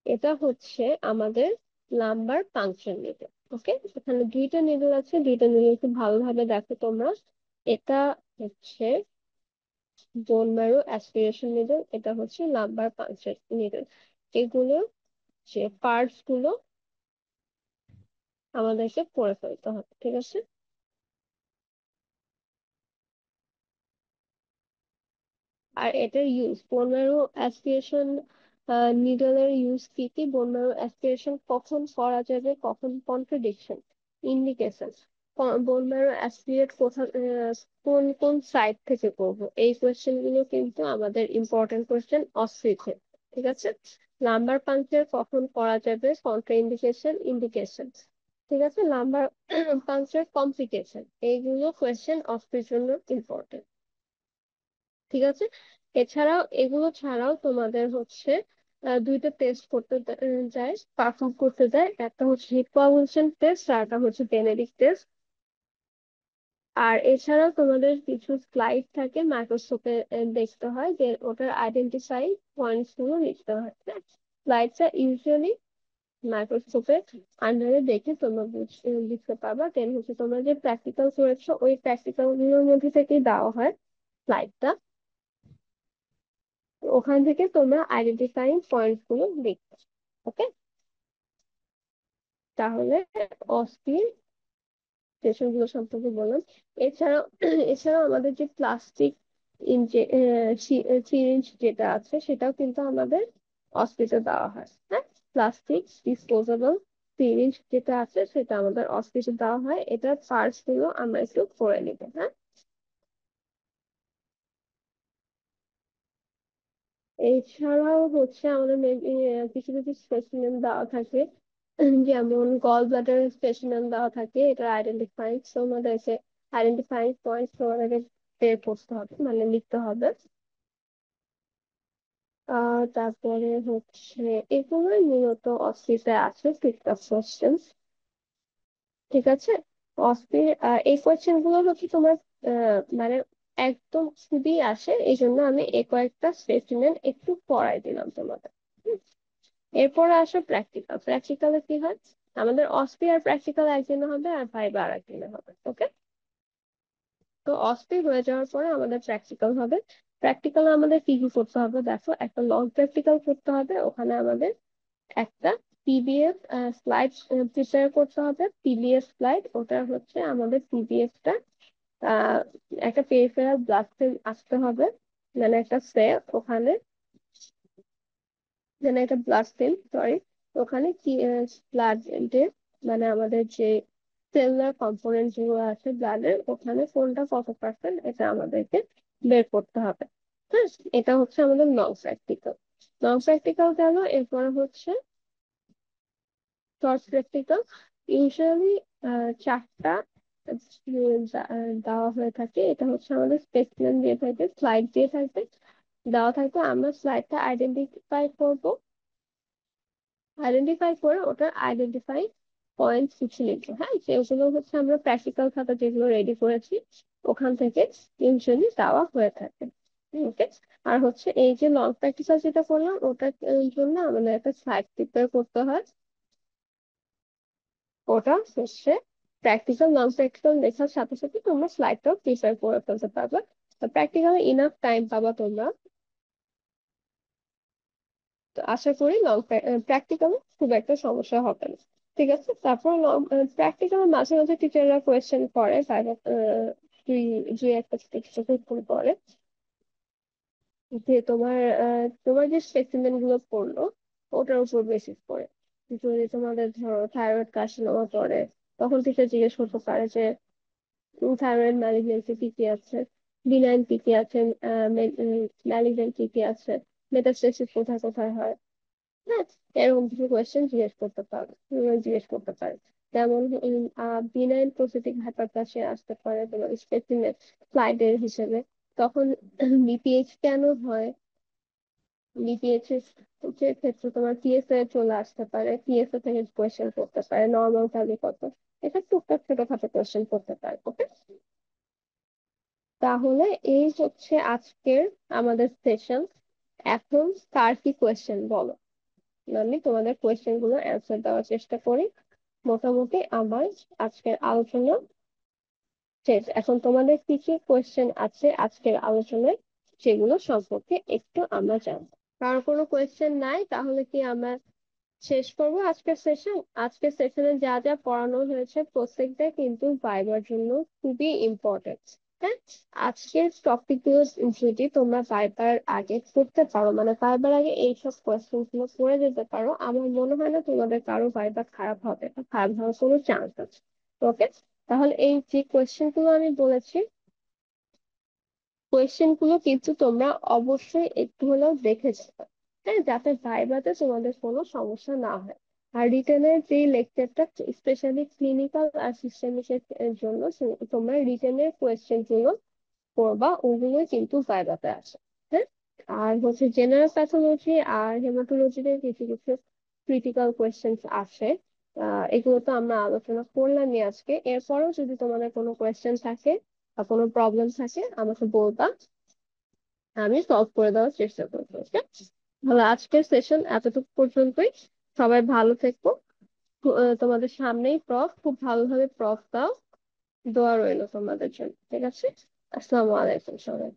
এটা হচ্ছে আমাদের লাম্বার পাংচার নিডেল, ওকে। এখানে দুইটা নিডেল আছে, দুইটা নিডেল একটু ভালোভাবে দেখো তোমরা। এটা হচ্ছে বোন ম্যারো অ্যাসপিরেশন নিডেল, এটা হচ্ছে লাম্বার পাংচার নিডেল। এগুলো যে পার্টস গুলো আমাদেরকে পড়ে ফেলতে হবে, ঠিক আছে। আর এটার use, bone marrow aspiration নিডলের use কি কি, বোন ম্যারো অ্যাসপিরেশন কখন করা যাবে, কখন contradiction, indication, bone marrow aspirate কোন কোন সাইড থেকে করব, এই কোয়েশ্চেন গুলো কিন্তু আমাদের ইম্পর্টেন্ট কোয়েশ্চেন অস্ট্রিচে, ঠিক আছে। লাম্বার পাংচার কখন করা যাবে, কন্ট্রা ইন্ডিকেশন, ইন্ডিকেশন, ঠিক আছে। লাম্বার পাংচার কমপ্লিকেশন, এইগুলো কোয়েশ্চেন অস্ট্রির জন্য ইম্পর্টেন্ট, ঠিক আছে। এছাড়াও এগুলো ছাড়াও তোমাদের হচ্ছে দুইটা টেস্ট করতে যায়, পারফর্ম করতে যায়, একটা হচ্ছে হিট কোয়াগুলেশন টেস্ট আর একটা হচ্ছে বেনেডিক্ট টেস্ট। আর এছাড়াও তোমাদের কিছু স্লাইড থাকে মাইক্রোস্কোপে দেখতে হয়, যে ওটার আইডেন্টিফাই পয়েন্টস গুলো লিখতে হয়, স্লাইডটা ইউজুয়ালি মাইক্রোস্কোপের আন্ডারে দেখে তোমরা লিখতে পারবা। দেন হচ্ছে তোমরা যে প্র্যাকটিক্যাল করেছো ওই প্র্যাকটিক্যাল গুলোর মধ্যে থেকেই দেওয়া হয় স্লাইডটা, ওখান থেকে তোমরা আইডেন্টিফাইং পয়েন্ট গুলো লিখবে, ওকে। তাহলে অস্থির স্টেশন গুলো সম্পর্কে বললাম। এছাড়াও এছাড়াও আমাদের যে প্লাস্টিক সিরিঞ্জ যেটা আছে সেটাও কিন্তু আমাদের হসপিটালে দেওয়া হয়, হ্যাঁ। প্লাস্টিক ডিসপোজেবল সিরিজ যেটা আছে সেটা আমাদের অফিসে দেওয়া হয়, এটা পার্টস গুলো আমরা একটু করে নিব। হ্যাঁ, এছাড়াও হচ্ছে আমাদের কিছু কিছু স্পেসিমেন দেওয়া থাকে, যেমন গল ব্লাডার স্পেসিমেন দেওয়া থাকে, এটা আইডেন্টিফাইং তোমাদেরকে আইডেন্টিফাইং পয়েন্ট তোমাদেরকে বের করতে হবে, মানে লিখতে হবে। তারপরে হচ্ছে এগুলোই মূলত অস্ট্রিতে আছে ফিফথ কোশ্চেন। ঠিক আছে, অস্ট্রির এই কোয়েশ্চেন গুলো হচ্ছে তোমার মানে একদম খুবই আসে, এই জন্য আমি এই কয়েকটা স্পেসিমেন একটু পড়াই দিলাম তোমাদের। হুম, এরপরে আসো প্র্যাকটিক্যাল। প্র্যাকটিক্যালে কি হয়, আমাদের অস্ট্রি আর প্র্যাকটিক্যাল একদিনে হবে আর ভাইবা আর একদিনে হবে। ওকে, তো অস্ট্রি হয়ে যাওয়ার পরে আমাদের প্র্যাকটিক্যাল হবে। প্র্যাকটিক্যাল আমাদের কি কি করতে হবে দেখো, একটা লং প্র্যাকটিক্যাল করতে হবে, ওখানে আমাদের একটা পিডিএফ স্লাইড প্রিপেয়ার করতে হবে। পিডিএফ স্লাইড, ওটা হচ্ছে আমাদের পিডিএফটা একটা পেরিফেরাল ব্লাড সেল আসতে হবে, মানে একটা সেল ওখানে, মানে একটা ব্লাড সেল, সরি, ওখানে কি ব্লাডের মানে আমাদের যে সেলুলার কম্পোনেন্ট যেগুলো আছে ব্লাডের, ওখানে কোনটা কত পার্সেন্ট এটা আমাদেরকে বের করতে হবে। হ্যাঁ, এটা হচ্ছে আমাদের নন প্র্যাকটিক্যাল। নন প্র্যাকটিক্যাল গেল, এরপরে হচ্ছে শর্ট প্র্যাকটিক্যাল। ইউজুয়ালি চারটা দেওয়া হয়ে থাকে, এটা হচ্ছে আমাদের স্পেসিমেন দিয়ে থাকে, স্লাইড দিয়ে থাকবে, দেওয়া থাকবে, আমরা স্লাইডটা আইডেন্টিফাই করব, আইডেন্টিফাই করে ওটার আইডেন্টিফাই পয়েন্ট কিছু লিখবো। হ্যাঁ, সেগুলো হচ্ছে আমরা প্র্যাকটিক্যাল খাতা যেগুলো রেডি করেছি ওখান থেকে ইউজুয়ালি দেওয়া হয়ে থাকে। ওকে, আর হচ্ছে এই যে লং প্র্যাকটিক্যাল যেটা করলাম ওটার জন্য আমাদের একটা স্লাইড প্রিপেয়ার করতে হয়, ওটা হচ্ছে প্র্যাকটিক্যাল নন প্র্যাকটিক্যাল লেখার সাথে সাথে তোমরা স্লাইডটাও প্রিপেয়ার করে ফেলতে পারবে। প্র্যাকটিক্যালি ইনাফ টাইম পাবা তোমরা, তো আশা করি লং প্র্যাকটিক্যালে খুব একটা সমস্যা হবে না। ঠিক আছে, তারপর প্র্যাকটিক্যাল মাঝে মাঝে টিচাররা কোয়েশ্চেন করে, তারা দুই দুই একটা কিছু করে যে তোমার তোমার যে স্পেসিমেন গুলো পড়লো ওটার উপর বেসিস করে, যদি তোমাদের ধরো থাইরয়েড কার্সিনোমা পড়ে, তখন টিচার জিজ্ঞেস করতে পারে যে থাইরয়েড ম্যালিগনেন্সি কি কি আছে, বিনাইন কি কি আছে, ম্যালিগনেন্ট কি কি আছে, মেটাস্টেসিস কোথায় কোথায় হয়। হ্যাঁ, এরকম কিছু কোয়েশ্চেন জিজ্ঞেস করতে পারে। যেমন বিনাইন প্রোস্টেটিক হাইপারপ্লাসিয়া আসতে পারে তোমার স্পেসিমেন স্লাইডের হিসেবে, তখন বিপিএইচ কেন হয়, বিপিএইচ এর ক্ষেত্রে তোমার পিএসএ চলে আসতে পারে, পিএসএ থেকে কোয়েশ্চেন করতে পারে, নর্মাল ভ্যালু কত, এটা টুকটাক ছোটখাটো কোয়েশ্চেন করতে পারে। ওকে, তাহলে এই হচ্ছে আজকের আমাদের সেশন। এখন কার কি কোয়েশ্চেন বলো, আমি তোমাদের কোয়েশ্চেন গুলো অ্যান্সার দেওয়ার চেষ্টা করি। মোটামুটি আমার আজকের আলোচনা শেষ, এখন তোমাদের কি কি কোয়েশ্চেন আছে আজকের আলোচনায় সেগুলো সম্পর্কে একটু আমরা জানবো। কারো কোনো কোয়েশ্চেন নাই, তাহলে কি আমরা শেষ করবো আজকের সেশন। আজকের সেশনে যা যা পড়ানো হয়েছে প্রত্যেকটা কিন্তু ভাইবার জন্য খুবই ইম্পর্টেন্ট। হ্যাঁ, আজকের টপিক গুলো যদি তোমরা ভাইবার আগে পড়তে পারো, মানে ভাইবার আগে এইসব কোয়েশ্চেন গুলো পড়ে যেতে পারো, আমার মনে হয় না তোমাদের কারো ভাইবা খারাপ হবে বা খারাপ হওয়ার কোনো চান্স আছে। ওকে, তাহলে এই যে কোয়েশ্চেন গুলো আমি বলেছি, কোয়েশ্চেন গুলো কিন্তু তোমরা অবশ্যই একটু হলেও দেখে যাবে, হ্যাঁ, যাতে ভাইভাতে তোমাদের কোনো সমস্যা না হয়। আর রিটেনের যে লেকচারটা স্পেশালি ক্লিনিক্যাল আর সিস্টেমিক এর জন্য তোমরা রিটেনের কোয়েশ্চেন গুলো করবা, ওগুলো কিন্তু ভাইভাতে আসে। হ্যাঁ, আর হচ্ছে জেনারেল প্যাথোলজি আর হেমাটোলজিতে কিছু কিছু ক্রিটিক্যাল কোয়েশ্চেন আসে, এগুলো তো আমরা আলোচনা করলামই আজকে। এরপরেও যদি তোমাদের কোনো কোয়েশ্চেন থাকে বা কোনো প্রবলেম থাকে আমাকে বলবা, আমি সলভ করে দেওয়ার চেষ্টা করবো। ওকে, তাহলে আজকের সেশন এতটুকু পর্যন্তই। সবাই ভালো থেকো। তোমাদের সামনেই প্রফ, খুব ভালোভাবে প্রফ দাও। দোয়া রইলো তোমাদের জন্য। ঠিক আছে, আসসালামু আলাইকুম সবাই।